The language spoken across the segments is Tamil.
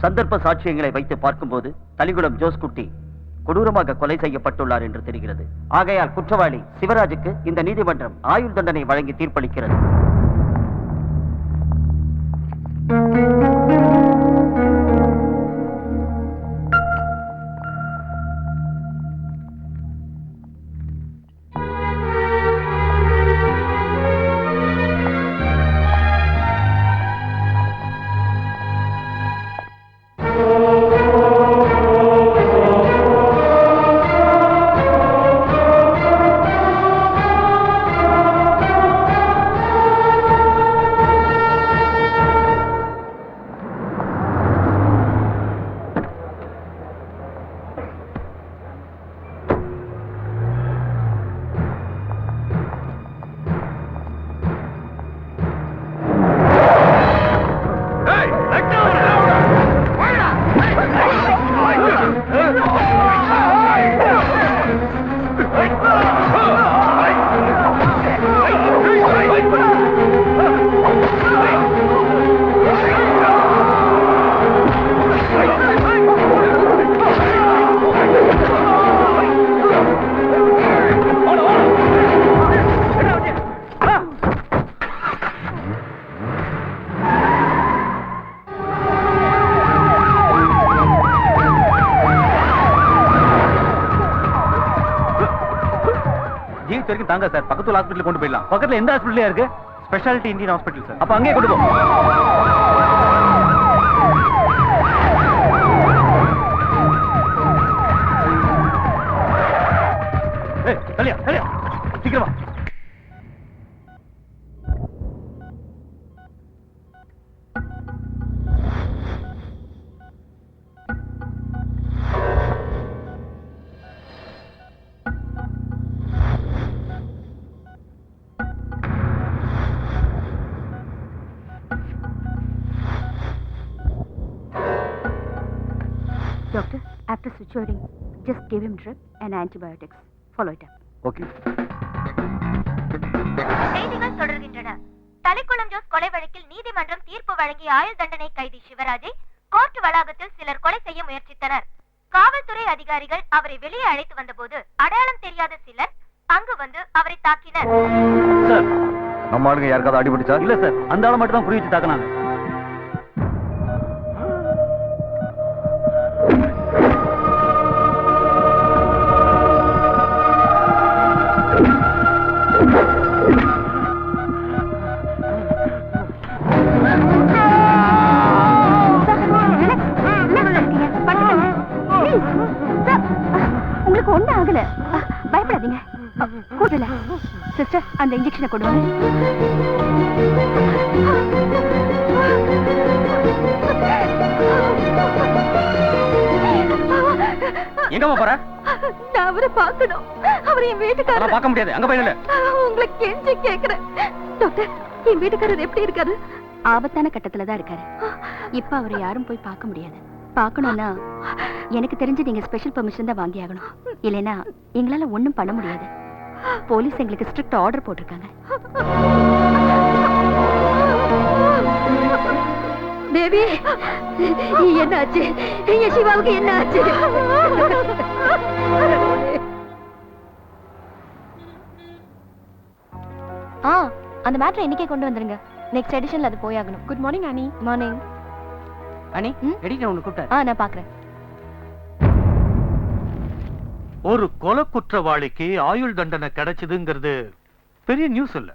சந்தர்ப்ப சாட்சியங்களை வைத்து பார்க்கும்போது தலிகுளம் ஜோஸ்குட்டி கொடூரமாக கொலை செய்யப்பட்டுள்ளார் என்று தெரிகிறது. ஆகையால் குற்றவாளி சிவராஜுக்கு இந்த நீதிமன்றம் ஆயுள் தண்டனை வழங்கி தீர்ப்பளிக்கிறது. தாங்க சார், பக்கத்துல ஹாஸ்பிடல் கொண்டு போயிடலாம். பக்கத்துல எந்த ஹாஸ்பிடல் இருக்கு? Speciality Indian hospital sir. அப்ப அங்கேயே கொண்டு போ. ஏய் தலியா தலியா சீக்கிரமா. Doctor, after situating, just give him drip and antibiotics. Follow it up. Okay. செய்திகள் தொடர்கின்றன. தலிக்குளம் ஜோஸ் கொலை வழக்கில் நீதிமன்றம் தீர்ப்பு வழங்கிய ஆயுள் தண்டனை கைதி சிவராஜை கோர்ட் வளாகத்தில் சிலர் கொலை செய்ய முயற்சித்தனர். காவல்துறை அதிகாரிகள் அவரை வெளியே அழைத்து வந்தபோது அடையாளம் தெரியாத சிலர் அங்கு வந்து அவரை தாக்கினர். சார், நம்ம ஆளுங்க யாருக்காவது அடிபட்டுச்சா? இல்ல சார், அந்த ஆளை மட்டும் தான் குறி வச்சு தாக்குனாங்க. உங்களுக்கு ஒண்ணு ஆகல, பயப்படாதீங்க. கூடல சிஸ்டர், அந்த இன்ஜெக்ஷனை கொண்டு வாங்க. எங்கம்மா போற? நான் அவரை பார்க்கணும். அவர் என் வீட்டுக்காரர். பார்க்க முடியாது, அங்க போய் நில்லு. உங்களை கெஞ்சி கேக்குறேன் டாக்டர், என் வீட்டுக்காரர் எப்படி இருக்காரு? ஆபத்தான கட்டத்துல தான் இருக்காரு. இப்ப அவரை யாரும் போய் பார்க்க முடியாது. பார்க்கணும்னா எனக்கு தெரிஞ்சு நீங்க ஸ்பெஷல் பெர்மிஷன் தான் வாங்கி ஆகணும். இல்லைன்னா எங்களால ஒண்ணும் பண்ண முடியாது. போலீஸ் எங்களுக்கு ஸ்ட்ரிக்ட் ஆர்டர் போட்டிருக்காங்க. பேபி, என்ன ஆச்சு? என் சிவாவுக்கு என்ன ஆச்சு? அந்த மேட்டரை இன்னைக்கே கொண்டு வந்துருங்க. நெக்ஸ்ட் எடிஷன்ல அது போயாகணும். குட் மார்னிங் அனி. மார்னிங் அனி. எடிட்டர் ஒன்னு கூப்பிட்டாரு. நான் பாக்குறேன். ஒரு கொலை குற்றவாளிக்கு ஆயுள் தண்டனை கிடைச்சதுங்கிறது பெரிய நியூஸ் இல்ல.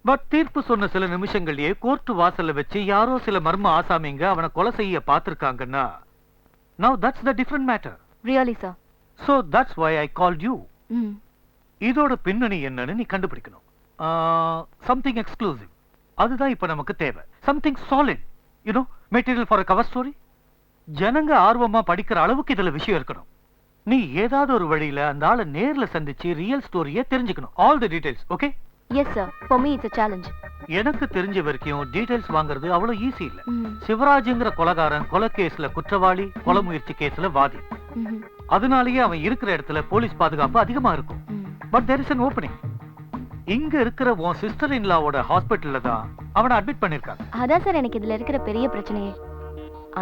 பட் தீர்ப்பு சொன்ன சில நிமிஷங்களையே கோர்ட் வாசல்ல வச்சு யாரோ சில மர்ம ஆசாமிங்க அவனை கொலை செய்ய பார்த்திருக்காங்கன்னா, now that's the different matter. Really sir? So that's why I called you. இதோட பின்னணி என்னன்னு நீ கண்டுபிடிக்கணும். something exclusive. அதுதான் இப்ப நமக்கு தேவை. something solid. You know, material for a cover story. ஜனங்க ஆர்வமா படிக்கிற அளவுக்கு இதுல விஷயம் இருக்கணும். நீ ஏதாவது ஒரு வழியில அந்த ஆளை நேர்ல சந்திச்சு ரியல் ஸ்டோரியை தெரிஞ்சுக்கணும். all the details, okay? Yes sir, for me it's a challenge. எனக்கு தெரிஞ்ச வரைக்கும் டீடைல்ஸ் வாங்குறது அவ்வளவு ஈஸி இல்ல. சிவராஜ்ங்கிற கொலைகாரன் கொலை கேஸ்ல குற்றவாளி, கொலை முயற்சி கேஸ்ல வாதி. அதனாலேயே அவன் இருக்கிற இடத்துல போலீஸ் பாதுகாப்பு அதிகமா இருக்கும். But there is an opening. இங்க இருக்கிற உன் சிஸ்டர் இன் லாவோட ஹாஸ்பிடல்ல தான் அவனை அட்மிட் பண்ணிருக்காங்க. அதான் சார் எனக்கு இதுல இருக்கிற பெரிய பிரச்சனையே.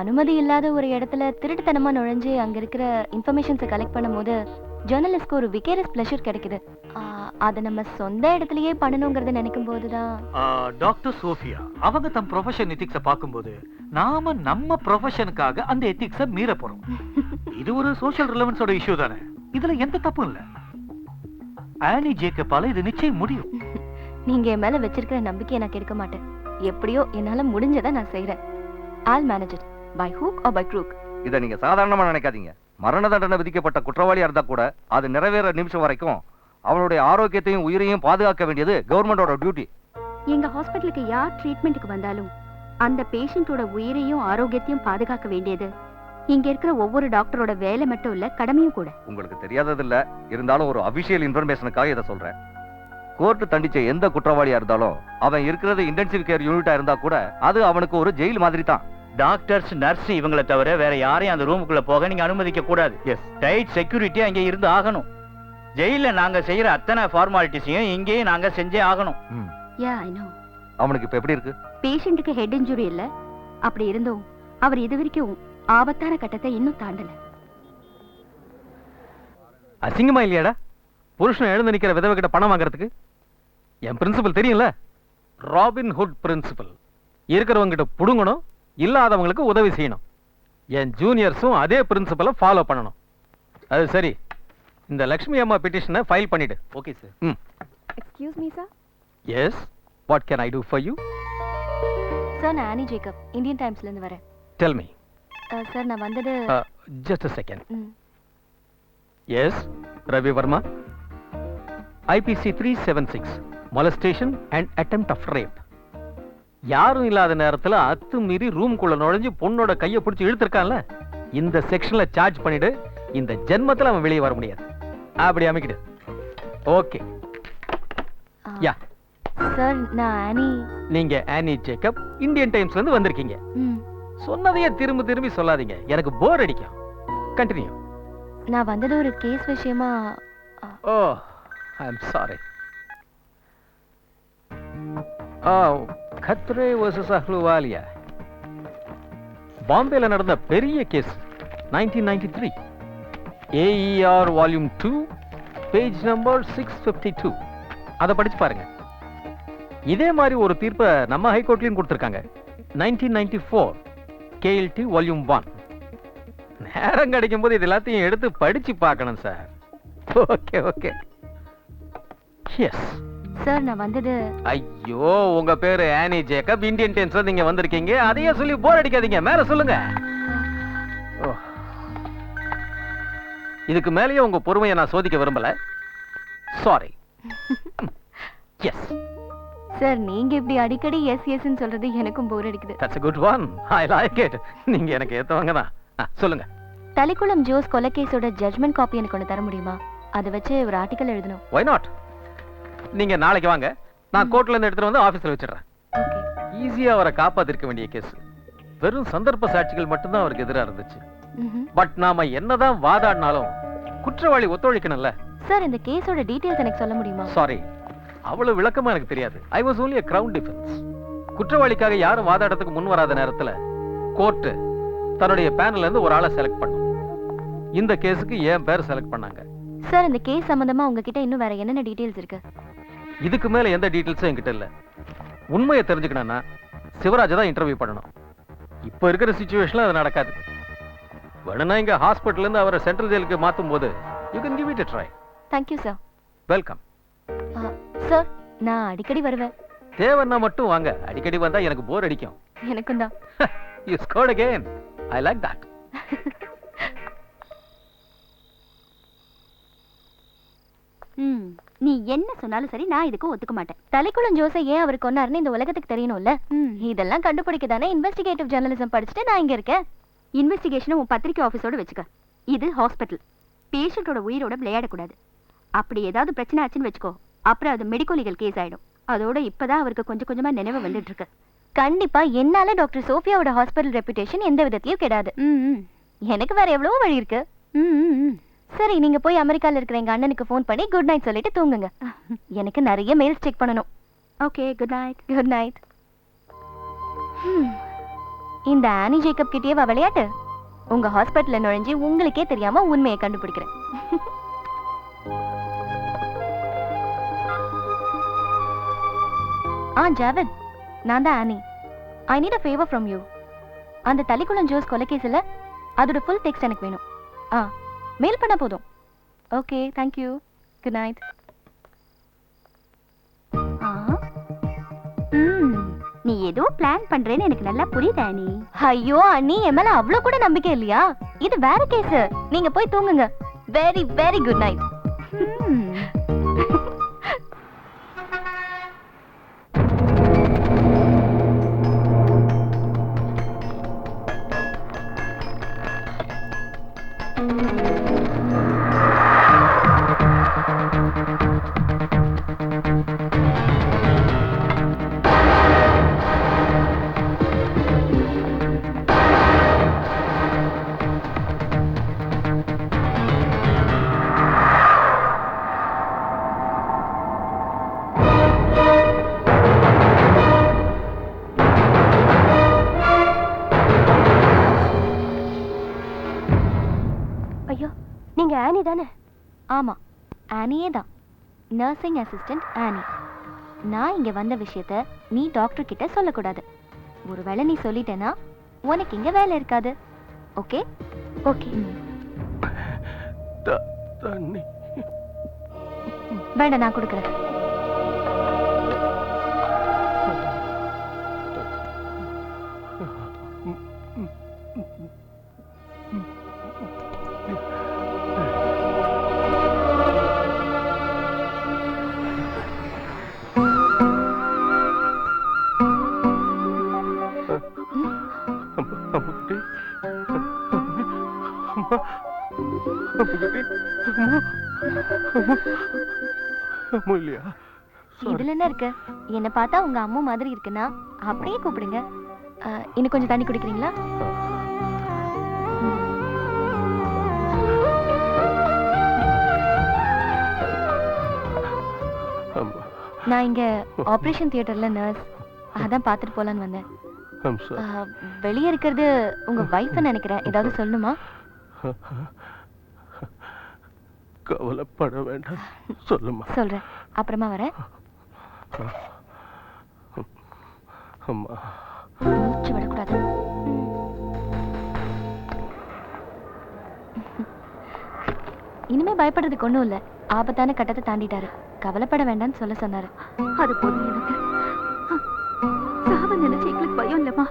அனுமதி இல்லாத ஒரு இடத்துல திருட்டுத்தனமா நுழைஞ்சு அங்க இருக்கிற இன்ஃபர்மேஷன்ஸை கலெக்ட் பண்ணும்போது ஜேர்னலிஸ்ட்க்கு ஒரு விகேரஸ் பிளஷர் கிடைக்குது. அதை நம்ம சொந்த இடத்துலயே பண்ணணுங்கிறத நினைக்கும் போதுதான். டாக்டர் சோஃபியா அவங்க தம் ப்ரொஃபஷன் எத்திக்ஸ பார்க்கும்போது நாம நம்ம ப்ரொஃபஷனுக்காக அந்த எத்திக்ஸ மீற போறோம். இது ஒரு சோஷியல் ரிலவன்ஸோட இஷ்யூ தானே, இதுல எந்த தப்பும் இல்ல. ஆனி ஜேக்கப்பால இது நிச்சயம் முடியும். நீங்க என் மேல வச்சிருக்கிற நம்பிக்கையை நான் கெடுக்க மாட்டேன். எப்படியோ என்னால முடிஞ்சதை நான் செய்யறேன். I'll manage it by hook or by crook. இதை நீங்க சாதாரணமா நினைக்காதீங்க. மரண தண்டனை விதிக்கப்பட்ட குற்றவாளியா இருந்தா கூட அது நிறைவேற நிமிஷம் வரைக்கும் அவனுடைய ஆரோக்கியத்தையும் உயிரையும் பாதுகாக்க வேண்டியது கவர்மெண்டோட டியூட்டி. எங்க ஹாஸ்பிட்டலுக்கு யார் ட்ரீட்மெண்ட்டுக்கு வந்தாலும் அந்த பேஷண்டோட உயிரையும் ஆரோக்கியத்தையும் பாதுகாக்க வேண்டியது இங்க இருக்கிற ஒவ்வொரு டாக்டரோட வேலை மட்டும் இல்ல, கடமையும் கூட. உங்களுக்கு தெரியாதது இல்ல, இருந்தாலும் ஒரு அபிஷியல் இன்ஃபர்மேஷனுக்காக இதை சொல்றேன். கோர்ட் தண்டிச்ச எந்த குற்றவாளியா இருந்தாலும் அவன் இருக்கிறது இன்டென்சிவ் கேர் யூனிட்டா இருந்தா கூட அது அவனுக்கு ஒரு ஜெயில் மாதிரி தான். டாக்டர்ஸ், நர்ஸ் இவங்களை தவிர வேற யாரையும் அந்த ரூமுக்குள்ள போக நீங்க அனுமதிக்க கூடாது. எஸ், டைட் செக்யூரிட்டி அங்க இருந்து ஆகணும். ஜெயில நாங்க செய்யற அத்தனை ஃபார்மாலிட்டிஸையும் இங்கேயும் நாங்க செஞ்சே ஆகணும். Yeah, I know. அவனுக்கு இப்ப எப்படி இருக்கு? பேஷண்ட்டுக்கு ஹெட் இன்ஜுரி இல்ல. அப்படி இருந்தும் அவர் இது வரைக்கும் ஆபத்தான கட்டத்தை இன்னும் தாண்டல. அசிங்கமா இல்லையாடா புருஷன் எழுந்து நிக்கிற விதவை கிட்ட பணம் வாங்குறதுக்கு? என் பிரின்சிபல் தெரியும்ல, ராபின் ஹுட் பிரின்சிபல். இருக்கிறவங்க கிட்ட புடுங்கணும், இல்லாதவங்களுக்கு உதவி செய்யணும். என் ஜூனியர்ஸும் அதே பிரின்சிபலை ஃபாலோ பண்ணணும். அது சரி, இந்த லக்ஷ்மி அம்மா பெட்டிஷனை ஃபைல் பண்ணிடு. Okay sir. Excuse me sir. Yes, what can I do for you? Sir, நான் ஆனி ஜேக்கப், இந்தியன் டைம்ஸ்ல இருந்து வரேன். Tell me. சார், நான் வந்தது just a second. Yes, Ravi Varma, IPC 376 molestation and attempt of rape. யாரும் இல்லாத நேரத்துல அத்துமீறி ரூம்குள்ள நுழைஞ்சு பொண்ணோட கையை பிடிச்சி இழுத்துருக்கான்ல, இந்த செக்ஷன்ல சார்ஜ் பண்ணிடு. இந்த ஜென்மத்துல அவன் வெளியே வர முடியாது. அப்படி அமைக்கிடு. ஓகே. யா சார், நான் ஆனி. நீங்க ஆனி ஜேக்கப், இந்தியன் டைம்ஸ்ல இருந்து வந்திருக்கீங்க. சொன்னதையே திரும்ப திரும்பி சொல்லாதீங்க, எனக்கு போர் அடிக்கும். கண்டினியூ. நான் வந்தது ஒரு கேஸ் விஷயமா. ஓ, ஐ அம் சாரி. கத்ரே vs அஹ்லுவாலியா, பாம்பேல நடந்த பெரிய case. 1993 AER volume 2 page number 652. அதை படிச்சு பாருங்க. இதே மாதிரி ஒரு தீர்ப்பை நம்ம ஹைகோர்ட்லயும் கொடுத்திருக்காங்க. 1994 KLT வால்யூம் 1. நேரம் கிடைக்கும் போது இது எல்லாத்தையும் எடுத்து படிச்சு பார்க்கணும் sir. Okay okay. Yes sir, நான் வந்தது. ஐயோ, உங்க பேரு ஆனி ஜேக்கப், இந்தியன் டைம்ஸ்ல நீங்க வந்திருக்கீங்க. அதையே சொல்லி போர் அடிக்காதீங்க, மேல சொல்லுங்க. இதுக்கு மேலேயே உங்க பொறுமையை நான் சோதிக்க விரும்பல. சாரி. எஸ் சார், நீங்க இப்படி அடிக்கடி எஸ் எஸ்ன்னு சொல்றது எனக்கும் போர் அடிக்குது. That's a good one. I like it. நீங்க எனக்கு ஏத்தவங்க தான். சொல்லுங்க. தலிக்குளம் ஜோஸ் கொலைகேஸோட ஜட்ஜ்மெண்ட் காப்பி எனக்கு ஒன்று தர முடியுமா? அதை வச்சு ஒரு ஆர்டிக்கல் எழுதணும். Why not? நீங்க நாளைக்கு வாங்க, நான் கோர்ட்ல இருந்து எடுத்துட்டு வந்து ஆபீஸ்ல வச்சிடுறேன். ஓகே. ஈஸியா அவரை காப்பாத்திருக்க வேண்டிய கேஸ். வெறும் சந்தர்ப்ப சாட்சிகள் மட்டும்தான் அவருக்கு எதிராக இருந்துச்சு. பட் நாம என்னதான் வாதாடினாலும் குற்றவாளி ஒத்துழைக்கணும்ல. சார், இந்த கேஸோட டீடைல்ஸ் எனக்கு சொல்ல முடியுமா? சாரி, அவ்வளவு விளக்கமா எனக்கு தெரியாது. I was only a crown defense. குற்றவாளிக்காக யாரும் வாதாடத்துக்கு முன் வராத நேரத்துல கோர்ட் தன்னுடைய பேனல்ல இருந்து ஒரு ஆளை செலக்ட் பண்ணும். இந்த கேஸுக்கு என் பேர் செலக்ட் பண்ணாங்க. சார், இந்த கேஸ் சம்பந்தமா உங்ககிட்ட இன்னும் வேற என்னென்ன டீடைல்ஸ் இருக்கு? இதுக்கு மேல எந்த டீடைல்ஸும் என்கிட்ட இல்ல. உண்மையை தெரிஞ்சுக்கணும்னா சிவராஜ் தான் இன்டர்வியூ பண்ணணும். இப்போ இருக்கிற சிச்சுவேஷன்ல அது நடக்காது. வேணும்னா இங்க ஹாஸ்பிட்டல்ல இருந்து அவரை சென்ட்ரல் ஜெயிலுக்கு மாத்தும் போது you can give it a try. Thank you sir. Welcome. Sir, நான் அடிக்கடி வருவேன். தேவன்னா மட்டும் வாங்க, அடிக்கடி வந்தா எனக்கு போர் அடிக்கும். எனக்கும் தான். You scored again. I like that. நீ என்ன சொன்னாலும் சரி, நான் இதுக்கு ஒத்துக்க மாட்டேன். தலைக்குளம் ஜோஸை ஏன் அவர் கொன்னாருன்னு இந்த உலகத்துக்கு தெரியணும்ல. இதெல்லாம் கண்டுபிடிக்க தானே இன்வெஸ்டிகேட்டிவ் ஜெர்னலிசம் படிச்சுட்டு நான் இங்க இருக்கேன். இன்வெஸ்டிகேஷனை உன் பத்திரிக்கை ஆபீஸோட வச்சுக்க. இது ஹாஸ்பிட்டல். பேஷண்டோட உயிரோட விளையாடக்கூடாது. அப்படி ஏதாவது பிரச்சனை ஆச்சுன்னு வச்சுக்கோ, அப்புறம் அது மெடிக்கோ லீகல் கேஸ் ஆயிடும். அதோட இப்பதான் அவருக்கு கொஞ்சம் கொஞ்சமா நினைவு வந்துட்டு இருக்கு. கண்டிப்பா என்னால டாக்டர் சோஃபியாவோட ஹாஸ்பிட்டல் ரெப்புடேஷன் எந்த விதத்திலயும் கெடாது. எனக்கு வேற எவ்வளவோ வழி இருக்கு. சரி, நீங்க போய் அமெரிக்கால இருக்கிற எங்க அண்ணனுக்கு ஃபோன் பண்ணி குட் நைட் சொல்லிட்டு தூங்குங்க. எனக்கு நிறைய மெயில்ஸ் செக் பண்ணணும். Okay, good night. Good night. இந்த ஆனி ஜேக்கப் கிட்டேவா விளையாட்டு? உங்க ஹாஸ்பிட்டல்ல நுழைஞ்சு உங்களுக்கே தெரியாம உண்மையை கண்டுபிடிக்கிறேன். ஜாவத், நான் தான் Annie. I need a favor from you. அந்த தலிக்குளம் ஜோஸ் கொலைகேஸ்ல அதோட ஃபுல் டெக்ஸ்ட் எனக்கு வேணும். மெயில் பண்ணா போதும். Okay, thank you. Good night. நீ ஏதோ பிளான் பண்றேன்னு எனக்கு நல்லா புரியுதா நீ? ஐயோ அண்ணி, என் மேல அவ்வளவு கூட நம்பிக்கை இல்லையா? இது வேற கேஸ். நீங்க போய் தூங்குங்க. Very very good night. ஐயோ, நீங்க ஆனி தானே? ஆமா, ஆனியே தான். நர்சிங் அசிஸ்டன்ட் ஆனி. நான் இங்க வந்த விஷயத்த நீ டாக்டர் கிட்ட சொல்லக்கூடாது. ஒருவேளை நீ சொல்லிட்டேன்னா உனக்கு இங்க வேலை இருக்காது. ஓகே? ஓகே. வேண்டாம், நான் கொடுக்குறேன். இதுல என்ன இருக்கு? என்ன பார்த்தா உங்க அம்மா மாதிரி இருக்குன்னா அப்படியே கூப்பிடுங்க. இன்னும் கொஞ்சம் தண்ணி குடிக்கிறீங்களா? நான் இங்க ஆபரேஷன் தியேட்டர்ல நர்ஸ். அதான் பார்த்துட்டு போலான்னு வந்தேன். வெளியே இருக்கிறது உங்க வைஃப் நினைக்கிறேன். ஏதாவது சொல்லணுமா? கவலைப்பட வேண்டாம், சொல்லுமா. சொல்றேன், அப்புறமா வரேன். அம்மா, மூச்சு விடக்கூடாது. இனிமே பயப்படுறதுக்கு ஒண்ணும் இல்ல. ஆபத்தான கட்டத்தை தாண்டிட்டாரு. கவலைப்பட வேண்டாம்னு சொல்ல சொன்னாரு. அது போதும் எனக்கு. சாவ நினைச்சு எங்களுக்கு பயம் இல்லம்மா.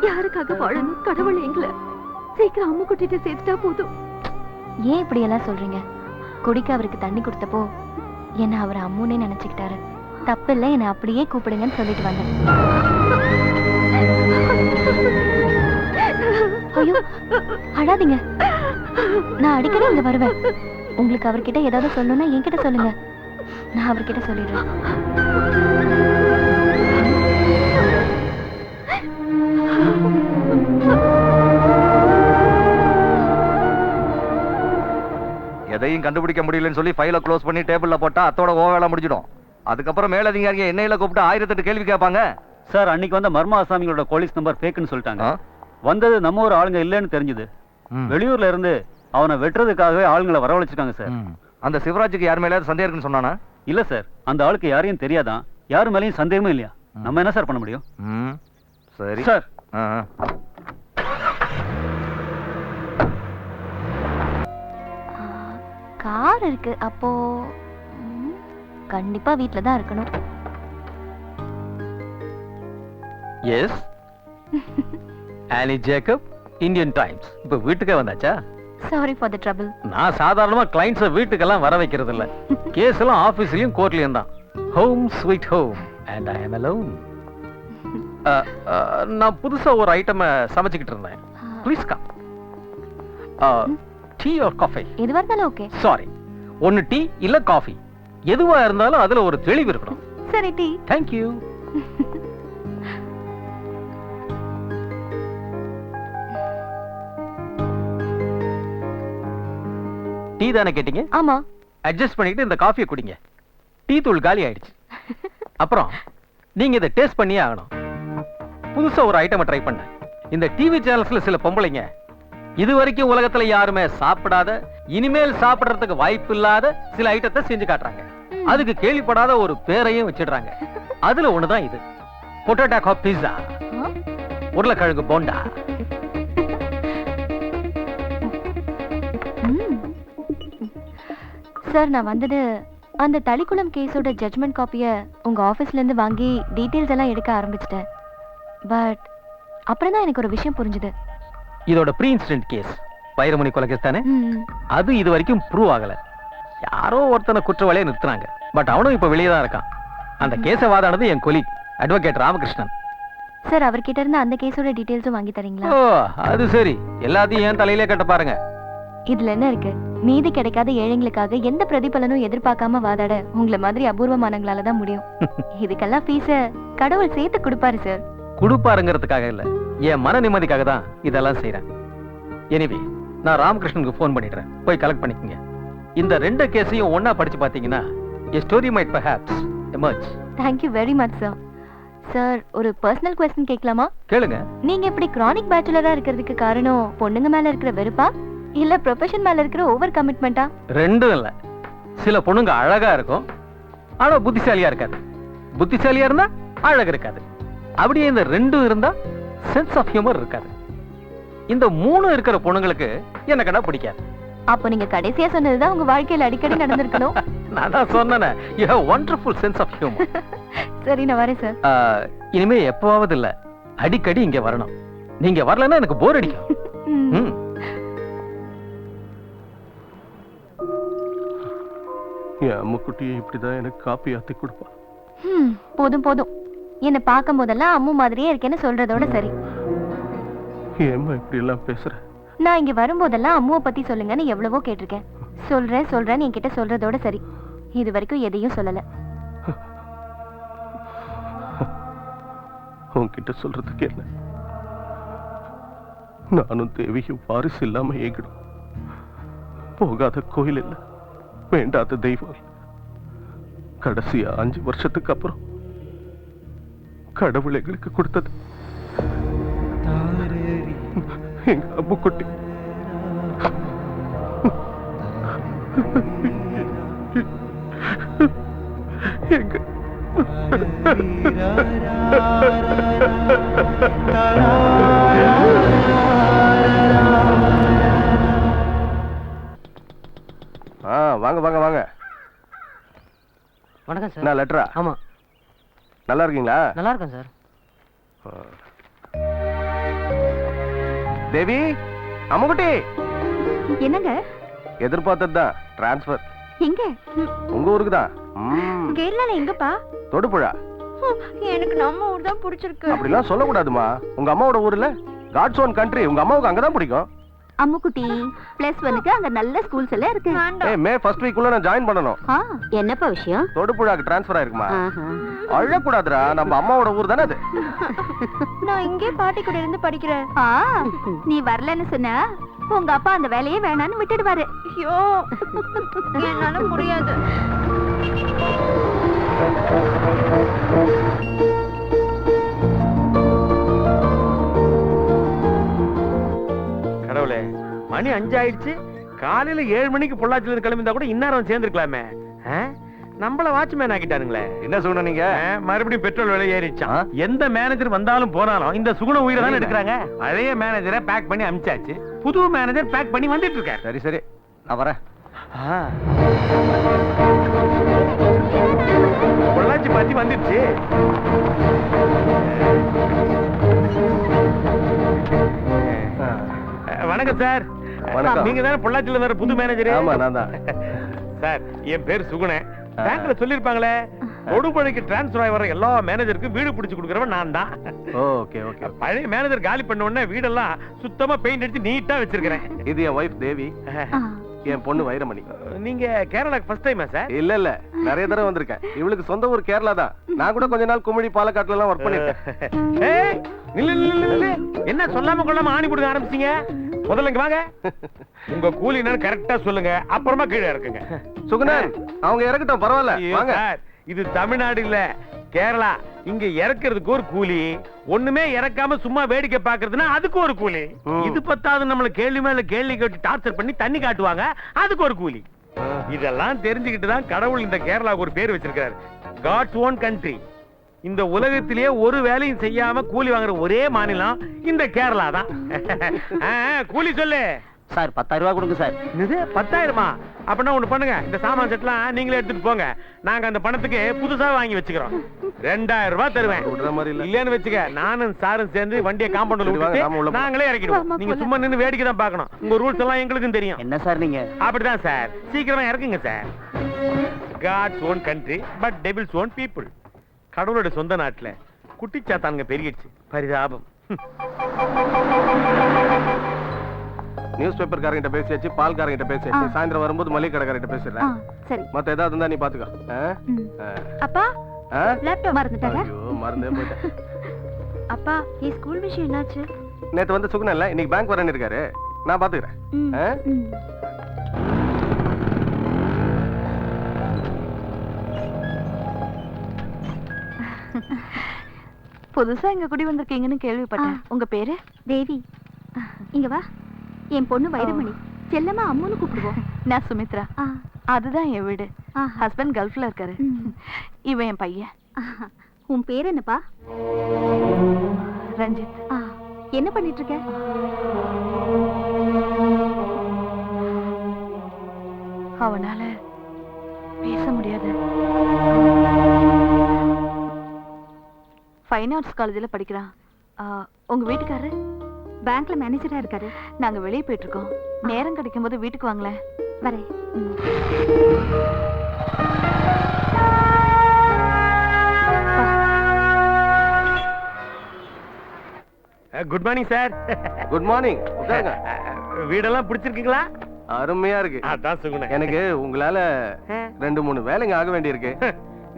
யாருக்காக வாழணும்? கடவுள் எங்களை சீக்கிரம் அம்மா கூட்டிட்டு சேர்த்துட்டா போதும். ஏன் இப்படி எல்லாம் சொல்றீங்க? குடிக்க அவருக்கு தண்ணி கொடுத்தப்போ என்ன அவர் அம்முன்னே நினைச்சுக்கிட்டாரு. தப்பு இல்லை, என்னை அப்படியே கூப்பிடுங்கன்னு சொல்லிட்டு வந்தேன். ஐயோ, அழாதீங்க. நான் அடிக்கடி இங்க வருவேன். உங்களுக்கு அவர்கிட்ட ஏதாவது சொல்லணும்னா என்கிட்ட சொல்லுங்க. நான் அவர்கிட்ட சொல்லிடுறேன். எதையும் கண்டுபிடிக்க முடியலன்னு சொல்லி ஃபைலை க்ளோஸ் பண்ணி டேபிள்ல போட்டா அத்தோட வேலை முடிஞ்சிடும். அதுக்கப்புறம் மேலதிகாரிங்க எண்ணெயில கூப்பிட்டு 1008 கேள்வி கேட்பாங்க. சார், அன்னைக்கு வந்த மர்ம ஆசாமிகளோட போலீஸ் நம்பர் ஃபேக்குன்னு சொல்லிட்டாங்க. வந்தது நம்ம ஒரு ஆளுங்க இல்லைன்னு தெரிஞ்சது. வெளியூர்ல இருந்து அவனை வெட்டுறதுக்காகவே ஆளுங்களை வரவழைச்சிருக்காங்க சார். அந்த சிவராஜுக்கு யார் மேலேயாவது சந்தேகம் இருக்குன்னு சொன்னானா? இல்ல சார், அந்த ஆளுக்கு யாரையும் தெரியாதான். யாரு மேலேயும் சந்தேகமும் இல்லையா. நம்ம என்ன சார் பண்ண முடியும்? சரி சார். கார் இருக்கு. அப்போ கண்டிப்பா வீட்ல தான் இருக்கணும். எஸ், ஆனி ஜேக்கப், இந்தியன் டைம்ஸ். இப்ப வீட்டுக்கே வந்தாச்சா? Sorry for the trouble. நான் சாதாரணமா கிளைண்ட்ஸை வீட்டுக்கெல்லாம் வர வைக்கிறது இல்ல. கேஸ் எல்லாம் ஆபீஸ்லயும் கோர்ட்லயும் தான். Home sweet home and I am alone. நான் புதுசா ஒரு ஐட்டம் சமைச்சுக்கிட்டு இருந்தேன். Please come. Tea or coffee? எதுவா இருந்தாலும் ஓகே. சாரி, ஒன்னு டீ இல்ல காஃபி, எதுவா இருந்தாலும் அதுல ஒரு தெளிவு இருக்கணும். சரி, டீ. Thank you. டீ தானே கேட்டீங்க? ஆமா. அட்ஜஸ்ட் பண்ணிட்டு இந்த காஃபியை குடிங்க. டீ தூள் காலி ஆயிடுச்சு. அப்புறம் நீங்க இதை டேஸ்ட் பண்ணியே ஆகணும். புதுசா ஒரு ஐட்டமை ட்ரை பண்ணேன். இந்த டிவி சேனல்ஸ்ல சில பொம்பளைங்க இது வரைக்கும் உலகத்துல யாருமே சாப்பிடாத, இனிமேல் சாப்பிடுறதுக்கு வாய்ப்பு இல்லாத சில ஐட்டத்தை செஞ்சு காட்டுறாங்க. அதுக்கு கேள்விப்படாத ஒரு பேரையும் வச்சிடுறாங்க. அதுல ஒண்ணுதான் இது, பொட்டேட்டோ பீஸா, உருளைக்கிழங்கு போண்டா. சார், நான் வந்தது அந்த தளிக்குளம் கேஸோட ஜட்மெண்ட் காப்பியை உங்க ஆபீஸ்ல இருந்து வாங்கி டீடைல்ஸ் எல்லாம் எடுக்க ஆரம்பிச்சிட்டேன். பட் அப்புறம் தான் எனக்கு ஒரு விஷயம் புரிஞ்சுது. இதோட ப்ரீ இன்சிடென்ட் கேஸ் வைரமணி கொலை கேஸ் தானே? அது இது வரைக்கும் ப்ரூவ் ஆகல. யாரோ ஒருத்தனை குற்றவாளியை நிறுத்துறாங்க. பட் அவனும் இப்ப வெளியே தான் இருக்கான். அந்த கேஸை வாதானது என் கொலீக் அட்வொகேட் ராமகிருஷ்ணன். சார், அவர்கிட்ட இருந்து அந்த கேஸோட டீடைல்ஸும் வாங்கி தரீங்களா? ஓ, அது சரி. எல்லாத்தையும் ஏன் தலையிலே கட்ட பாருங்க. இதுல என்ன இருக்கு? நீதி கிடைக்காத ஏழைங்களுக்காக எந்த பிரதிபலனும் எதிர்பார்க்காம வாதாட உங்களை மாதிரி அபூர்வமானங்களால தான் முடியும். இதுக்கெல்லாம் ஃபீஸ கடவுள் சேர்த்து கொடுப்பாரு சார். கொடுப்பாருங்கிறதுக்காக இல்ல, என் மன நிம்மதிக்காக தான் இதெல்லாம் செய்யறேன். எனிவே, நான் ராமகிருஷ்ணனுக்கு ஃபோன் பண்ணிடுறேன், போய் கலெக்ட் பண்ணிக்கங்க. இந்த ரெண்டு கேஸையும் ஒன்னா படிச்சு பாத்தீங்கன்னா a story might perhaps emerge. Thank you very much sir. Sir, ஒரு பர்சனல் क्वेश्चन கேட்கலாமா? கேளுங்க. நீங்க இப்படி கிரானிக் பேச்சுலரா இருக்கிறதுக்கு காரணம் பொண்ணுங்க மேல இருக்கிற வெறுப்பா இல்ல ப்ரொஃபஷன் மேல இருக்கிற ஓவர் கமிட்மெண்டா? ரெண்டும் இல்ல. சில பொண்ணுங்க அழகா இருக்கும், ஆனா புத்திசாலியா இருக்காது. புத்திசாலியா இருந்தா அழகு இருக்காது. அப்படியே இந்த ரெண்டும் இருந்தா சென்ஸ் ஆஃப் ஹியூமர் இருக்காது. இந்த மூணு இருக்கிற பொண்ணுங்களுக்கு என்ன கண்டா பிடிக்காது. அப்போ நீங்க கடைசியா சொன்னதுதான் உங்க வாழ்க்கையில அடிக்கடி நடந்திருக்கணும். நான் தான் சொன்னேனே, you have wonderful sense of humor. சரி, நான் வரேன் சார். இனிமே எப்பவாவது இல்ல, அடிக்கடி இங்க வரணும். நீங்க வரலன்னா எனக்கு போர் அடிக்கும். என் அம்முக்குட்டியை இப்படிதான் எனக்கு காப்பி ஆத்தி கொடுப்பா. போதும் போதும், என்ன பார்க்கும் போதெல்லாம் அம்மு மாதிரியே இருக்கேன்னு சொல்றதோட சரி. ஏம்மா இப்படி எல்லாம் பேசுற? நான் இங்க வரும்போதெல்லாம் அம்முவை பத்தி சொல்லுங்கன்னு எவ்வளவோ கேட்டிருக்கேன். சொல்றேன்னு என்கிட்ட சொல்றதோட சரி. இது வரைக்கும் எதையும் சொல்லல. உன்கிட்ட சொல்றதுக்கு என்ன? நானும் தேவியும் வாரிசு இல்லாம ஏகிடும். போகாத கோயில் இல்ல, வேண்டாத தெய்வம் இல்ல. கடைசியா 5 வருஷத்துக்கு அப்புறம் கடவுள் எங்களுக்கு கொடுத்தது எங்க அம்முக்குட்டி. எங்க வாங்க வாங்க வாங்க. வணக்கம் சார். நான் லெட்டரா? ஆமா. நல்லா இருக்கீங்களா? நல்லா இருக்கேன் சார். தேவி, அம்முக்குட்டி. என்னங்க? எதிர்பார்த்ததுதான், டிரான்ஸ்பர். எங்க? உங்க ஊருக்கு தான். கேரளால எங்கப்பா? தொடுப்புழா. எனக்கு நம்ம ஊர் தான் பிடிச்சிருக்கு. அப்படிலாம் சொல்லக்கூடாதுமா. உங்க அம்மாவோட ஊர்ல காட்ஸ் ஓன் கண்ட்ரி. உங்க அம்மாவுக்கு அங்கதான் பிடிக்கும். அம்முக்குட்டி, +1க்கு அங்க நல்ல ஸ்கூல்ஸ் எல்லாம் இருக்கு. மே ஃபர்ஸ்ட் வீக்குள்ள நான் ஜாயின் பண்ணனும். என்னப்பா விஷயம்? தொடுப்புழாக்கு டிரான்ஸ்ஃபர் ஆயிருக்குமா? அழக்கூடாதுடா, நம்ம அம்மாவோட ஊர் தானே அது. நான் இங்கே பாட்டி கூட இருந்து படிக்கிறேன். நீ வரலன்னு சொன்னா உங்க அப்பா அந்த வேலையே வேணான்னு விட்டுடுவாரு. ஐயோ, என்னால முடியாது. கடவுளே, மணி 5 ஆயிடுச்சு. காலையில 7 மணிக்கு பொள்ளாச்சில இருந்து கிளம்பிந்தா கூட இந்நேரம் சேர்ந்துருக்கலாமே. நம்மள வாட்ச்மேன் ஆக்கிட்டானுங்களே. என்ன சொன்ன நீங்க? மறுபடியும் பெட்ரோல் விலை ஏறிச்சான். எந்த மேனேஜர் வந்தாலும் போனாலும் இந்த சுகுண உயிரை தானே எடுக்கிறாங்க. பழைய மேனேஜரை பேக் பண்ணி அனுப்பிச்சாச்சு. புது மேனேஜர் பேக் பண்ணி வந்துட்டு இருக்காரு. சரி சரி, நான் வரேன். பொள்ளாச்சி பாத்தி வந்துடுச்சு. வணக்கம் சார். வணக்கம். நீங்க தானே பொள்ளாச்சில வர புது மேனேஜர்? ஆமா, நான் தான். சார், என் பேர் சுகுணன். பேங்க்ல சொல்லிருப்பாங்களே, தொடுபுழைக்கு டிரான்ஸ்ஃபர் ஆகி வர எல்லா மேனேஜருக்கும் வீடு பிடிச்சு கொடுக்கறவன் நான் தான். Okay okay. பழைய மேனேஜர் காலி பண்ண உடனே வீடெல்லாம் சுத்தமா பெயிண்ட் அடிச்சு நீட்டா வச்சிருக்கிறேன். இது என் வைஃப் தேவி, என் பொண்ணு வைரமணி. நீங்க கேரளாக்கு ஃபர்ஸ்ட் டைமா சார்? இல்ல இல்ல, நிறைய தடவை வந்திருக்கேன். இவளுக்கு சொந்த ஊர் கேரளா தான். நான் கூட கொஞ்ச நாள் குமிழி பாலக்காட்டுல எல்லாம் ஒர்க் பண்ணிருக்கேன். என்ன சொல்லாம கொள்ளாம ஆணி கொடுக்க ஆரம்பிச்சீங்க? முதல்ல இங்க வாங்க. உங்க கூலி என்னன்னு கரெக்டா சொல்லுங்க, அப்புறமா கீழே இருக்குங்க. சுகுணன், அவங்க இறக்கட்டும், பரவாயில்ல. வாங்க. இது தமிழ்நாடு இல்ல, கேரளா. இங்க இறக்குறதுக்கு ஒரு கூலி, ஒண்ணுமே இறக்காம சும்மா வேடிக்கை பாக்குறதுன்னா அதுக்கு ஒரு கூலி. இது பத்தாவது நம்மள கேள்வி மேல கேள்வி கேட்டு டார்ச்சர் பண்ணி தண்ணி காட்டுவாங்க, அதுக்கு ஒரு கூலி. இதெல்லாம் தெரிஞ்சுக்கிட்டு தான் கடவுள் இந்த கேரளாவுக்கு ஒரு பேர் வச்சிருக்காரு, காட்ஸ் ஓன் கண்ட்ரி. இந்த உலகத்திலேயே ஒரு வேலையும் செய்யாம கூலி வாங்குற ஒரே மாநிலம் இந்த கேரளா தான். கூலி சொல்லு சார். 10,000 ரூபாய் கொடுங்க சார். இது 10,000மா? அப்படின்னா ஒண்ணு பண்ணுங்க, இந்த சாமான் செட்லாம் நீங்களே எடுத்துட்டு போங்க. நாங்க அந்த பணத்துக்கு புதுசா வாங்கி வச்சுக்கிறோம். 2,000 ரூபாய் தருவேன். இல்லன்னு வச்சுக்க, நானும் சாரும் சேர்ந்து வண்டியை காம்பவுண்ட்ல விட்டுட்டு நாங்களே இறக்கிடுவோம். நீங்க சும்மா நின்னு வேடிக்கை தான் பார்க்கணும். உங்க ரூல்ஸ் எல்லாம் எங்களுக்கும் தெரியும். என்ன சார் நீங்க? அப்படிதான் சார், சீக்கிரமா இறக்குங்க sir. God's own country but devil's own people. கடவுளோட சொந்த நாட்டுல குட்டிச்சாத்தானுங்க பெருகிடுச்சு, பரிதாபம். நியூஸ் பேப்பர் காரங்கிட்ட பேசியாச்சு, பால் காரங்கிட்ட பேசியாச்சு. சாயந்தரம் வரும்போது மளிகை கடைக்காரங்கிட்ட பேசிடுறேன். சரி. மத்த ஏதாவது இருந்தா நீ பாத்துக்க. அப்பா லேப்டாப் மறந்துட்டாங்க. ஐயோ, மறந்தே போயிட்டேன். அப்பா ಈ ஸ்கூல் விஷயம் என்னாச்சு? நேத்து வந்து சுகுணன் இல்ல, இன்னைக்கு பேங்க் வரேன்னு இருக்காரு, நான் பாத்துக்கிறேன். புதுசா இங்க குடி வந்திருக்கீங்கன்னு கேள்விப்பட்டேன். உங்க பேரு? தேவி. இங்க வா. என் பொண்ணு வைரமணி. செல்லமா அம்முன்னு கூப்பிடுவோம். நான் சுமித்ரா. அதுதான் என் வீடு. ஹஸ்பண்ட் கல்ஃப்ல இருக்காரு. இவன் என் பையன். உன் பேர் என்னப்பா? ரஞ்சித். என்ன பண்ணிட்டு இருக்க? அவனால பேச முடியாது. ஃபைன் ஆர்ட்ஸ் காலேஜில் படிக்கிறான். உங்க வீட்டுக்காரரு? பேங்க்ல மேனேஜரா இருக்காரு. நாங்க வெளியே போயிட்டு இருக்கோம். நேரம் கிடைக்கும் போது வீட்டுக்கு வாங்களேன். வரேன். Good morning sir. Good morning. வீடெல்லாம் பிடிச்சிருக்கீங்களா? அருமையா இருக்கு. அதான் சுகுணன். எனக்கு உங்களால 2-3 வேலைங்க ஆக வேண்டி இருக்கு.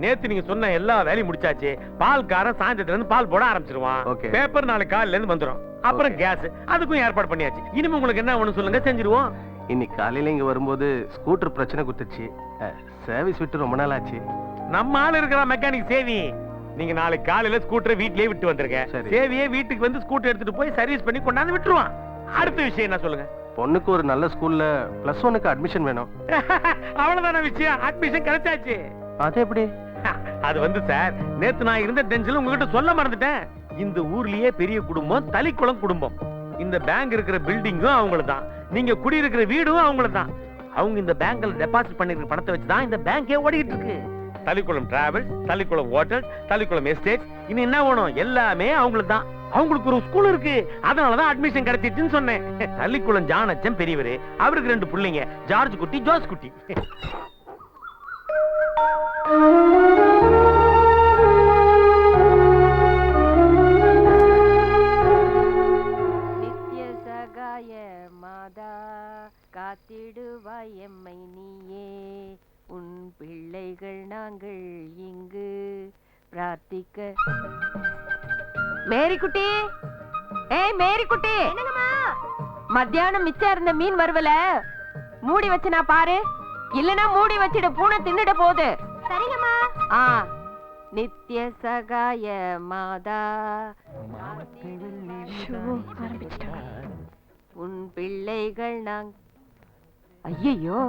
நேத்து நீங்க சொன்ன எல்லா வேலையும் முடிச்சாச்சு. பால்காரன் சாயந்தரத்துல இருந்து பால் போட ஆரம்பிச்சிருவான். பேப்பர் நாளைக்கு காலையில இருந்து வந்துரும். அப்புறம் கேஸ் அதுக்கும் ஏற்பாடு பண்ணியாச்சு. இனிமே உங்களுக்கு என்ன வேணும் சொல்லுங்க, செஞ்சிருவோம். இன்னைக்கு காலையில இங்க வரும்போது ஸ்கூட்டர் பிரச்சனை குத்துச்சு. சர்வீஸ் விட்டு ரொம்ப நாள் ஆச்சு. நம்ம ஆள் இருக்கிற மெக்கானிக் சேவி. நீங்க நாளைக்கு காலையில ஸ்கூட்டரை வீட்லயே விட்டு வந்துருங்க. சேவியே வீட்டுக்கு வந்து ஸ்கூட்டர் எடுத்துட்டு போய் சர்வீஸ் பண்ணி கொண்டாந்து விட்டுருவான். அடுத்த விஷயம் என்ன சொல்லுங்க? பொண்ணுக்கு ஒரு நல்ல ஸ்கூல்ல +1க்கு அட்மிஷன் வேணும். அவ்வளவுதான விஷயம். அட்மிஷன் கிடைச்சாச்சு. அது எப்படி? அது வந்து சார், நேத்து நான் இருந்த டென்ஷன்ல உங்ககிட்ட சொல்ல மறந்துட்டேன். இந்த ஊர்லயே பெரிய குடும்பம் தலிக்குளம் குடும்பம். இந்த பேங்க் இருக்கிற பில்டிங்கும் அவங்களதான், நீங்க குடியிருக்கிற வீடும் அவங்களதான். அவங்க இந்த பேங்க்ல டெபாசிட் பண்ணிருக்கிற பணத்தை வச்சுதான் இந்த பேங்கே ஓடிட்டு இருக்கு. தலிக்குளம் டிராவல்ஸ், தலிக்குளம் ஹோட்டல், தலிக்குளம் எஸ்டேட், இன்னும் என்ன வேணும் எல்லாமே அவங்களுதான். அவங்களுக்கு ஒரு ஸ்கூல் இருக்கு, அதனாலதான் அட்மிஷன் கிடைச்சிட்டுன்னு சொன்னேன். தலிக்குளம் ஜானச்சம் பெரியவரு, அவருக்கு 2 பிள்ளைங்க, ஜார்ஜ் குட்டி, ஜோஸ் குட்டி. நித்ய சகாய மாதா காத்திடுவாய் எம்மை நீயே, உன் பிள்ளைகள் நாங்கள் இங்கு பிரார்த்திக்க. மேரி குட்டி, ஏய் மேரி குட்டி. என்னங்கம்மா? மத்தியானம் மிச்சம் இருந்த மீன் வருவல மூடி வச்சு நான் பாரு, இல்லனா மூடி வச்சிட, பூனை தின்னுட போகுது. சரிங்கம்மா. நித்ய சகாய மாதா உன் பிள்ளைகள் நாங்க. ஐயோ,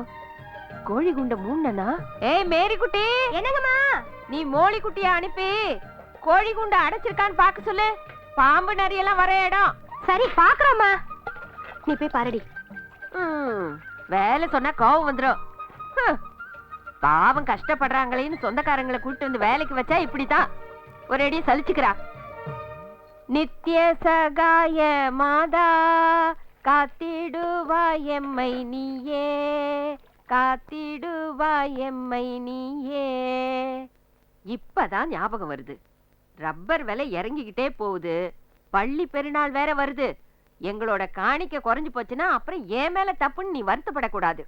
கோழி குண்ட மூண்டனா? ஏய் மேரி குட்டி. என்னங்கம்மா? நீ மோளி குட்டிய அனுப்பி கோழி குண்ட அடைச்சிருக்கான்னு பாக்க சொல்லு. பாம்பு நரியெல்லாம் வர இடம். சரி பாக்குறோம்மா. நீ போய் பாருடி. வேலை சொன்னா கோவம் வந்துடும். பாவம் கஷ்டப்படுறாங்களேன்னு சொந்தக்காரங்களை கூட்டு வந்து வேலைக்கு வச்சா இப்படித்தான் ஒரு அடி சலிச்சுக்கிறா. நித்ய சகாய மாதா காத்திடுவாய் எம்மை நீயே, காத்திடுவாய் எம்மை நீயே. இப்பதான் ஞாபகம் வருது, ரப்பர் விலை இறங்கிக்கிட்டே போகுது. பள்ளி பெருநாள் வேற வருது. எங்களோட காணிக்க குறைஞ்சு போச்சுன்னா அப்புறம் ஏன் மேல தப்புன்னு நீ வருத்தப்படக்கூடாது.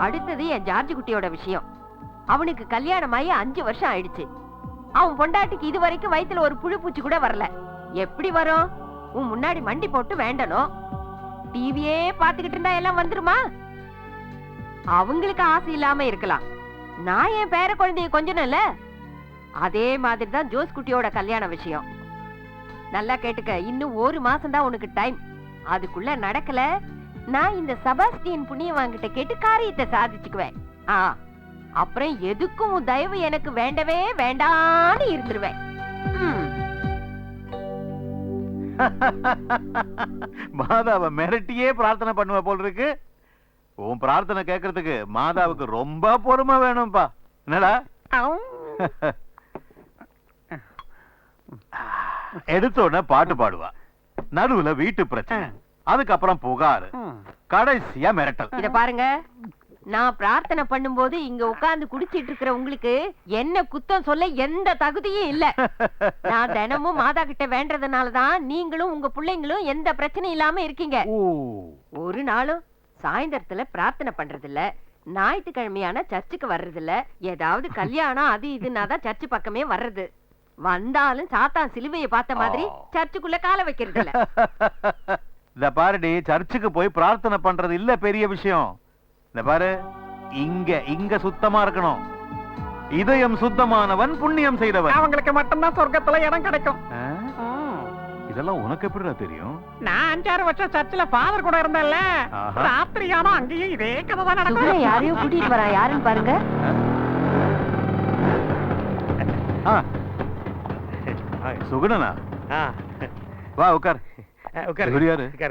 அடுத்தது என் ஜார்ஜ் குட்டியோட விஷயம். அவனுக்கு கல்யாணமாயி 5 வருஷம் ஆயிடுச்சு. அவன் பொண்டாட்டிக்கு இது வரைக்கும் வயித்துல ஒரு புழு பூச்சி கூட வரல. எப்படி வரும்? உன் முன்னாடி மண்டி போட்டு வேண்டணும். டிவியே பாத்துக்கிட்டு இருந்தா எல்லாம் வந்துருமா? அவங்களுக்கு ஆசை இல்லாம இருக்கலாம். நான் என் பேர குழந்தைய கொஞ்சணும்ல. அதே மாதிரி தான் ஜோஸ் குட்டியோட கல்யாண விஷயம். நல்லா கேட்டுக்க, இன்னும் 1 மாசம் தான் உனக்கு டைம். அதுக்குள்ள நடக்கல, நான் இந்த செபாஸ்டியன் புண்ணியவான்கிட்ட கேட்டு காரியத்தை சாதிச்சுக்குவேன். அப்புறம் எதுக்கும் உன் தயவு எனக்கு வேண்டவே வேண்டான்னு இருந்துருவேன். மாதாவை மிரட்டியே பிரார்த்தனை பண்ணுவ போல் இருக்கு. உன் பிரார்த்தனை கேட்கறதுக்கு மாதாவுக்கு ரொம்ப பொறுமை வேணும்பா. என்னடா எடுத்தோட பாட்டு பாடுவா, நடுவுல வீட்டு பிரச்சனை, அதுக்கப்புறம் புகாரு, கடைசியா மிரட்டல். இத பாருங்க, நான் பிரார்த்தனை பண்ணும்போது இங்க உட்கார்ந்து குடிச்சிட்டு இருக்கிற உங்களுக்கு என்ன குத்தம் சொல்ல எந்த தகுதியும் இல்ல. நான் தினமும் மாதா கிட்ட வேண்டதுனாலதான் நீங்களும் உங்க பிள்ளைங்களும் எந்த பிரச்சனையும் இல்லாம இருக்கீங்க. ஒரு நாளும் சாயந்தரத்துல பிரார்த்தனை பண்றது இல்ல, ஞாயிற்றுக்கிழமையான சர்ச்சுக்கு வர்றது இல்ல, ஏதாவது கல்யாணம் அது இதுன்னா தான் சர்ச்சு பக்கமே வர்றது. வந்தாலும் சாத்தான் சிலுவையை பார்த்த மாதிரி சர்ச்சுக்குள்ள கால வைக்கிறது இல்ல. இந்த பாருடி, சர்ச்சுக்கு போய் பிரார்த்தனை பண்றது இல்ல பெரிய விஷயம். இந்த பாரு, இங்க சுத்தமா இருக்கணும். இதயம் சுத்தமானவன் புண்ணியம் செய்தவன், அவங்களுக்கு மட்டும்தான் சொர்க்கத்துல இடம் கிடைக்கும். இதெல்லாம் உனக்கு எப்படிடா தெரியும்? நான் 5-6 வருஷம் சர்ச்சில் ஃபாதர் கூட இருந்தேன்ல, ராத்திரியானோ அங்கேயும் இதே கதை தான் நடக்கும். யாரையும் கூட்டிட்டு வரா, யாருன்னு பாருங்க. சுகுணனா? வா உட்கார்.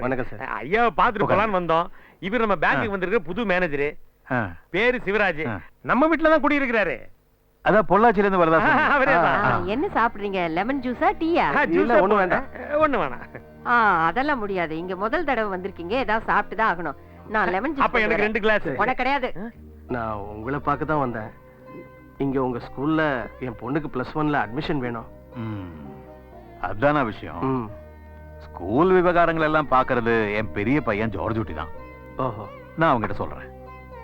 வணக்கம் சார். ஐயாவை பாத்துட்டு போலான்னு வந்தோம். இவர் நம்ம பேங்க்குக்கு வந்திருக்கிற புது மேனேஜரு, பேரு சிவராஜ். நம்ம வீட்டுல தான் குடியிருக்கிறாரு. அதான் பொள்ளாச்சில இருந்து வரதா? என்ன சாப்பிடுறீங்க, லெமன் ஜூஸா டீயா? ஒண்ணு வேண்டாம். ஒண்ணு வேணாம். அதெல்லாம் முடியாது, இங்க முதல் தடவை வந்திருக்கீங்க, ஏதாவது சாப்பிட்டு தான் ஆகணும். நான் லெமன் ஜூஸ். அப்ப எனக்கு 2 கிளாஸ். உனக்கு கிடையாது. நான் உங்களை பார்க்க தான் வந்தேன். இங்க உங்க ஸ்கூல்ல என் பொண்ணுக்கு +1ல அட்மிஷன் வேணும். அதுதானா விஷயம்? ஸ்கூல் விவகாரங்கள் எல்லாம் பாக்குறது என் பெரிய பையன் ஜார்ஜ் ஊட்டி தான். ஓஹோ, நான் அவங்ககிட்ட சொல்றேன்.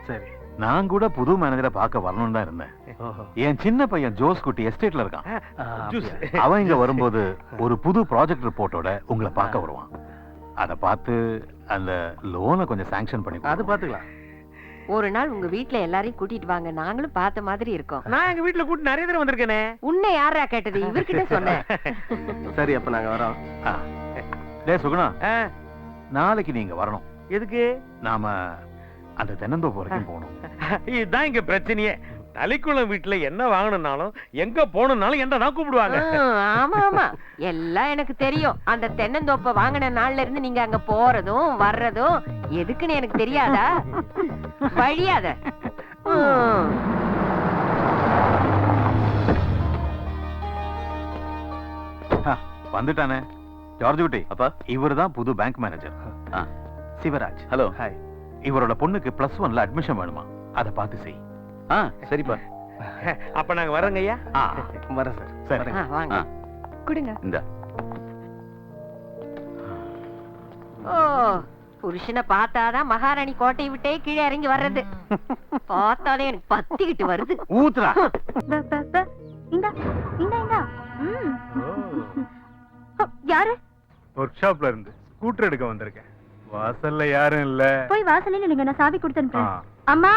சரி. நான் கூட புது மேனேஜரை பார்க்க வரணும்னு தான் இருந்தேன். என் சின்ன பையன் ஜோஸ் குட்டி எஸ்டேட்ல இருக்கான். அவன் இங்க வரும்போது ஒரு புது ப்ராஜெக்ட் ரிப்போர்ட்டோட உங்களை பார்க்க வருவான். அத பார்த்து அந்த லோனை கொஞ்சம் சாங்ஷன் பண்ணி. அது பாத்துக்கலாம். ஒரு நாள் உங்க வீட்டுல எல்லாரையும் கூட்டிட்டு வாங்க, நாங்களும் பார்த்த மாதிரி இருக்கோம். நான் எங்க வீட்டுல கூட்டி நிறைய தடவை வந்திருக்கேனே. உன்னை யாரா கேட்டது? இவர்கிட்ட சொன்னேன். சரி, அப்ப நாங்க வரோம். டேய் சுகுணா, நாளைக்கு நீங்க வரணும். எதுக்கு? நாம அந்த தென்னந்தோப்பு வரைக்கும் போகணும். இதுதான் இங்க பிரச்சனையே. தலைக்குளம் வீட்டுல என்ன வாங்கணும்னாலும் எங்க போகணும்னாலும் என்ன தான் கூப்பிடுவாங்க. ஆமா ஆமா, எல்லாம் எனக்கு தெரியும். அந்த தென்னந்தோப்பை வாங்கின நாள்ல இருந்து நீங்க அங்க போறதும் வர்றதும் எதுக்குன்னு எனக்கு தெரியாதா? வழியாத. வந்துட்டானே ஜார்ஜ் குட்டி. அப்பா, இவர்தான் புது bank manager Sivaraj. Hello. Hi. இவரோட பொண்ணுக்கு +1ல அட்மிஷன் வேணுமா, அத பார்த்து செய். சரிப்பா. அப்ப நாங்க வரோங்க ஐயா. வரேன் சார். சரி, வாங்க. குடுங்க. இந்த புருஷனை பார்த்தாதான் மகாராணி கோட்டையை விட்டே கீழே இறங்கி வர்றது. பார்த்தாலே எனக்கு பத்திக்கிட்டு வருது. ஊத்துறா. யாரு? ஒர்க் ஷாப்ல இருந்து ஸ்கூட்டர் எடுக்க வந்திருக்கேன். வாசல்ல யாரும் இல்ல. போய் வாசல்ல நில்லுங்க, நான் சாவி கொடுத்தேன். அம்மா,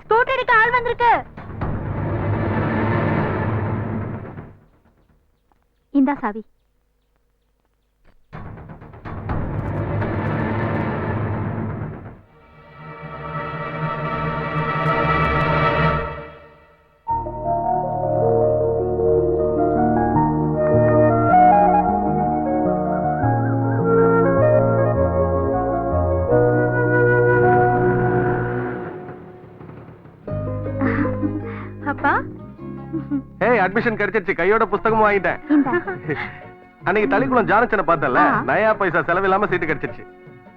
ஸ்கூட்டர் எடுக்க ஆள் வந்திருக்கு. இந்தா சாவி. அட்மிஷன் கிடைச்சிருச்சு, கையோட புத்தகமும் வாங்கிட்டேன். அன்னைக்கு தலைக்குளம் ஜானச்சனை பார்த்தல, நயா பைசா செலவில்லாம சீட்டு கிடைச்சிருச்சு.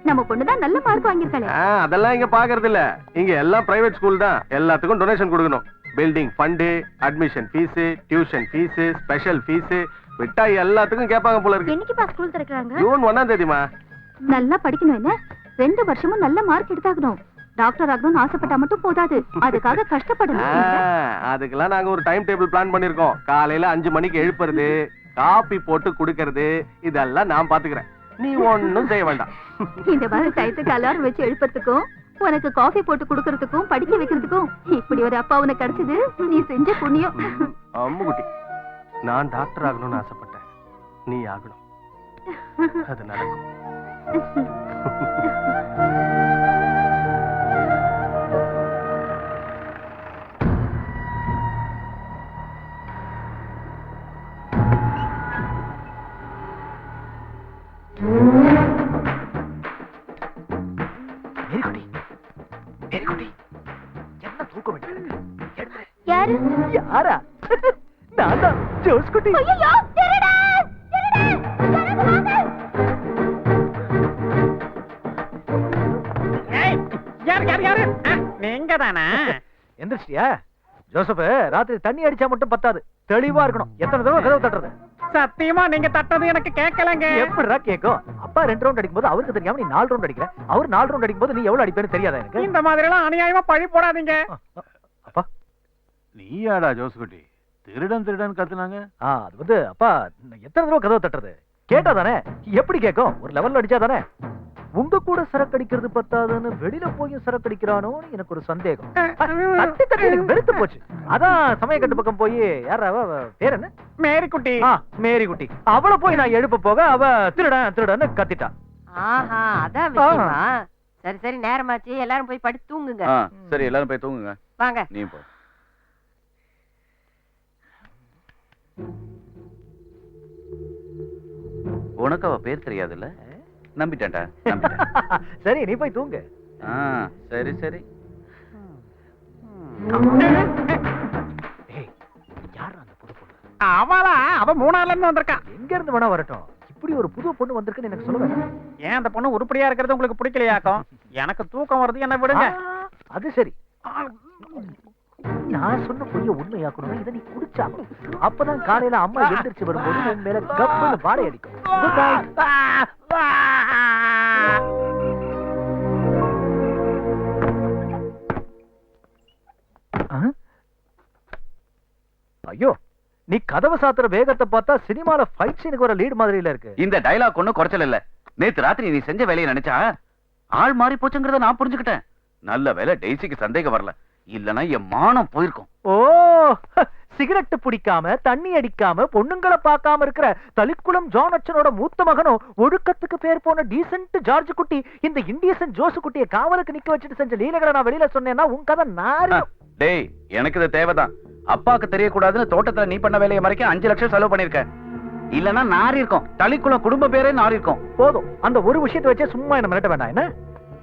நம்ம பொண்ணுதான் நல்ல மார்க் வாங்கிருக்காளே. அதெல்லாம் இங்க பாக்குறது இல்ல, இங்க எல்லாம் பிரைவேட் ஸ்கூல் தான். எல்லாத்துக்கும் டொனேஷன் கொடுக்கணும். Building fund, admission fees, tuition fees, special fees, விட்டா எல்லாத்துக்கும் கேட்பாங்க போல இருக்கு. என்னைக்கு ஸ்கூல் திறக்கறாங்க? ஜூன் 1ஆம் தேதிமா. நல்லா படிக்கணும். என்ன 2 வருஷமும் நல்ல மார்க் எடுத்தாகணும். டாக்டர் ஆகணும்னு ஆசைப்பட்டா மட்டும் போதாது, அதுக்காக கஷ்டப்படணும். அதுக்கெல்லாம் நாங்க ஒரு டைம் டேபிள் பிளான் பண்ணிருக்கோம். காலையில 5 மணிக்கு எழுப்புறது, காபி போட்டு குடுக்கறது, இதெல்லாம் நான் பாத்துக்கிறேன். நீ ஒண்ணும் செய்ய வேண்டாம். இந்த மாதிரி டயத்துக்கு அலாரம் வச்சு எழுப்பறதுக்கும், உனக்கு காஃபி போட்டு குடுக்கறதுக்கும், படிக்க வைக்கிறதுக்கும் இப்படி ஒரு அப்பா உனக்கு கிடைச்சது நீ செஞ்ச புண்ணியம். அம்முகுட்டி. நான் டாக்டர் ஆகணும்னு ஆசைப்பட்டேன், நீ ஆகணும். அது நடக்கும். என்ன தூக்கம் வேண்டியது? யாரு? யாரா? நான் தான் ஜோஸ் குட்டி. ஐயோ, திருடன்! திருடன்! யாராவது வாங்க! யாரு நீங்க தானே? எந்திரிச்சியா? ஜோசப், ராத்திரி தண்ணி அடிச்சா மட்டும் பத்தாது, தெளிவா இருக்கணும். எத்தனை தடவை கதவு தட்டுறது? சத்தியமா நீங்க தட்டது எனக்கு கேட்கலங்க. எப்படிடா கேட்கும்? அப்பா 2 ரவுண்ட் அடிக்கும்போது அவருக்கு தெரியாம நீ 4 ரவுண்ட் அடிக்கிற. அவர் 4 ரவுண்ட் அடிக்கும்போது நீ எவ்வளவு அடிப்பேன்னு தெரியாதா எனக்கு? இந்த மாதிரி எல்லாம் அநியாயமா பழி போடாதீங்க. அப்பா, நீயாடா ஜோஸ்குட்டி திருடன் திருடன் கத்துனாங்க? அது அப்பா, எத்தனை தடவை கதவு தட்டுறது? கேட்டா தானே? எப்படி கேட்கும்? ஒரு லெவல்ல அடிச்சா தானே? உங்க கூட சரக்கு அடிக்கிறது பத்தாதுன்னு வெளியில போய் சரக்கு அடிக்கிறானோன்னு எனக்கு ஒரு சந்தேகம். தட்டி தட்டி எனக்கு வெறுத்து போச்சு. அதான் சமயக்கட்டு பக்கம் போய் யார் அவ பேர் என்ன? மேரிக்குட்டி. மேரிக்குட்டி. அவளை போய் நான் எழுப்ப போக அவ திருடன் திருடன்னு கத்திட்டான். ஆஹா, அதான் விஷயமா? சரி சரி, நேரமாச்சு, எல்லாரும் போய் படுத்து தூங்குங்க. சரி, எல்லாரும் போய் தூங்குங்க. வாங்க. நீ போ. உனக்கு அவ பேர் தெரியாதுல்ல? நம்பிட்டேன்டா, நம்பிட்டேன். சரி, நீ போய் தூங்கு. சரி சரி. அவளா? அவ 3 இருந்து வந்திருக்கா. எங்க இருந்து வேணா வரட்டும், இப்படி ஒரு புது பொண்ணு வந்திருக்குன்னு எனக்கு சொல்லுவேன். ஏன் அந்த பொண்ணு உருப்படியா இருக்கிறது உங்களுக்கு பிடிக்கலையாக்கும்? எனக்கு தூக்கம் வருது, என்ன விடுங்க. அது சரி, நான் சொன்ன பொய்ய உண்மையாக்கணும். இதை நீ குடிச்சாகணும். அப்பதான் காலையில அம்மா எந்திரிச்சு வரும்போது உன் மேல கப்புன்னு வாடை அடிக்கும். ஐயோ, நீ கதவை சாத்துற வேகத்தை பார்த்தா சினிமால ஃபைட் சீனுக்கு வர லீட் மாதிரில இருக்கு. இந்த டயலாக் ஒண்ணும் குறைச்சல் இல்ல. நேத்து ராத்திரி நீ செஞ்ச வேலையை நினைச்சா ஆள் மாறி போச்சுங்கிறத நான் புரிஞ்சுக்கிட்டேன். நல்ல வேலை டெய்ஸிக்கு சந்தேகம் வரல, இல்லனா என் மானம் போயிருக்கும். ஓ, சிகரெட் பிடிக்காம தண்ணி அடிக்காம பொண்ணுங்களை பார்க்காம இருக்கிற தலிக்குளம் ஜான் அச்சனோட மூத்த மகனும் ஒழுக்கத்துக்கு பேர் போன டீசென்ட் ஜார்ஜ் குட்டி இந்த இண்டியசன் ஜோசு குட்டியை காவலுக்கு நிக்க வச்சுட்டு செஞ்ச லீலைகளை நான் வெளியில சொன்னேன்னா உன் கதை நாரி. டேய், எனக்கு இது தேவைதான். அப்பாக்கு தெரியக்கூடாதுன்னு தோட்டத்துல நீ பண்ண வேலையை மறைக்க 5 லட்சம் செலவு பண்ணிருக்க. இல்லனா நாரி இருக்கும். தலிக்குளம் குடும்ப பேரே நாரி இருக்கும். போதும், அந்த ஒரு விஷயத்தை வச்சே சும்மா என்ன மிரட்ட வேண்டாம். என்ன?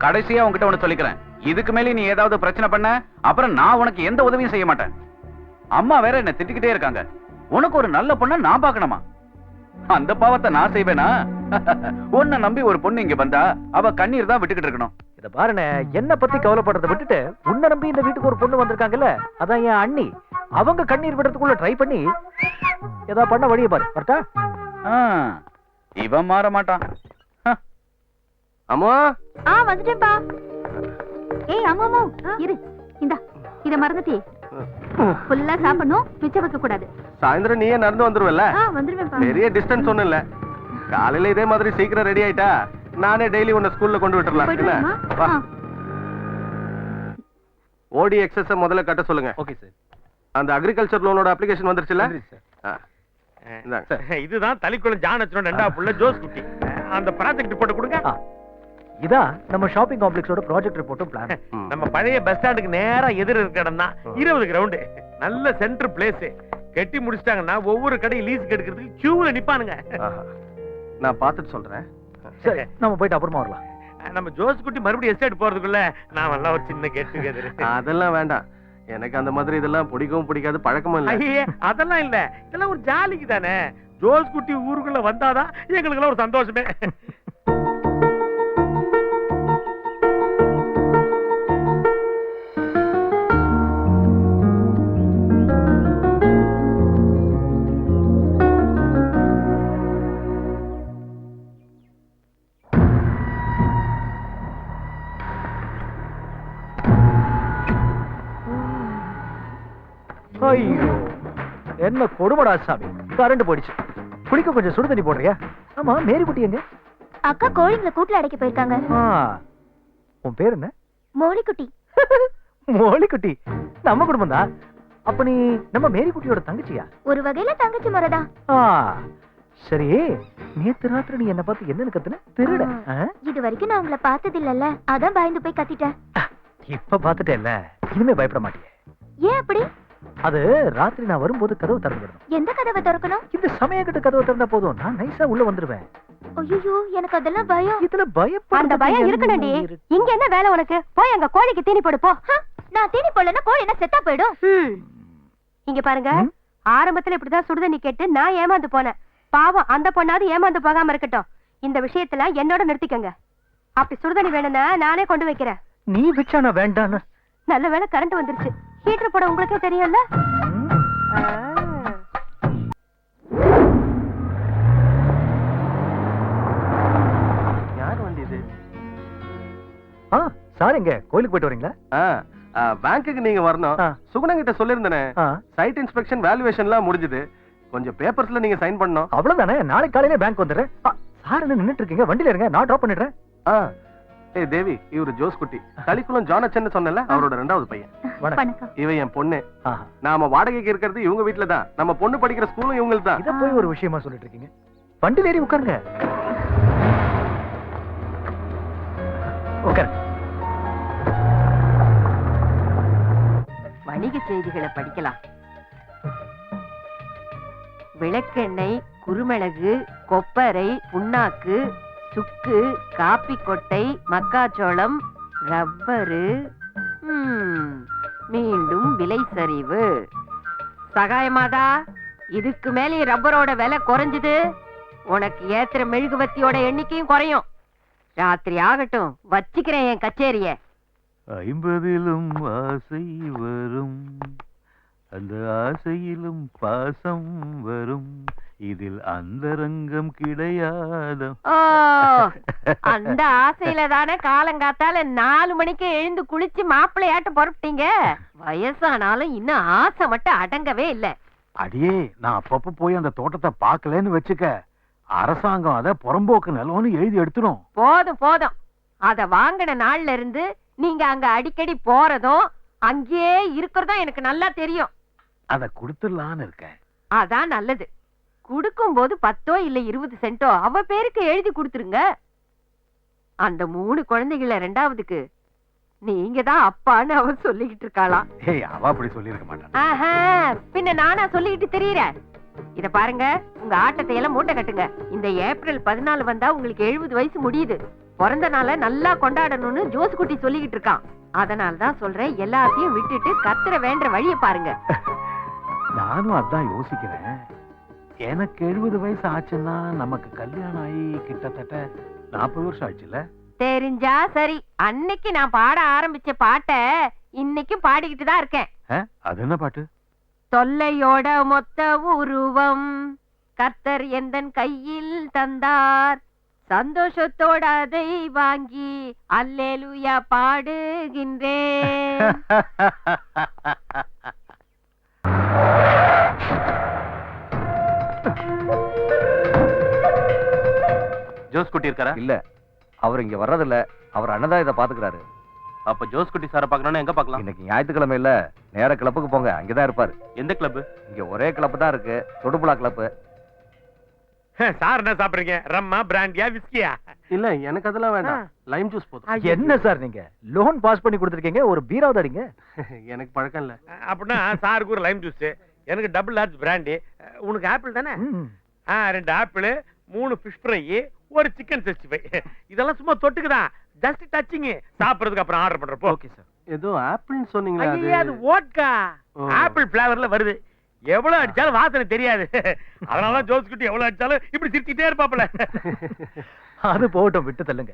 கடைசியா உன்கிட்ட ஒண்ணு சொல்லிக்கிறேன். இதுக்கு மேலே நீ ஏதாவது பிரச்சனை பண்ண அப்புறம் நான் உனக்கு எந்த உதவியும் செய்ய மாட்டேன். அம்மா வேற என்ன திட்டிக்கிட்டே இருக்காங்க. உனக்கு ஒரு நல்ல பொண்ணை நான் பார்க்கணுமா? அந்த பாவத்தை நான் செய்வேனா? உன்னை நம்பி ஒரு பொண்ணு இங்க வந்தா அவ கண்ணீர் தான் விட்டுக்கிட்டு இருக்கணும். இத பாருங்க, என்ன பத்தி கவலைப்படுறதை விட்டுட்டு உன்னை நம்பி இந்த வீட்டுக்கு ஒரு பொண்ணு வந்திருக்காங்கல்ல, அதான் என் அண்ணி. அவங்க கண்ணீர் விடுறதுக்குள்ள ட்ரை பண்ணி ஏதாவது பண்ண வழியை பாரு. வரட்டா? இவன் மாற மாட்டான். அம்மா, வந்துட்டேன்பா. ஏய் அம்மா, இரு, இந்தா இத மறந்துட்டே. ஃபுல்லா சாப்பிடணும், மிச்சம் வைக்க கூடாது. சாயந்தரம் நீயே நடந்து வந்துருவல்ல? வந்துருவேன்ப்பா. பெரிய டிஸ்டன்ஸ் ஒண்ணும் இல்ல. காலையில இதே மாதிரி சீக்கிரம் ரெடி ஆயிட்டா நானே டெய்லி உன்னை ஸ்கூல்ல கொண்டு விட்டுறலாம். ஓடி எக்ஸஸ் முதல்ல கட்ட சொல்லுங்க. Okay sir. அந்த அக்ரிகல்ச்சர் லோனோட அப்ளிகேஷன் வந்துருச்சுல? இதுதான் தலிக்குளம் ஜான் அச்சனோட 2வது புள்ள ஜோஸ் குட்டி. அந்த ப்ராஜெக்ட் ரிப்போர்ட் கொடுங்க. இதான் நம்ம ஷாப்பிங் காம்ப்ளெக்ஸோட ப்ராஜெக்ட் ரிப்போர்ட்டும் பிளான். நம்ம பழைய பஸ் ஸ்டாண்டுக்கு நேரா எதிர இருக்க இடம் தான் 20 கிரவுண்ட். நல்ல சென்டர் பிளேஸ். கட்டி முடிச்சிட்டாங்கன்னா ஒவ்வொரு கடையும் லீஸ் எடுக்கிறதுக்கு கியூல நிப்பானுங்க. நான் பார்த்துட்டு சொல்றேன். சரி, நம்ம போயிட்டு அப்புறமா வரலாம். நம்ம ஜோஸ் குட்டி மறுபடியும் எஸ்டேட் போறதுக்குள்ள நான் எல்லாம் ஒரு சின்ன கெட் டுகெதர். அதெல்லாம் வேண்டாம். எனக்கு அந்த மாதிரி இதெல்லாம் பிடிக்கவும் பிடிக்காது, பழக்கமும் இல்ல. ஐயே, அதெல்லாம் இல்ல. இதெல்லாம் ஒரு ஜாலிக்கு தானே. ஜோஸ் குட்டி ஊருக்குள்ள வந்தாதான் எங்களுக்கு எல்லாம் ஒரு சந்தோஷமே. ஐயோ, என்ன கொடுமடா சாமி. கரண்ட் போயிடுச்சு. குளிக்க கொஞ்சம் சுடு தண்ணி போடுறியா? ஆமா, மேரி குட்டி எங்க? அக்கா கோழிங்களை கூட்டுல அடைக்க போயிருக்காங்க. உன் பேர் என்ன? மோலிக்குட்டி. மோலிக்குட்டி நம்ம குடும்பம் தான். அப்ப நீ நம்ம மேரிக்குட்டியோட தங்கச்சியா? ஒரு வகையில தங்கச்சி முறைதான். சரி, நேத்து ராத்திரி நீ என்ன பார்த்து என்னன்னு கத்துன? திருட. இது வரைக்கும் நான் உங்களை பார்த்தது இல்லல்ல, அதான் பயந்து போய் கத்திட்டேன். இப்ப பாத்துட்டேல்ல, இனிமே பயப்பட மாட்டியே. ஏன் அப்படி? அது ராத்திரி நான் வரும்போது கதவு திறந்து விடணும். எந்த கதவை திறக்கணும்? இந்த சமயக்கிட்ட கதவு திறந்தா போதும், நான் நைஸா உள்ள வந்துருவேன். ஐயோ, எனக்கு அதெல்லாம் பயம். இதுல பயப்பட அந்த பயம் இருக்கணும்டி. இங்க என்ன வேலை உனக்கு? போய் அங்க கோழிக்கு தீனி போடு போ. நான் தீனி போடலன்னா கோழி என்ன செத்தா போயிடும். இங்க பாருங்க, ஆரம்பத்துல இப்படிதான் சுடுதண்ணி கேட்டு நான் ஏமாந்து போனேன். பாவம் அந்த பொண்ணாவது ஏமாந்து போகாம இருக்கட்டும். இந்த விஷயத்துல என்னோட நிறுத்திக்கங்க. அப்படி சுடுதண்ணி வேணும்னா நானே கொண்டு வைக்கிறேன். நீ வச்சானா வேண்டான்னு? நல்ல வேளை கரண்ட் வந்துருச்சு. ஹீட்டர் போட உங்களுக்கே தெரியும்ல. யார் வண்டி இது? சார், எங்க கோயிலுக்கு போயிட்டு வரீங்களா? பேங்க்குக்கு நீங்க வரணும். சுகுணன் கிட்ட சொல்லிருந்தேனே, சைட் இன்ஸ்பெக்ஷன் வேல்யூவேஷன்லாம் முடிஞ்சது. கொஞ்சம் பேப்பர்ஸ்ல நீங்க சைன் பண்ணணும். அவ்வளவுதானே, நாளைக்கு காலையில பேங்க் வந்துடுறேன். சார் என்ன நின்னுட்டு இருக்கீங்க? வண்டியில இருங்க, நான் டிராப் பண்ணிடுறேன். ஏய் தேவி, இவரு ஜோஸ் குட்டி, தலிக்குளம் ஜானச்சன் சொன்னல, அவரோட 2வது பையன். வணக்கம். இவ என் பொண்ணு. நாம வாடகைக்கு இருக்கிறது இவங்க வீட்டுல தான். நம்ம பொண்ணு படிக்கிற ஸ்கூலும் இவங்களுக்கு தான். இத போய் ஒரு விஷயமா சொல்லிட்டு இருக்கீங்க? வண்டியில ஏறி உட்காருங்க. உட்காருங்க. வணிக செய்திகளை படிக்கலாம். விளக்கெண்ணெய், குருமிளகு, கொப்பரை, புண்ணாக்கு, சுக்கு, காப்பி கொட்டை, மக்காச்சோளம், ரப்பரு, மீண்டும் விலை சரிவு. சகாயமாதா, இதுக்கு மேலே ரப்பரோட விலை குறைஞ்சது, உனக்கு ஏத்துற மெழுகுவத்தியோட எண்ணிக்கையும் குறையும். ராத்திரி ஆகட்டும், வச்சுக்கிறேன் என் கச்சேரிய. 50லும் ஆசை வரும், அந்த ஆசையிலும் பாசம் வரும், இதில் அந்தரங்கம் கிடையாத. அந்த ஆசையில தானே காலங்காத்தால 4 மணிக்கு எழுந்து குளிச்சு மாப்பிள்ளையாட்ட புறப்பட்டீங்க. வயசானாலும் இன்னும் ஆசை மட்டும் அடங்கவே இல்ல. அடியே, நான் அப்பப்ப போய் அந்த தோட்டத்தை பார்க்கலன்னு வச்சுக்க, அரசாங்கம் அத புறம்போக்கு நிலம்னு எழுதி எடுத்துரும். போதும் போதும், அத வாங்கின நாள்ல இருந்து நீங்க அங்க அடிக்கடி போறதும் அங்கேயே இருக்கிறதும் எனக்கு நல்லா தெரியும். அத கொடுத்துடலான்னு இருக்கேன். அதான் நல்லது. குடுக்கும் போது 10 இல்ல 20 சென்டோ அவ பேருக்கு எழுதி கொடுத்துருங்க. அந்த 3 குழந்தைகள 2வதுக்கு நீங்க தான் அப்பான்னு அவ சொல்லிக்கிட்டு இருக்காளாம். அவ அப்படி சொல்லிருக்க மாட்டான். பின்ன நானா சொல்லிக்கிட்டு தெரியறேன். இத பாருங்க, உங்க ஆட்டத்தை எல்லாம் மூட்டை கட்டுங்க. இந்த ஏப்ரல் 14 வந்தா உங்களுக்கு 70 வயசு முடியுது. பிறந்த நாள நல்லா கொண்டாடணும்னு ஜோஸ் குட்டி சொல்லிக்கிட்டு இருக்கான். அதனாலதான் சொல்றேன், எல்லாத்தையும் விட்டுட்டு கத்துற வேண்ட வழிய பாருங்க. நானும் அதான் யோசிக்கிறேன். எனக்கு 70 வயசு ஆச்சுன்னா நமக்கு கல்யாணம் ஆகி கிட்டத்தட்ட 40 வருஷம் ஆச்சுல. தெரிஞ்சா சரி. அன்னைக்கு நான் பாட ஆரம்பிச்ச பாட்டை இன்னைக்கும் பாடிக்கிட்டு தான் இருக்கேன். அது என்ன பாட்டு? தொல்லையோட மொத்த உருவம் கர்த்தர் எந்தன் கையில் தந்தார், சந்தோஷத்தோட அதை வாங்கி அல்லேலூயா பாடுகின்றேன். ஜோஸ் குட்டி இருக்காரா? இல்ல, அவர் இங்க வர்றதில்ல. அவர் அண்ணன் இதை பாத்துக்கிறாரு. அப்ப ஜோஸ் குட்டி சாரை பார்க்கணும்னா எங்க பார்க்கலாம்? இன்னைக்கு ஞாயிற்றுக்கிழமை இல்ல, நேர கிளப்புக்கு போங்க, அங்கதான் இருப்பாரு. எந்த கிளப்? இங்க ஒரே கிளப் தான் இருக்கு, தொடுப்புலா கிளப். சார் என்ன சாப்பிடுறீங்க? ரம்மா, பிராண்டியா, விஸ்கியா? இல்ல, எனக்கு அதெல்லாம் வேண்டாம், லைம் ஜூஸ் போதும். என்ன சார் நீங்க லோன் பாஸ் பண்ணி கொடுத்துருக்கீங்க, ஒரு பீராவது அடிங்க. எனக்கு பழக்கம் இல்ல. அப்படின்னா சாருக்கு ஒரு லைம் ஜூஸ், எனக்கு டபுள் லார்ஜ் பிராண்டி. உனக்கு ஆப்பிள் தானே? 2 ஆப்பிள், 3 ஃபிஷ் ஃப்ரை, 1 சிக்கன் 65. இதெல்லாம் சும்மா தொட்டுக்குதான், ஜஸ்ட் டச்சிங். சாப்பிடுறதுக்கு அப்புறம் ஆர்டர் பண்றப்போ. Okay sir. ஏதோ ஆப்பிள்னு சொன்னீங்களா? அது வோட்கா, ஆப்பிள் ஃபிளேவர்ல வருது. எவ்வளவு அடிச்சாலும் வாசனை தெரியாது. அதனாலதான் ஜோஸ் குட்டி எவ்வளவு அடிச்சாலும் இப்படி சிரிச்சிட்டே இருப்பாப்ல. அது போகட்டும், விட்டு தள்ளுங்க.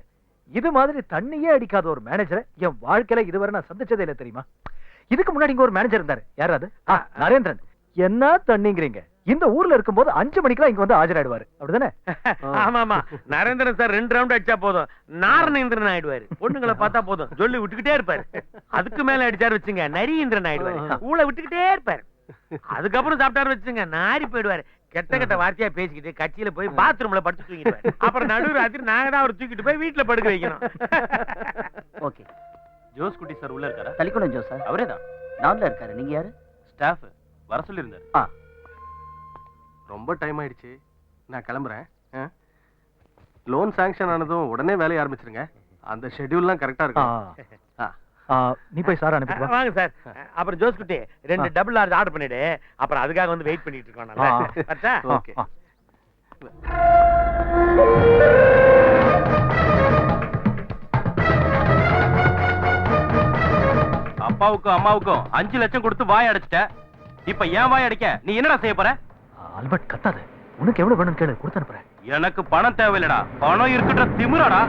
இது மாதிரி தண்ணியே அடிக்காத ஒரு மேனேஜரை என் வாழ்க்கையில இதுவரை நான் சந்திச்சதே இல்ல தெரியுமா? இதுக்கு முன்னாடி இங்க ஒரு மேனேஜர் இருந்தாரு. யார் அது? நரேந்திரன். என்ன தண்ணிங்கிறீங்க? இந்த ஊர்ல இருக்கும்போது 5 மணிக்கெல்லாம் இங்க வந்து ஆஜராயிடுவாரு, அப்படிதானே? ஆமா ஆமா, நரேந்திரன் சார் 2 ரவுண்ட் அடிச்சா போதும் நாரணேந்திரன் ஆயிடுவாரு. பொண்ணுங்களை பார்த்தா போதும் சொல்லி விட்டுக்கிட்டே இருப்பாரு. அதுக்கு மேல அடிச்சாரு வச்சுங்க நரீந்திரன் ஆயிடுவாரு. ஊழ விட்டுக்கிட்டே இருப்பாரு. அதுக்கப்புறம் சாப்பிட்டாரு வச்சுங்க நாரி போயிடுவாரு. கெட்ட கெட்ட வார்த்தையா பேசிக்கிட்டு கட்சியில போய் பாத்ரூம்ல படுத்து தூங்கிடுவாரு. அப்புறம் நடுவு ராத்திரி நாங்க தான் அவர் தூக்கிட்டு போய் வீட்டுல படுக்க வைக்கணும். ஓகே. ஜோஸ் குட்டி சார் உள்ள இருக்காரா? தலிக்குளம் ஜோஸ் சார். அவரே தான். நான்ல இருக்காரு. நீங்க யாரு? ஸ்டாஃப் வர சொல்லியிருந்தாரு. ரொம்ப டைம் ஆயிடுச்சு, நான் கிளம்புறேன். லோன் சாங்ஷன் ஆனதும் உடனே வேலையை ஆரம்பிச்சிருங்க. அந்த ஷெட்யூல்லாம் கரெக்டா இருக்கும். நீ போய் சார் அனுப்பி வாங்க சார். அப்புறம் ஜோஸ் குட்டி 2 டபுள் லார்ஜ் ஆர்டர் பண்ணிடு. அப்புறம் அதுக்காக வந்து வெயிட் பண்ணிட்டு இருக்கோம். ஓகே. அப்பாவுக்கும் அம்மாவுக்கும் 5 லட்சம் கொடுத்து வாய் அடைச்சிட்ட. இப்ப ஏன் வாய் அடைக்க நீ என்னடா செய்ய போற? ஆல்பர்ட் கத்தாத, உனக்கு எவ்வளவு வேணும்னு கேளு, கொடுத்து அனுப்புறேன். எனக்கு பணம் தேவையில்லடா, பணம் இருக்குற திமிராடா.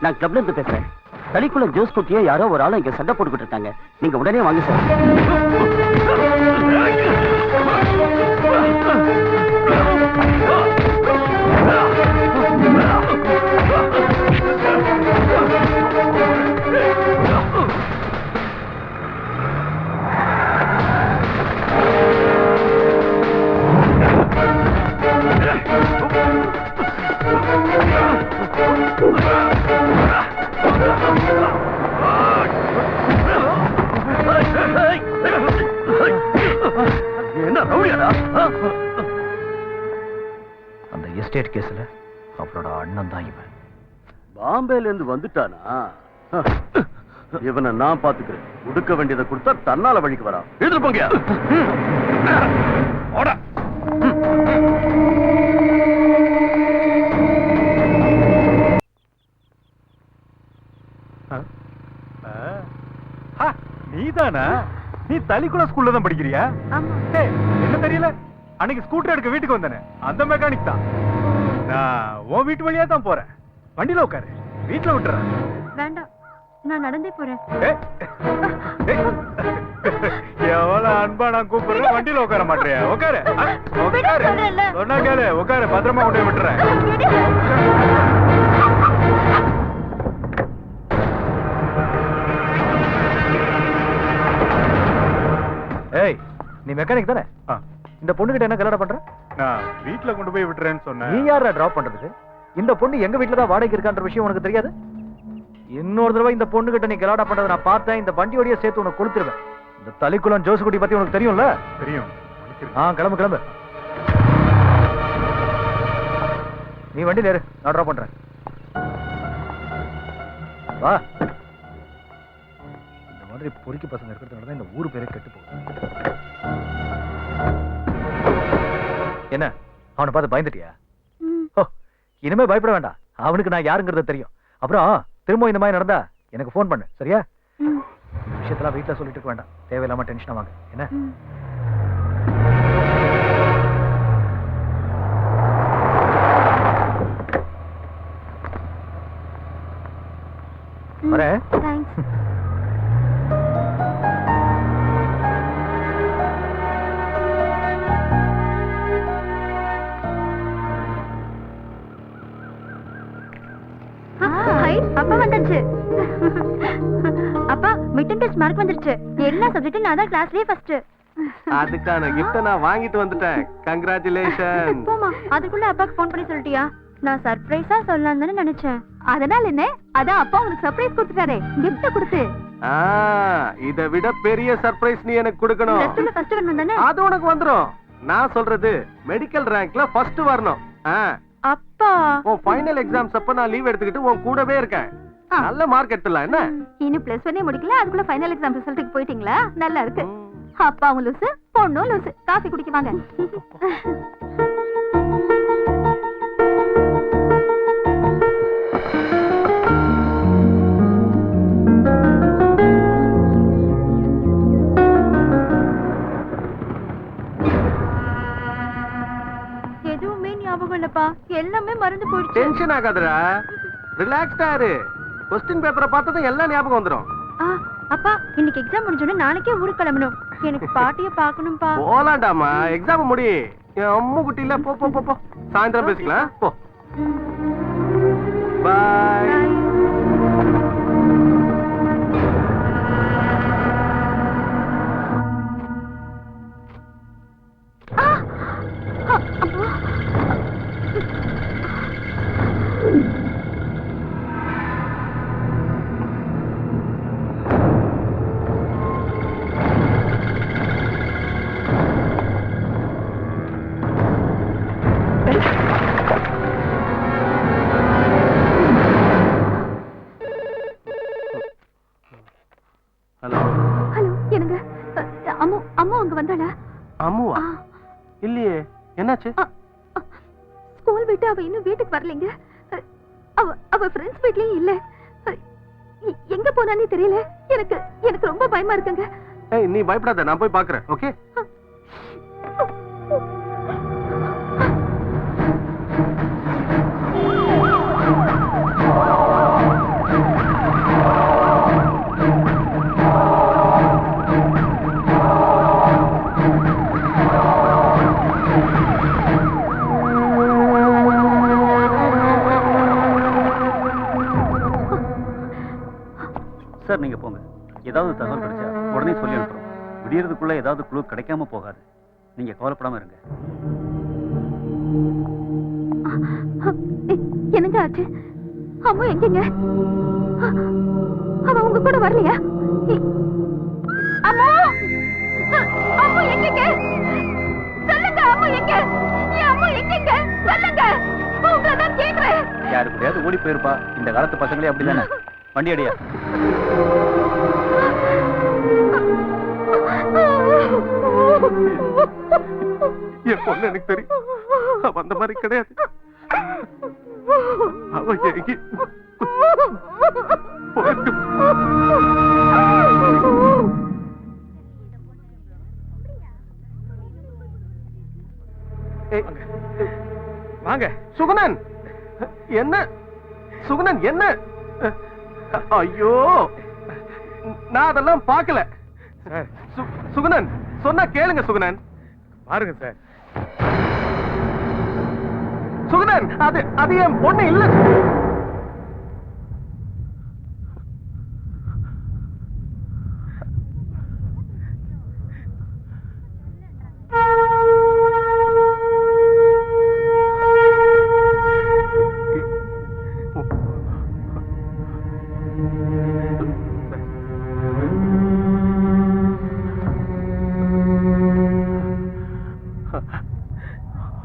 நான் கிளப்ல இருந்து பேசுறேன். தலிக்குளம் ஜோஸ் குட்டியை யாரோ ஒரு ஆளை இங்க சண்டை போட்டுக்கிட்டு இருக்காங்க. நீங்க உடனே வாங்க சார். என்ன ரவுடியாடா? அந்த எஸ்டேட் கேஸ்ல அவரோட அண்ணன் தான் இவன். பாம்பேல இருந்து வந்துட்டானா? இவனை நான் பாத்துக்கிறேன். உடுக்க வேண்டியதை கொடுத்தா தன்னால வழிக்கு வரா. எதிர்ப்போங்க. நீதானா? நீ தலிக்குள ஸ்கூல்ல தான் படிக்கிறியா? என்ன தெரியல, அன்னைக்கு ஸ்கூட்டர் எடுக்க வீட்டுக்கு வந்தேனே அந்த மெக்கானிக் தான். நான் உன் வீட்டு வழியா தான் போறேன். வண்டியில உட்காரு, வீட்டுல விட்டுறேன். வேண்டாம், நான் நடந்தே போறேன். எவ்வளவு அன்பா நான் கூப்பிடுறேன், வண்டியில உட்கார மாட்டேன். உட்காரு, உட்காரு, சொன்னா கேளு, உட்காரு, பத்திரமா கொண்டு போய் விட்டுறேன். ஏய், நீ மெக்கானிக் தானே? இந்த பொண்ணு கிட்ட என்ன கல்யாணம் பண்ற? நான் வீட்டுல கொண்டு போய் விட்டுறேன்னு சொன்னேன். நீ யாரா டிராப் பண்றதுக்கு? இந்த பொண்ணு எங்க வீட்டுல தான் வாடகைக்கு இருக்கான்ற விஷயம் உனக்கு தெரியாது? இன்னொரு தடவை இந்த பொண்ணு கிட்ட நீ கல்யாணம் பண்றதை நான் பார்த்தேன், இந்த வண்டியோடய சேர்த்து உனக்கு கொடுத்துருவேன். இந்த தலிக்குளம் ஜோசுகுட்டி பத்தி உனக்கு தெரியும்ல? தெரியும். கிளம்பு கிளம்பு. நீ வண்டியில ஏறு, நான் டிராப் பண்றேன். வா. இந்த மாதிரி பொறுக்கி பசங்க இருக்கிறதுனால தான் இந்த ஊர் பேரே கெட்டு போகுது. என்ன, அவனை பார்த்து பயந்துட்டியா? இனிமே பயப்பட வேண்டாம், அவனுக்கு நான் யாருங்கிறது தெரியும். அப்புறம் திரும்ப இந்த மாதிரி நடந்தா எனக்கு போன் பண்ணு, சரியா? விஷயத்தெல்லாம் வீட்டுல சொல்லிட்டு இருக்க வேண்டாம், தேவையில்லாம டென்ஷன் ஆவாங்க. என்ன? வரேன். அப்பா வந்தாச்சு. அப்பா மிட்டன் டெஸ்ட் மார்க் வந்துருச்சு. எல்லா சப்ஜெக்ட்டும் நான் தான் கிளாஸ்லயே ஃபர்ஸ்ட். அதுக்கான கிஃப்ட் நான் வாங்கிட்டு வந்துட்டேன். கங்க்ராச்சுலேஷன். போமா, அதுக்குள்ள அப்பாக்கு ஃபோன் பண்ணி சொல்லிட்டியா? நான் சர்ப்ரைஸா சொல்லலாம்னு தானே நினைச்சேன். அதனால என்ன? அதான் அப்பா உங்களுக்கு சர்ப்ரைஸ் கொடுத்துட்டாரே, கிஃப்ட் கொடுத்து. இதை விட பெரிய சர்ப்ரைஸ் நீ எனக்கு கொடுக்கணும். டெஸ்ட்ல ஃபர்ஸ்ட் வரணும் தானே? அது உனக்கு வந்துரும். நான் சொல்றது மெடிக்கல் ரேங்க்ல ஃபர்ஸ்ட் வரணும். அப்பா, உன் ஃபைனல் எக்ஸாம்ஸ் அப்ப நான் லீவ் எடுத்துக்கிட்டு உன் கூடவே இருக்கேன். நல்ல மார்க் எடுத்துடலாம். என்ன இன்னும் +1 முடிக்கல, அதுக்குள்ள ஃபைனல் எக்ஸாம் ரிசல்ட்டுக்கு போயிட்டீங்களா? நல்லா இருக்கு. அப்பாவும் லூசு, பொண்ணும் லூசு. காஃபி குடிக்க வாங்க. எதுவுமே ஞாபகம் இல்லப்பா, எல்லாமே மறந்து போயிடுச்சு. டென்ஷன் ஆகாதடா, ரிலாக்ஸ்டா இரு. क्वेश्चन பேப்பரை பார்த்ததும் எல்லாம் ஞாபகம் வந்துரும். அப்பா, இன்னைக்கு எக்ஸாம் முடிஞ்சோனே நாளைக்கே ஊருக்கு கிளம்பணும். எனக்கு பாட்டிய பாக்கணும்பா. போலாண்டாமா, எக்ஸாம் முடி. என் அம்மு குட்டி இல்ல, போ போ போ. சாயந்தரம் பேசிக்கலாம், போ. பாய். ஹலோ ஹலோ, என்னங்க? அம்மு அம்மு அங்க வந்தாளா? அம்முவா? இல்லையே, என்னாச்சு? ஸ்கூல் விட்டு அவ இன்னும் வீட்டுக்கு வரலைங்க. அவ ஃப்ரெண்ட்ஸ் வீட்லயும் இல்ல. எங்க போனானே தெரியல. எனக்கு எனக்கு ரொம்ப பயமா இருக்குங்க. ஏய், நீ பயப்படாத, நான் போய் பாக்குறேன். ஓகே? சார், நீங்க போங்க. ஏதாவது தகவல் கிடைச்சா உடனே சொல்லி அனுப்புறோம். விடியறதுக்குள்ள ஏதாவது குழு கிடைக்காம போகாது. நீங்க கவலைப்படாம இருங்க. என்னங்க ஆச்சு? அம்மா எங்கங்க? அவ உங்க கூட வரலையா? அம்மா, அம்மா எங்கங்க? சொல்லுங்க, அம்மா எங்க? என் அம்மா எங்கங்க? சொல்லுங்க, உங்களை தான் கேக்குறேன். யாரு கூடயாவது ஓடி போயிருப்பா. இந்த காலத்து பசங்களே அப்படிதானே. வண்டி அடியா. என் பொண்ணு எனக்கு தெரியும். அவ அந்த மாதிரி கிடையாது. அவ எங்கி வாங்க. சுகுணன், என்ன சுகுணன்? என்ன? ஐயோ, நான் அதெல்லாம் பார்க்கல. சுகுணன், சொன்னா கேளுங்க சுகுணன். பாருங்க சார். சுகுணன், அது என் பொண்ணு இல்ல.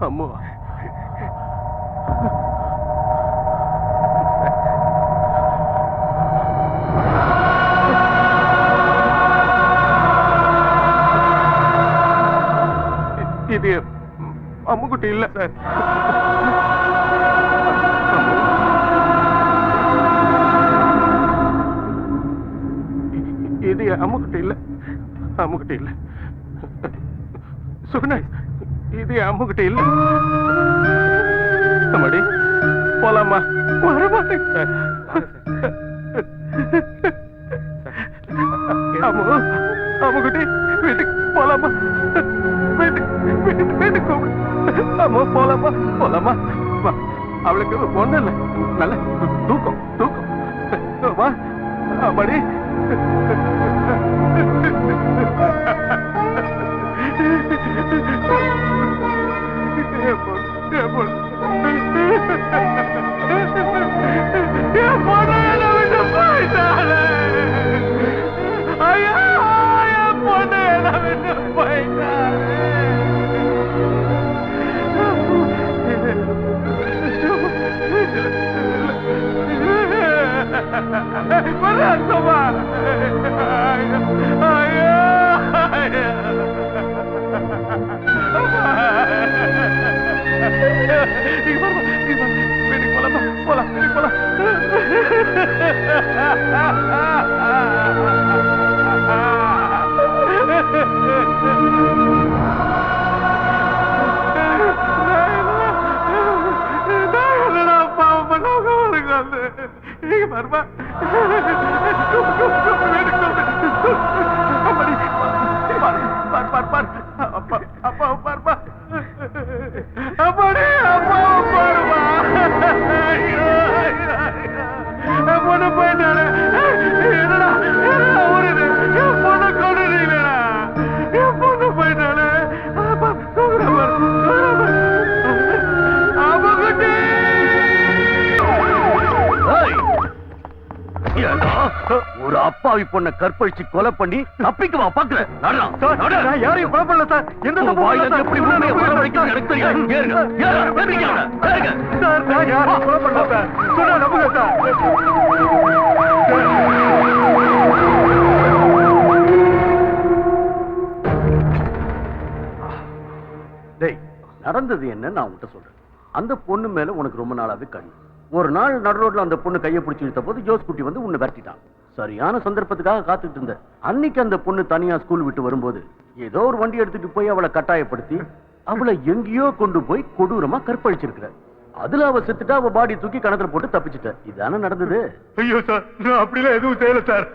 அம்மா, இது அம்முக்குட்டி இல்ல சார். இது அம்முக்குட்டி இல்ல, அம்முக்குட்டி இல்ல. சுகுணன், இது அம்முக்கிட்ட இல்ல. நம்மடி போலாமா? வரமாட்டேங்க சார். அம்முக்குட்டி வீட்டுக்கு போலாமா? வீட்டுக்கு அம்மா போலாமா? போலாமா? அவளுக்கு ஒண்ணு இல்ல, நல்ல தூக்கம் தூக்கம். வா அம்மாடி. ஒரு அப்பாவி பொண்ணை கற்பழிச்சு கொலை பண்ணி தப்பிக்குவா பாக்குறேன். யாரையும் கொலை பண்ணல சார். எந்த தப்பும் பண்ணல சார். எப்படி உண்மையை வரவழைக்கணும் எனக்கு தெரியும். ஏறுங்க, ஏறுங்க, ஏறுங்க. சார் நான் யாரையும் கொலை பண்ணல சார். சொன்னா நம்புங்க சார். டேய், நடந்தது என்ன நான் உன்கிட்ட சொல்றேன். அந்த பொண்ணு மேல உனக்கு ரொம்ப நாளாவே கண்ணு. ஒரு நாள் நடு ரோட்ல அந்த பொண்ணு கையை பிடிச்சி இழுத்த போது ஜோஸ் குட்டி வந்து உன்னை விரட்டிட்டான். சரியான சந்தர்ப்பத்துக்காக காத்துட்டு இருந்த. அன்னைக்கு அந்த பொண்ணு தனியா ஸ்கூல் விட்டு வரும்போது ஏதோ ஒரு வண்டி எடுத்துட்டு போய் அவளை கட்டாயப்படுத்தி அவளை எங்கேயோ கொண்டு போய் கொடூரமா கற்பழிச்சிருக்கிற. அதுல அவ செத்துட்டா, அவ பாடி தூக்கி கணத்துல போட்டு தப்பிச்சிட்ட. இதானே நடந்தது? ஐயோ சார், நான் அப்படிலாம் எதுவும் செய்யல சார்.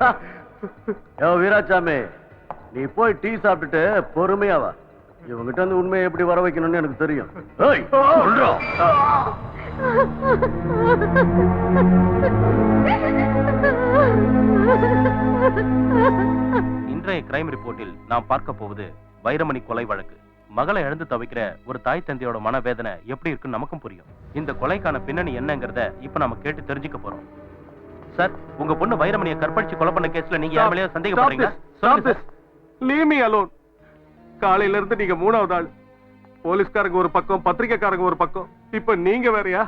ஏ வீராசாமி, நீ போய் டீ சாப்பிட்டுட்டு பொறுமையா வா. இவங்கிட்ட வந்து உண்மையை எப்படி வர வைக்கணும்னு எனக்கு தெரியும். ஏய், சொல்றா. இன்றைய கிரைம் ரிப்போர்ட்டில் நாம் பார்க்க போவது வைரமணி கொலை வழக்கு. மகளை இழந்து தவிக்கிற ஒரு தாய் தந்தையோட மனவேதனை எப்படி இருக்குன்னு நமக்கும் புரியும். இந்த கொலைக்கான பின்னணி என்னங்கறத இப்ப நாம கேட்டு தெரிஞ்சுக்க போறோம். சார், உங்க பொண்ணு வைரமணியை கற்பழிச்சு கொலை பண்ண கேஸ்ல நீங்க யார் மேலயா சந்தேகப்படுறீங்க? Leave me alone. காலையில இருந்து நீங்க மூணாவது ஆள். போலீஸ்காரங்க ஒரு பக்கம், பத்திரிகைக்காரங்க ஒரு பக்கம், இப்ப நீங்க வேறயா?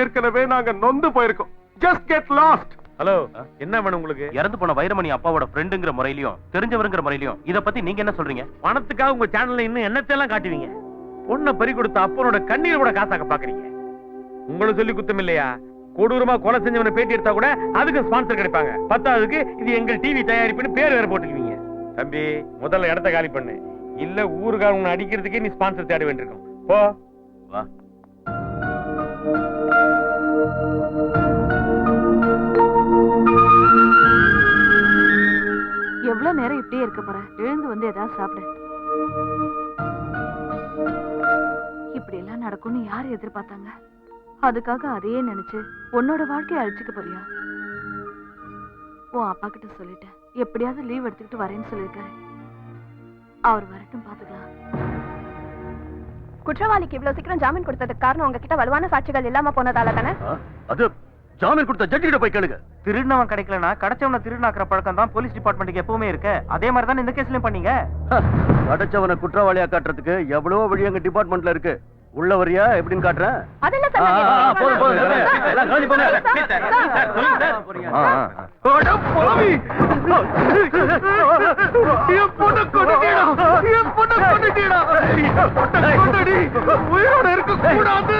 ஏற்கனவே நாங்க நொந்து போயிருக்கோம். Just get lost. ஹலோ, என்ன வேணும் உங்களுக்கு? இறந்து போன வைரமணி அப்பாவோட ஃப்ரெண்டுங்கிற முறையிலயும் தெரிஞ்சவருங்கிற முறையிலயும் இத பத்தி நீங்க என்ன சொல்றீங்க? பணத்துக்காக உங்க சேனல்ல இன்னும் என்னத்தையெல்லாம் காட்டுவீங்க? பொண்ணை பறி கொடுத்த அப்பனோட கண்ணீர் கூட காசாக்க பாக்குறீங்க. உங்களை சொல்லி குத்தம் இல்லையா? கொடூரமா கொலை செஞ்சவனை பேட்டி எடுத்தா கூட அதுக்கு ஸ்பான்சர் கிடைப்பாங்க. பத்தாவதுக்கு இது எங்கள் டிவி தயாரிப்புன்னு பேர் வேற போட்டுக்குவீங்க. தம்பி, முதல்ல இடத்த காலி பண்ணு. இல்ல ஊருக்காரங்க அடிக்கிறதுக்கே நீ ஸ்பான்சர் தேட வேண்டியிருக்கும். போ வா. எவ்வளவு நேரம் இப்படியே இருக்க போற? எழுந்து வந்து ஏதாவது சாப்பிடு. இப்படி எல்லாம் நடக்கும்னு யார் எதிர்பார்த்தாங்க? அதுக்காக அதையே நினைச்சு உன்னோட வாழ்க்கையை அழிச்சுக்க போறியா? உன் அப்பா கிட்ட சொல்லிட்டேன், எப்படியாவது லீவ் எடுத்துக்கிட்டு வரேன்னு சொல்லியிருக்காரு. அவர் வரட்டும், பாத்துக்கலாம். குற்றவாளிக்கு இவ்வளவு சீக்கிரம் ஜாமீன் கொடுத்ததுக்கு காரணம் உங்ககிட்ட வலுவான சாட்சிகள் இல்லாம போனதால தானே? அது ஜாமீன் கொடுத்த ஜட்ஜி கிட்ட போய் கேளுங்க. திருடினவன் கிடைக்கலனா கிடைச்சவனை திருநாக்குற பழக்கம் தான் போலீஸ் டிபார்ட்மெண்ட்டுக்கு எப்பவுமே இருக்கு. அதே மாதிரி தான் இந்த கேஸ்லயும் பண்ணீங்க. கிடைச்சவனை குற்றவாளியா காட்டுறதுக்கு எவ்வளவோ வழி எங்க டிபார்ட்மெண்ட்ல இருக்கு. உள்ள வரியா எப்படின்னு காட்டுறேன். உயிரோட இருக்க கூடாது,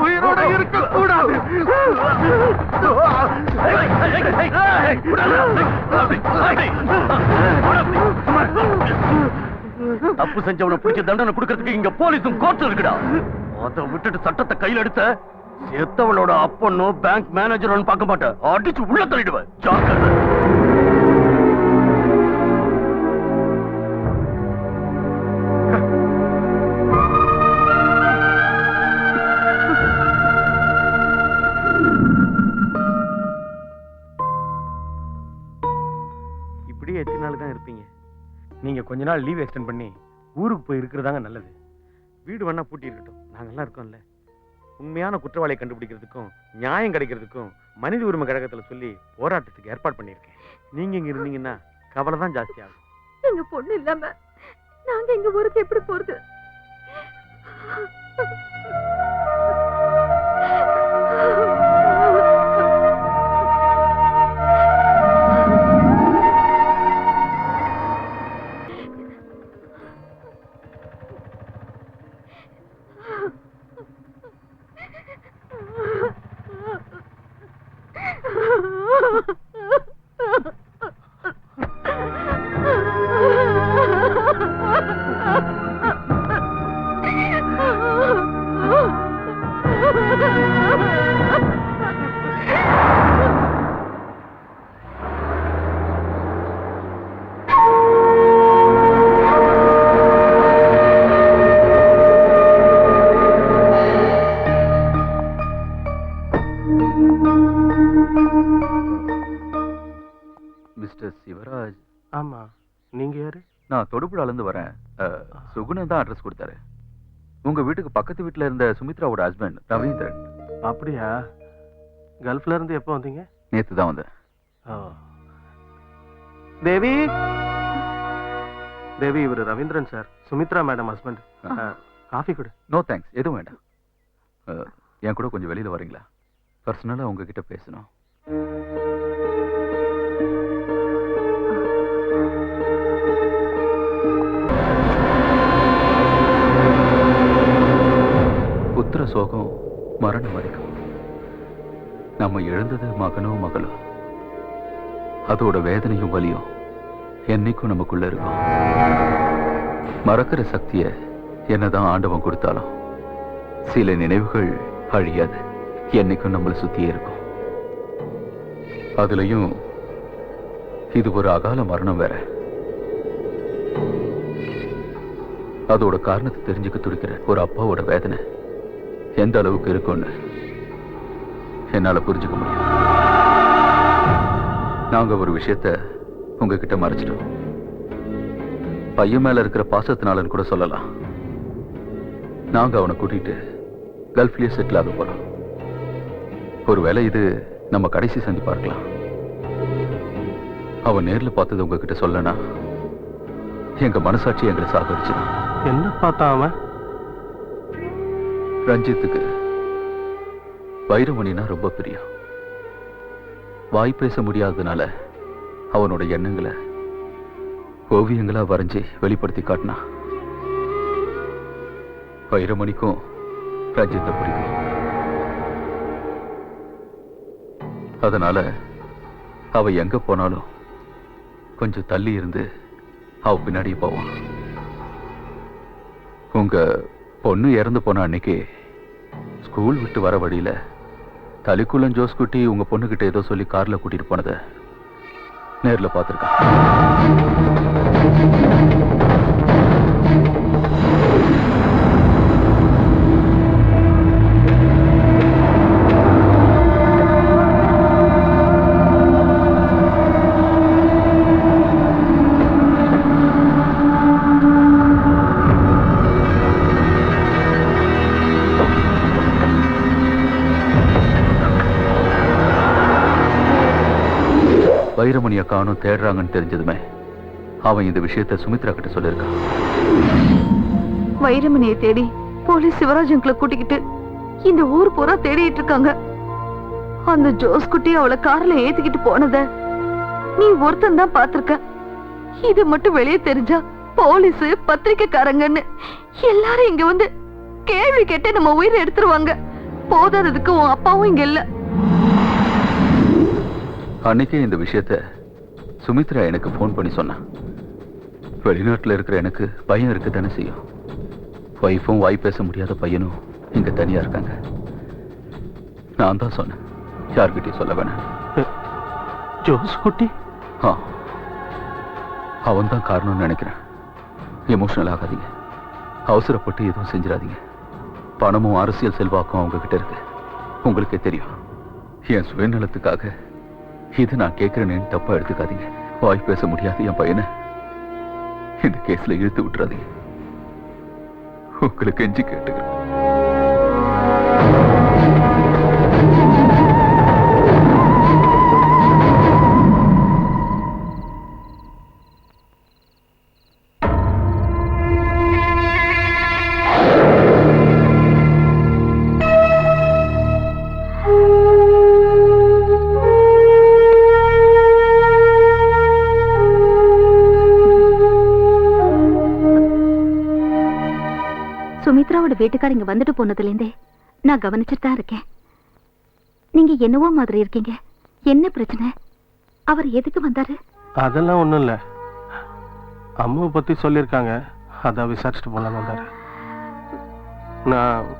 உயிரோட இருக்க கூடாது. தப்பு செஞ்சவனை பிடிச்ச தண்டனை கொடுக்கறதுக்கு இங்க போலீஸும் கோர்ட் இருக்குடா. அதை விட்டுட்டு சட்டத்தை கையில் எடுத்த செத்தவளோட அப்பனோ பேங்க் மேனேஜர் பார்க்க மாட்டேன், அடிச்சு உள்ள தள்ளிடுவேன். ஜாக்கிரதை. இப்படியே எத்தனை நாள் தான் இருப்பீங்க? நீங்க கொஞ்ச நாள் லீவ் எக்ஸ்டெண்ட் பண்ணி ஊருக்கு போய் இருக்கிறதாங்க நல்லது. வீடு வேணா பூட்டி இருக்கட்டும், நாங்கெல்லாம் இருக்கோம்ல. உண்மையான குற்றவாளியை கண்டுபிடிக்கிறதுக்கும் நியாயம் கிடைக்கிறதுக்கும் மனித உரிமை கழகத்துல சொல்லி போராட்டத்துக்கு ஏற்பாடு பண்ணியிருக்கேன். நீங்க இங்க இருந்தீங்கன்னா கவலை தான் ஜாஸ்தி ஆகும். எங்க பொண்ணு இல்லாம நாங்க எங்க ஊருக்கு எப்படி போறது? மிஸ்டர் சிவராஜ். ஆமா, நீங்க யாரு? நான் தொடுபுழால இருந்து வரேன். சுகுணன் தான் அட்ரஸ் கொடுத்தாரு. உங்க வீட்டுக்கு பக்கத்து வீட்டுல இருந்த சுமித்ராவோட ஹஸ்பண்ட் ரவீந்திரன். அப்படியா? கல்ஃப்ல இருந்து எப்போ வந்தீங்க? நேத்து தான் வந்தேன். தேவி தேவி, இவர் Ravindran sir, Sumitra madam husband. Coffee கொடு. நோ தேங்க்ஸ், எதுவும் வேண்டாம். என் கூட கொஞ்சம் வெளியில வரீங்களா? பர்சனலா உங்ககிட்ட பேசணும். புத்திர சோகம் மரணம் வரைக்கும். நம்ம இழந்தது மகனோ மகளோ, அதோட வேதனையும் வலியும் என்னைக்கும் நமக்குள்ள இருக்கும். மறக்கிற சக்திய என்னதான் ஆண்டவன் கொடுத்தாலும் சில நினைவுகள் அழியாது, என்னைக்கும் நம்மளை சுத்தியே இருக்கும். அதுலயும் இது ஒரு அகால மரணம் வேற. அதோட காரணத்தை தெரிஞ்சுக்க துடிக்கிற ஒரு அப்பாவோட வேதனை எந்த அளவுக்கு இருக்கும்னு என்னால புரிஞ்சுக்க முடியும். நாங்க ஒரு விஷயத்த உங்ககிட்ட மறைச்சிட்டோம். பையன் மேல இருக்கிற பாசத்தினாலன்னு கூட சொல்லலாம். நாங்க அவனை கூட்டிட்டு கல்ஃப்லயே செட்டில் ஆக போறோம். ஒருவேளை இது நம்ம கடைசி சந்திப்பா இருக்கலாம். அவன் நேர்ல பார்த்தது உங்ககிட்ட சொல்லனா எங்க மனசாட்சி எங்களை சாகடிச்சிடும். என்ன பார்த்தா அவன்? ரஞ்சித்துக்கு வைரமணினா ரொம்ப பிரியம். வாய் பேச முடியாததுனால அவனோட எண்ணங்களை ஓவியங்களா வரைஞ்சி வெளிப்படுத்தி காட்டினா. வைரமணிக்கும் ரஞ்சித்தை பிடிக்கும். அதனால அவ எங்க போனாலும் கொஞ்சம் தள்ளி இருந்து அவ பின்னாடி போவான். உங்க பொண்ணு இறந்து போன அன்னைக்கு ஸ்கூல் விட்டு வர வழியில தலிக்குளம் ஜோஸ்குட்டி உங்க பொண்ணுகிட்ட ஏதோ சொல்லி கார்ல கூட்டிட்டு போனத நேர்ல பார்த்திருக்கான். வைரமணியை காணும் தேடுறாங்கன்னு தெரிஞ்சதுமே அவன் இந்த விஷயத்தை சுமித்ரா கிட்ட சொல்லியிருக்கான். வைரமணியை தேடி போலீஸ் சிவராஜங்களை கூட்டிக்கிட்டு இந்த ஊர் பூரா தேடிட்டு இருக்காங்க. அந்த ஜோஸ் குட்டி அவளை கார்ல ஏத்திக்கிட்டு போனத நீ ஒருத்தன் தான் பாத்திருக்க. இது மட்டும் வெளியே தெரிஞ்சா போலீஸ் பத்திரிக்கைக்காரங்கன்னு எல்லாரும் இங்க வந்து கேள்வி கேட்டு நம்ம உயிரை எடுத்துருவாங்க. போதாததுக்கு உன் அப்பாவும் இங்க இல்ல. அன்னைக்கே இந்த விஷயத்த சுமித்ரா எனக்கு போன் பண்ணி சொன்னான். வெளிநாட்டுல இருக்கிற எனக்கு பையன் இருக்கு தானே செய்யும். வைஃபும் வாய் பேச முடியாத பையனும் இங்க தனியா இருக்காங்க. நான் தான் சொன்னேன், யார்கிட்டயும் சொல்ல வேணாம். ஜோஸ் குட்டி அவன் தான் காரணம்னு நினைக்கிறேன். எமோஷனல் ஆகாதீங்க, அவசரப்பட்டு எதுவும் செஞ்சிடாதீங்க. பணமும் அரசியல் செல்வாக்கும் அவங்க கிட்ட இருக்கு, உங்களுக்கே தெரியும். என் சுயநலத்துக்காக இது நான் கேட்கிறேன்னு தப்பா எடுத்துக்காதீங்க. வாய் பேச முடியாது என் பையனை இந்த கேஸ்ல இழுத்து விட்டுறாதீங்க. உங்களுக்கு கெஞ்சி கேட்டுக்கிறேன். சுமித்ராவோட வீட்டுக்கார இங்க வந்துட்டு போனதுல இருந்தே நான் கவனிச்சுட்டு தான் இருக்கேன். நீங்க என்னவோ மாதிரி இருக்கீங்க. என்ன பிரச்சனை? அவர் எதுக்கு வந்தாரு? அதெல்லாம் ஒண்ணும் இல்ல, அம்மாவை பத்தி சொல்லியிருக்காங்க, அதான் விசாரிச்சுட்டு போலாம் வந்தாரு. நான்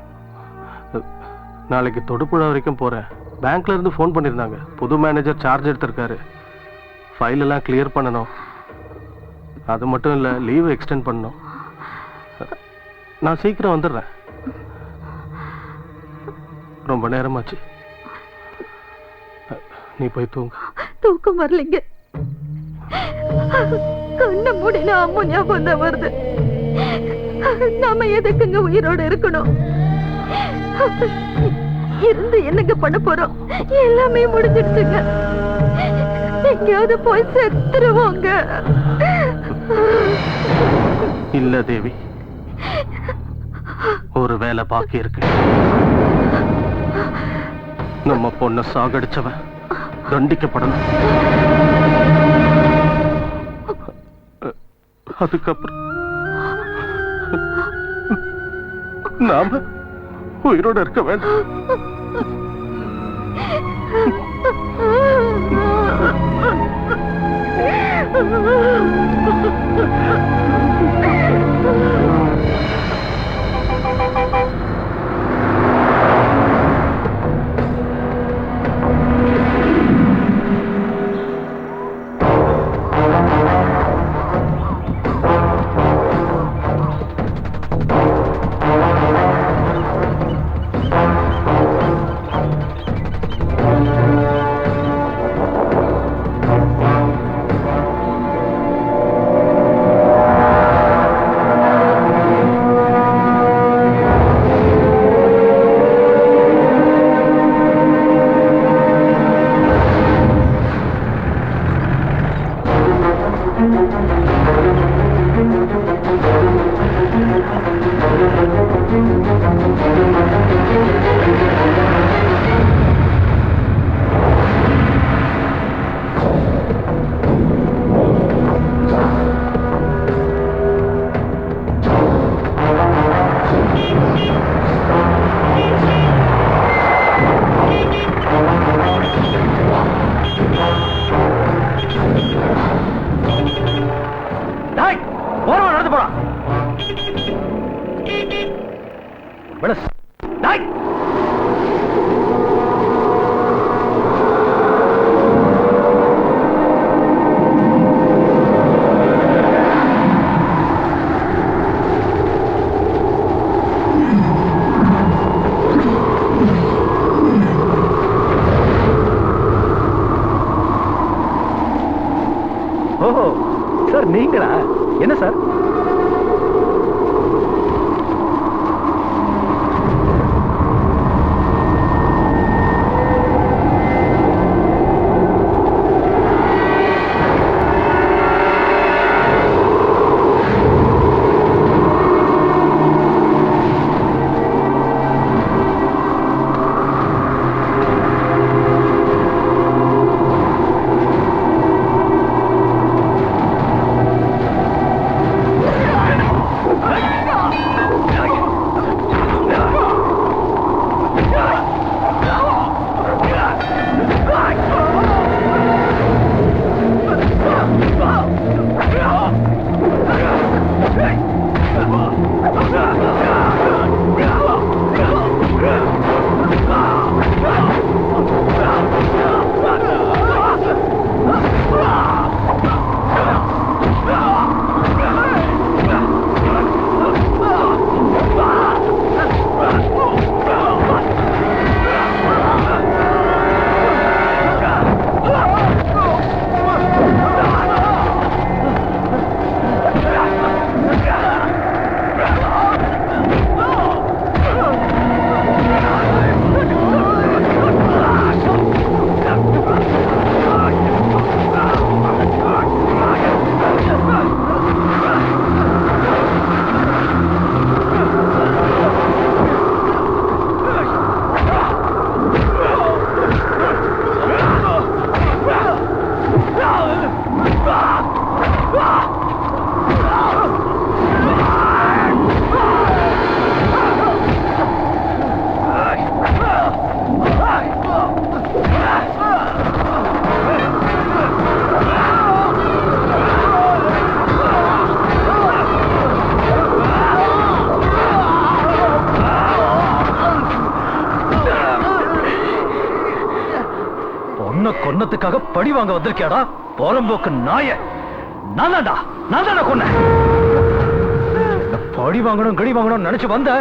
நாளைக்கு தொடுப்புழா வரைக்கும் போறேன். பேங்க்ல இருந்து ஃபோன் பண்ணியிருந்தாங்க. புது மேனேஜர் சார்ஜ் எடுத்திருக்காரு. ஃபைல் எல்லாம் கிளியர் பண்ணணும். அது மட்டும் இல்ல, லீவ் எக்ஸ்டெண்ட் பண்ணணும். நான் சீக்கிரம் வந்துடுறேன். ரொம்ப நேரமாச்சு, நீ போய் தூங்க. தூக்கம் வரலைங்க. கண்ண மூடினா அம்மா ஞாபகம் தான் வருது. நாம எதுக்குங்க உயிரோட இருக்கணும்? இருந்து என்னங்க பண்ண போறோம்? எல்லாமே முடிஞ்சிடுச்சுங்க. எங்கேயாவது போய் செத்துருவாங்க. இல்ல தேவி, ஒரு வேலை பாக்கி இருக்கு. நம்ம பொண்ண சாகடிச்சவன் தண்டிக்கப்படணும். அதுக்கப்புறம் நாம உயிரோட இருக்க வேண்டாம். ஓஹோ சார், நீங்களா? என்ன சார்? கொன்னதுக்காக பழி வாங்க வந்திருக்கியாடா போறம்போக்கு நாய? நான் தான்டா கொன்னேன். பழி வாங்கணும் கடி வாங்கணும் நினைச்சு வந்த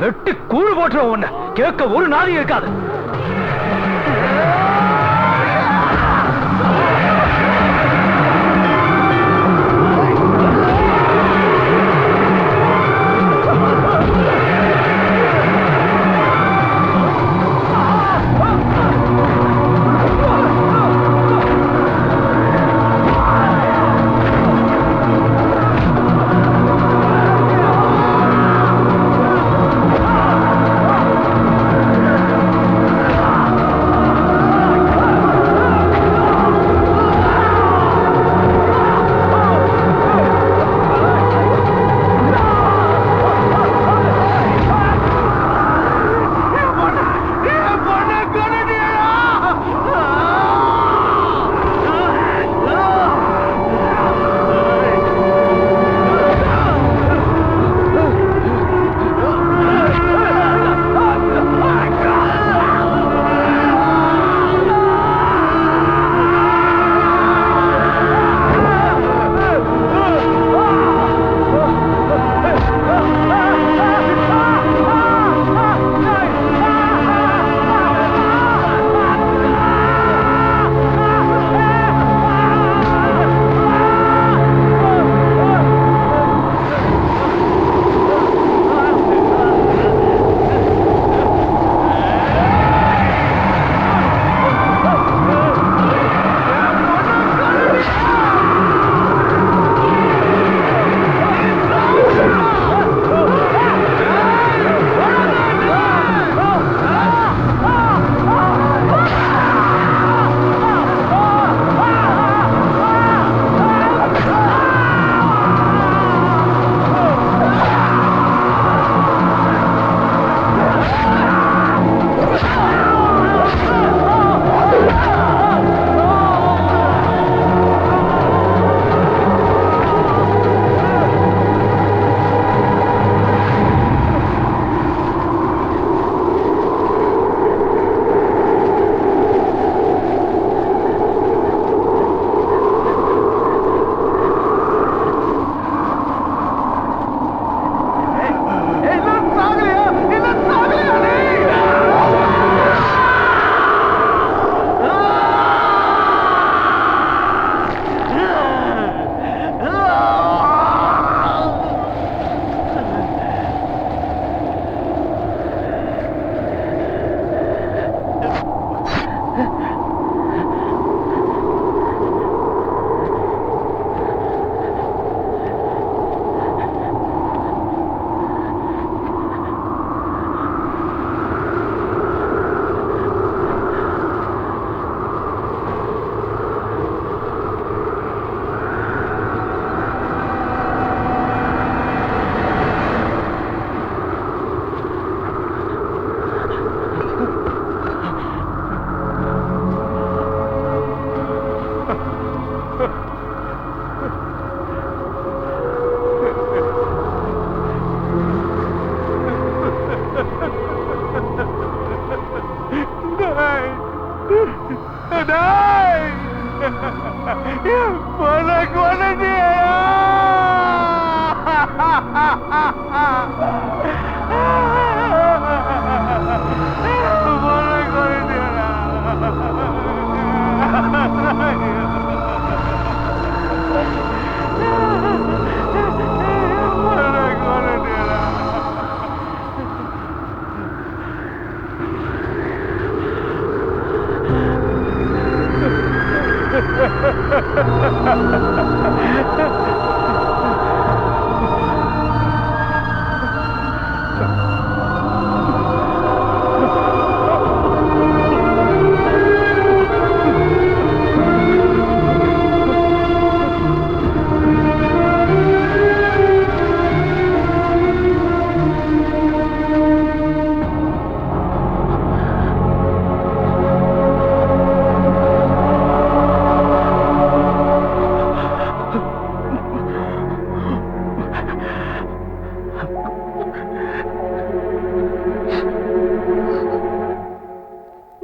வெட்டி கூழு போட்டுருவோம். உன்னை கேட்க ஒரு நாதி இருக்காது.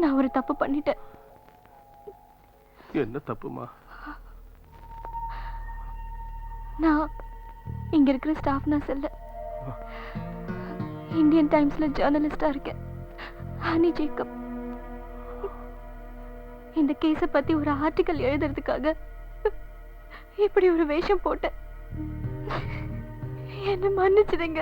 நான் ஒரு தப்பு பண்ணிட்டேன். என்ன தப்புமா? நான் இங்க இருக்கிற ஸ்டாஃப் நர்ஸ் இல்ல, இந்தியன் டைம்ஸ்ல ஜர்னலிஸ்டா இருக்கேன். Honey Jacob. இந்த கேஸ பத்தி ஒரு ஆர்டிக்கல் எழுதுறதுக்காக இப்படி ஒரு வேஷம் போட்டேன். என்ன மன்னிச்சிடுங்க.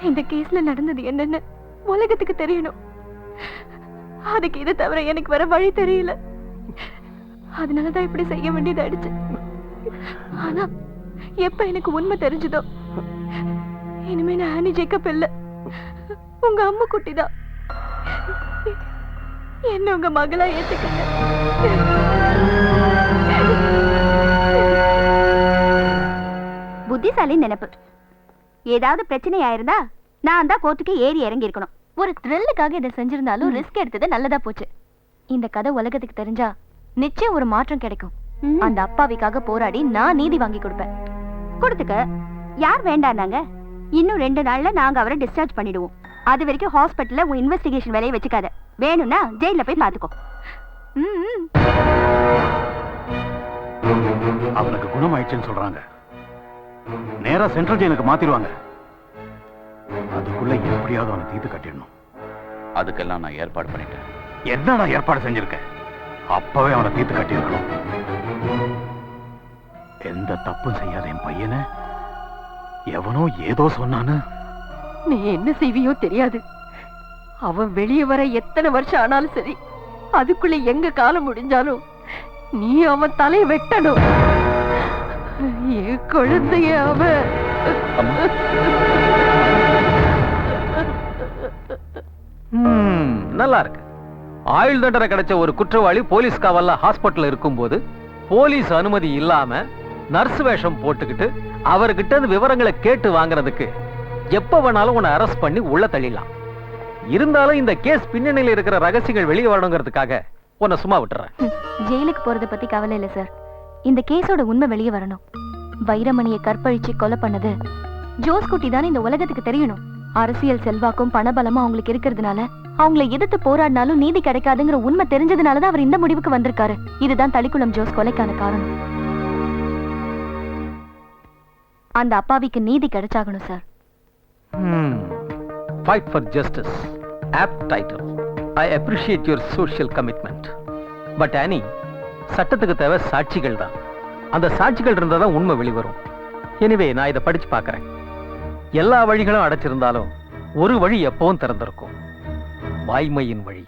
இந்த கேஸ்ல நடந்தது என்னன்னு உலகத்துக்கு தெரியணும். அதுக்கு இதை தவிர எனக்கு வர வழி தெரியல. அதனாலதான் இப்படி செய்ய வேண்டியதாயிடுச்சு. ஆனா எப்ப எனக்கு உண்மை தெரிஞ்சதோ, இனிமே நான் ஹனி ஜேக்கப் இல்ல, உங்க அம்மா குட்டிதான். என்ன உங்க மகளா ஏத்துக்கங்க. புத்திசாலி நினைப்பு. ஏதாவது பிரச்சனை ஆயிருந்தா நான் தான் கோர்ட்டுக்கு ஏறி இறங்கி இருக்கணும். ஒரு த்ரில்லுக்காக இதை செஞ்சிருந்தாலும் ரிஸ்க் எடுத்தது நல்லதா போச்சு. இந்த கதை உலகத்துக்கு தெரிஞ்சா நிச்சயம் ஒரு மாற்றம் கிடைக்கும். அந்த அப்பாவிக்காக போராடி நான் நீதி வாங்கி கொடுப்பேன். கொடுத்துக்க. யார் வேண்டாம்னாங்க? இன்னும் 2 நாள்ல நாங்க அவரை டிஸ்சார்ஜ் பண்ணிடுவோம். அது வரைக்கும் ஹாஸ்பிட்டல்ல உன் இன்வெஸ்டிகேஷன் வேலையை வச்சுக்காத. வேணும்னா ஜெயில போய் பாத்துக்கோ. அவனுக்கு குணமாயிடுச்சுன்னு சொல்றாங்க. நேரா சென்ட்ரல் ஜெயிலுக்கு மாத்திடுவாங்க. அதுக்குள்ள எப்படியாவது அவனை தீர்த்து கட்டிடணும். அதுக்கெல்லாம் நான் ஏற்பாடு பண்ணிட்டேன். என்ன நான் ஏற்பாடு செஞ்சிருக்கேன்? அப்பவே அவனை தீர்த்து கட்டியிருக்கணும். எந்த தப்பும் செய்யாத என் பையனை எவனோ ஏதோ சொன்னான்னு. நீ என்ன செய்வியோ தெரியாது. அவன் வெளியே வர எத்தனை வருஷம் ஆனாலும் சரி, அதுக்குள்ள எங்க காலம் முடிஞ்சாலும் நீ அவன் தலையை வெட்டணும். என் குழந்தைய அவன். நல்லா இருக்கு. ஆயுள் தண்டனை கிடைச்ச ஒரு குற்றவாளி போலீஸ் காவல்ல ஹாஸ்பிட்டல் இருக்கும்போது போலீஸ் அனுமதி இல்லாம நர்ஸ் வேஷம் போட்டுக்கிட்டு அவர்கிட்ட விவரங்களை கேட்டு வாங்குறதுக்கு எப்ப வேணாலும் உன்னை அரெஸ்ட் பண்ணி உள்ள தள்ளிடலாம். இருந்தாலும் இந்த கேஸ் பின்னணியில் இருக்கிற ரகசியங்கள் வெளியே வரணுங்கிறதுக்காக உன்னை சும்மா விட்டுறேன். ஜெயிலுக்கு போறத பத்தி கவலை இல்ல சார். இந்த கேஸோட உண்மை வெளியே வரணும். வைரமணியை கற்பழிச்சு கொலை பண்ணது ஜோஸ் குட்டி தானே இந்த உலகத்துக்கு தெரியணும். அரசியல் செல்வாக்கும் பணபலமும் அவங்களுக்கு இருக்கிறதுனால அவங்களை எதிர்த்து போராடினாலும் நீதி கிடைக்காதுங்கிற உண்மை தெரிஞ்சதுனாலதான் அவர் இந்த முடிவுக்கு வந்திருக்காரு. இதுதான் தளிக்குளம் ஜோஸ் கொலைக்கான காரணம். அந்த அப்பாவிக்கு நீதி கிடைச்சாகணும் sir. Fight for justice. Apt title. I appreciate your social commitment. But Annie, சட்டத்துக்கு தேவை சாட்சிகள் தான். அந்த சாட்சிகள் இருந்தாதான் உண்மை வெளிவரும். எனிவே நான் இதை படிச்சு பார்க்கறேன். எல்லா வழிகளும் அடைச்சிருந்தாலும் ஒரு வழி எப்பவும் திறந்திருக்கும். வாய்மையின் வழி.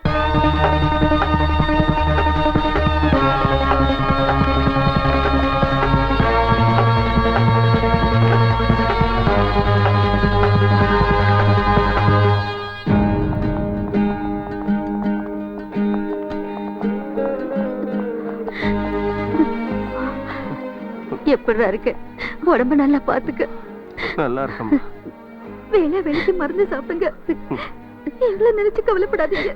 எப்படிதான் இருக்கு? உடம்பு நல்லா பாத்துக்க. நல்லா இருக்கும். வேலைக்கு மருந்து சாப்பிடுங்க. எங்களை நினைச்சு கவலைப்படாதீங்க.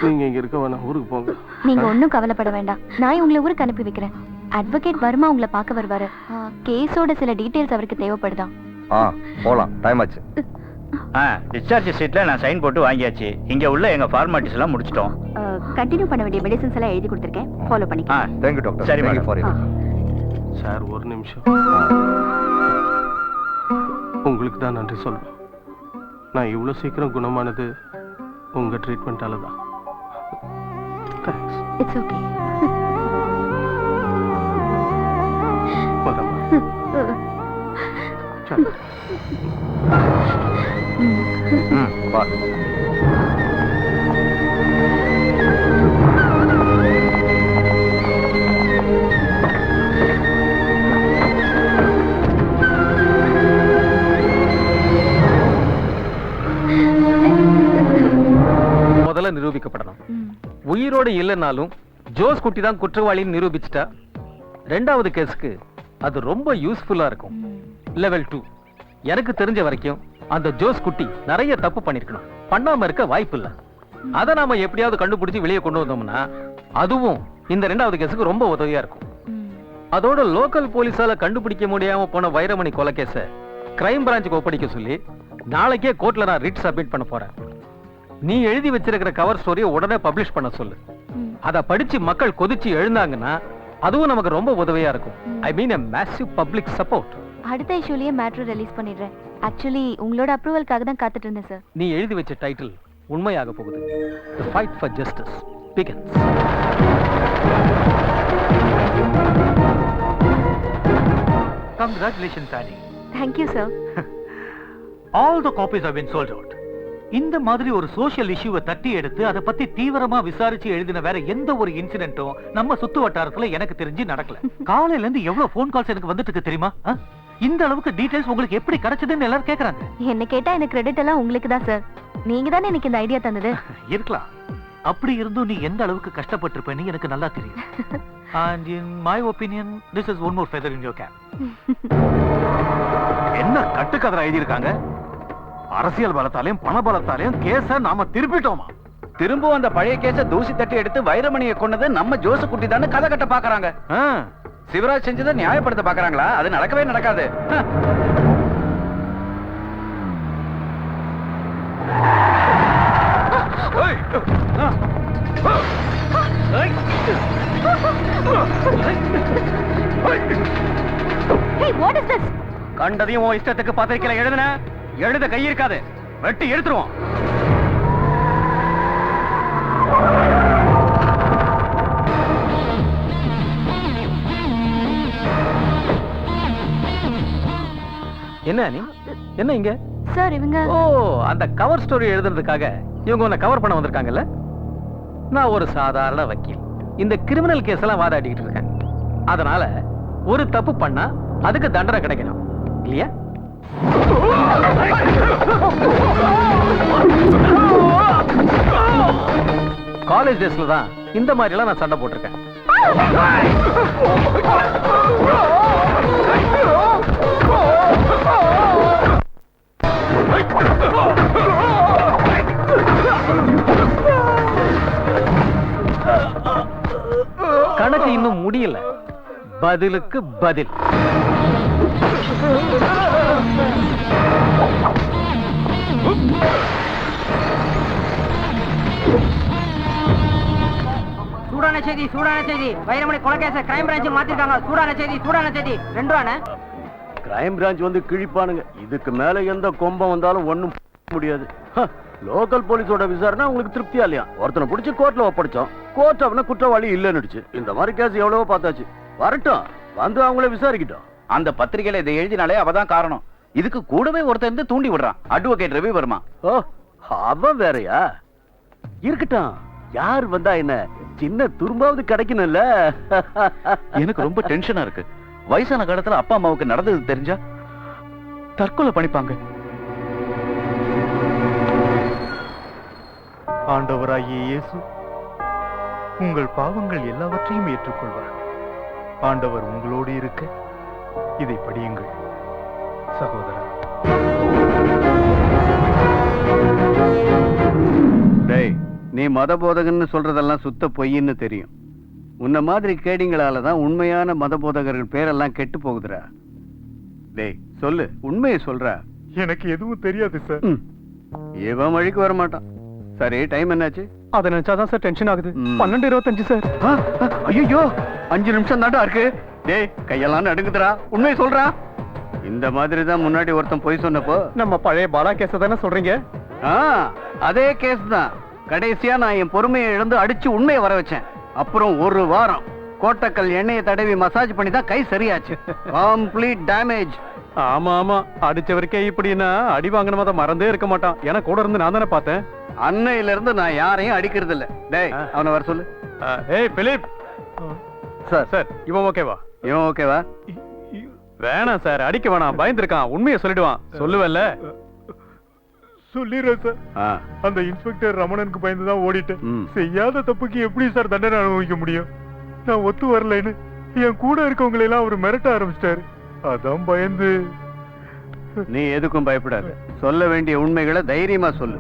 நீங்க இங்க இருக்க வேணாம், ஊருக்கு போங்க. நீங்க ஒன்னும் கவலைப்பட வேண்டாம். நான் உங்களை ஊருக்கு அனுப்பி வைக்கிறேன். அட்வொகேட் வர்மா உங்களை பார்க்க வருவாரு. கேஸோட சில டீடைல்ஸ் அவருக்கு தேவைப்படுதான். போலாம், டைம் ஆச்சு. டிஸ்சார்ஜ் ஷீட்ல நான் சைன் போட்டு வாங்கியாச்சு. இங்க உள்ள எங்க ஃபார்மாலிட்டிஸ் எல்லாம் முடிச்சிட்டோம். கண்டினியூ பண்ண வேண்டிய மெடிசன்ஸ் எல்லாம் எழுதி கொடுத்துருக்கேன், ஃபாலோ பண்ணிக்கலாம். Thank you doctor. சரி மேடம். ஃபார் சார் ஒரு நிமிஷம். உங்களுக்கு தான் நன்றி சொல்லணும். நான் இவ்வளோ சீக்கிரம் குணமானது உங்க ட்ரீட்மெண்டால தான். தேங்க்ஸ். It's okay. வரமா. சரி. வா. முதல்ல நிரூபிக்கப்படணும். உயிரோட இல்லைனாலும் ஜோஸ் குட்டி தான் குற்றவாளின்னு நிரூபிச்சிட்டா ரெண்டாவது கேஸுக்கு அது ரொம்ப யூஸ்ஃபுல்லா இருக்கும். லெவல் 2 எனக்கு தெரிஞ்ச வரைக்கும் அந்த ஜோஸ் குட்டி நிறைய தப்பு பண்ணிருக்கணும், பண்ணாம இருக்க வாய்ப்பு இல்ல. அதை நாம எப்படியாவது கண்டுபிடிச்சு வெளியே கொண்டு வந்தோம்னா அதுவும் இந்த ரெண்டாவது கேஸுக்கு ரொம்ப உதவியா இருக்கும். அதோட லோக்கல் போலீஸால கண்டுபிடிக்க முடியாம போன வைரமணி கொலை கேஸ கிரைம் பிரான்ச்சுக்கு ஒப்படைக்க சொல்லி நாளைக்கே கோர்ட்ல நான் ரிட் சப்மிட் பண்ண போறேன். நீ எழுதி வச்சிருக்கிற கவர் ஸ்டோரியை உடனே பப்ளிஷ் பண்ண சொல்லு. அதை படிச்சு மக்கள் கொதிச்சு எழுந்தாங்கன்னா அதுவும் நமக்கு ரொம்ப உதவியா இருக்கும். ஐ மீன் a massive public support. அடுத்த இஷ்யூலயே மேட்டர் ரிலீஸ் பண்ணிடுறேன். ஆக்சுவலி உங்களோட அப்ரூவல்காக தான் காத்துட்டு இருந்தேன் சார். நீ எழுதி வச்ச டைட்டில் உண்மையாக போகுது. The fight for justice begins. Congratulations, Annie. Thank you sir. All the copies have been sold out. இந்த மாதிரி ஒரு சோஷியல் இஷ்யூவை தட்டி எடுத்து அதை பத்தி தீவிரமா விசாரிச்சு எழுதின வேற எந்த ஒரு இன்சிடென்ட்டும் நம்ம சுத்து வட்டாரத்துல எனக்கு தெரிஞ்சு நடக்கல. காலையில இருந்து எவ்வளவு போன் கால்ஸ் எனக்கு வந்துட்டு இருக்கு தெரியுமா? இந்த அளவுக்கு டீடைல்ஸ் உங்களுக்கு எப்படி கிடைச்சதுன்னு எல்லாரும் கேக்குறாங்க. என்ன கேட்டா எனக்கு கிரெடிட் எல்லாம் உங்களுக்கு தான் சார். நீங்க தானே எனக்கு இந்த ஐடியா தந்தது. இருக்கலாம். அப்படி இருந்தும் நீ எந்த அளவுக்கு கஷ்டப்பட்டிருப்பேன்னு எனக்கு நல்லா தெரியும். And in my opinion, this is one more feather in your cap. என்ன கட்டுக்கதை எழுதியிருக்காங்க? அரசியல் பலத்தாலையும் பண பலத்தாலையும் கேஸ நாம திருப்பிட்டோமா? திரும்பவும் அந்த பழைய கேஸ தூசி தட்டி எடுத்து வைரமணியை கொன்னது நம்ம ஜோசு குட்டி தானே கதை கட்ட பாக்குறாங்க. சிவராஜ் செஞ்சதை நியாயப்படுத்த பாக்குறாங்களா? அது நடக்கவே நடக்காது. Hey, what is this? கண்டதையும் உன் இஷ்டத்துக்கு பத்திரிக்கையில எழுதுன எழுத கை இருக்காது, வெட்டி எடுத்துருவோம். என்ன நீ என்ன இங்க? சார் இவங்க ஓ, அந்த கவர் ஸ்டோரி எழுதுறதுக்காக இவங்க உன்னை கவர் பண்ண வந்திருக்காங்கல்ல? நான் ஒரு சாதாரண வக்கீல். இந்த கிரிமினல் கேஸ் எல்லாம் வாதாடிக்கிட்டு இருக்கேன். அதனால ஒரு தப்பு பண்ணா அதுக்கு தண்டனை கிடைக்கணும் இல்லையா? காலேஜ் டேஸ்ல தான் இந்த மாதிரி எல்லாம் நான் சண்டை போட்டிருக்கேன். கணக்கு இன்னும் முடியல, பதிலுக்கு பதில். சூடான செய்தி, சூடான செய்தி. வைரமணி கொலைகேச கிரைம் பிரான்ச் மாத்திட்டாங்க. சூடான செய்தி, சூடான செய்தி. 2 ரூபானே. கிரைம் பிரான்ச் வந்து கிழிப்பானுங்க. இதுக்கு மேல எந்த கொம்பம் வந்தாலும் ஒண்ணும் முடியாது. லோக்கல் போலீஸோட விசாரணை உங்களுக்கு திருப்தியா இல்லையா? ஒருத்தனை பிடிச்சி கோர்ட்ல ஒப்படைச்சோம். கோர்ட் அவனை குற்றவாளி இல்லைன்னுடுச்சு. இந்த மாதிரி கேஸ் எவ்வளவோ பார்த்தாச்சு. வரட்டும், வந்து அவங்கள விசாரிக்கிட்டோம். அந்த பத்திரிகையில இதை எழுதினாலே அவதான் காரணம். இதுக்கு கூடவே ஒருத்தர் இருந்து தூண்டி விடுறான். அட்வொகேட் ரவி வர்மா. ஓ, அவன் வேறயா? இருக்கட்டும், யார் வந்தா என்ன, சின்ன துரும்பாவது கிடைக்கணும்ல. எனக்கு ரொம்ப டென்ஷனா இருக்கு. வயசான காலத்துல அப்பா அம்மாவுக்கு நடந்தது தெரிஞ்சா தற்கொலை பண்ணிப்பாங்க. ஆண்டவராகிய இயேசு உங்கள் பாவங்கள் எல்லாவற்றையும் ஏற்றுக்கொள்வார். ஆண்டவர் உங்களோடு இருக்க இதை படியுங்கள் சகோதரா. டேய், நீ மத போதகன்னு சொல்றதெல்லாம் சுத்த பொய்ன்னு தெரியும். உன்ன மாதிரி கேடிங்களால தான் உண்மையான மத போதகர்கள் பேரெல்லாம் கெட்டு போகுதுடா. டேய் சொல்லு, உண்மையை சொல்றா. எனக்கு எதுவும் தெரியாது சார். இவன் வழிக்கு வர மாட்டான். சரி, டைம் என்னாச்சு? அதை நினைச்சாதான் சார் டென்ஷன் ஆகுது. 12:25 சார். ஐயோ, 5 நிமிஷம் தாண்டா இருக்கு. டேய், கையெல்லாம் நடுங்குதுடா. உண்மையை சொல்றா. இந்த மாதிரி தான் முன்னாடி ஒருத்தன் போய் சொன்னப்போ. நம்ம பழைய பாலா கேஸ தானே சொல்றீங்க? அதே கேஸ் தான். கடைசியா நான் என் பொறுமையை இழந்து அடிச்சு உண்மையை வர வச்சேன். அப்புறம் ஒரு வாரம் கோட்டக்கல் எண்ணெயை தடவி மசாஜ் பண்ணி தான் கை சரியாச்சு. Complete damage. ஆமா ஆமா, அடிச்சவருக்கே இப்படின்னா அடி வாங்கினதை மறந்தே இருக்க மாட்டான். ஏன்னா கூட இருந்து நான் தானே பார்த்தேன். அன்னையில இருந்து நான் யாரையும் அடிக்கிறது இல்ல. டேய், அவனை வர சொல்லு. ஏய் பிலிப். சார் சார், இவன் ஓகேவா? இவன் ஓகேவா? வேணாம் சார், அடிக்க வேணாம். பயந்துருக்கான். உண்மையை சொல்லிடுவான். சொல்லுவல்ல? சொல்லிடுறேன் சார். அந்த இன்ஸ்பெக்டர் ரமணனுக்கு பயந்துதான் ஓடிட்டேன். செய்யாத தப்புக்கு எப்படி சார் தண்டனை அனுபவிக்க முடியும்? நான் ஒத்து வரலைன்னு என் கூட இருக்கவங்களை எல்லாம் அவர் மிரட்ட ஆரம்பிச்சிட்டாரு. அதான் பயந்து. நீ எதுக்கும் பயப்படாத. சொல்ல வேண்டிய உண்மைகளை தைரியமா சொல்லு.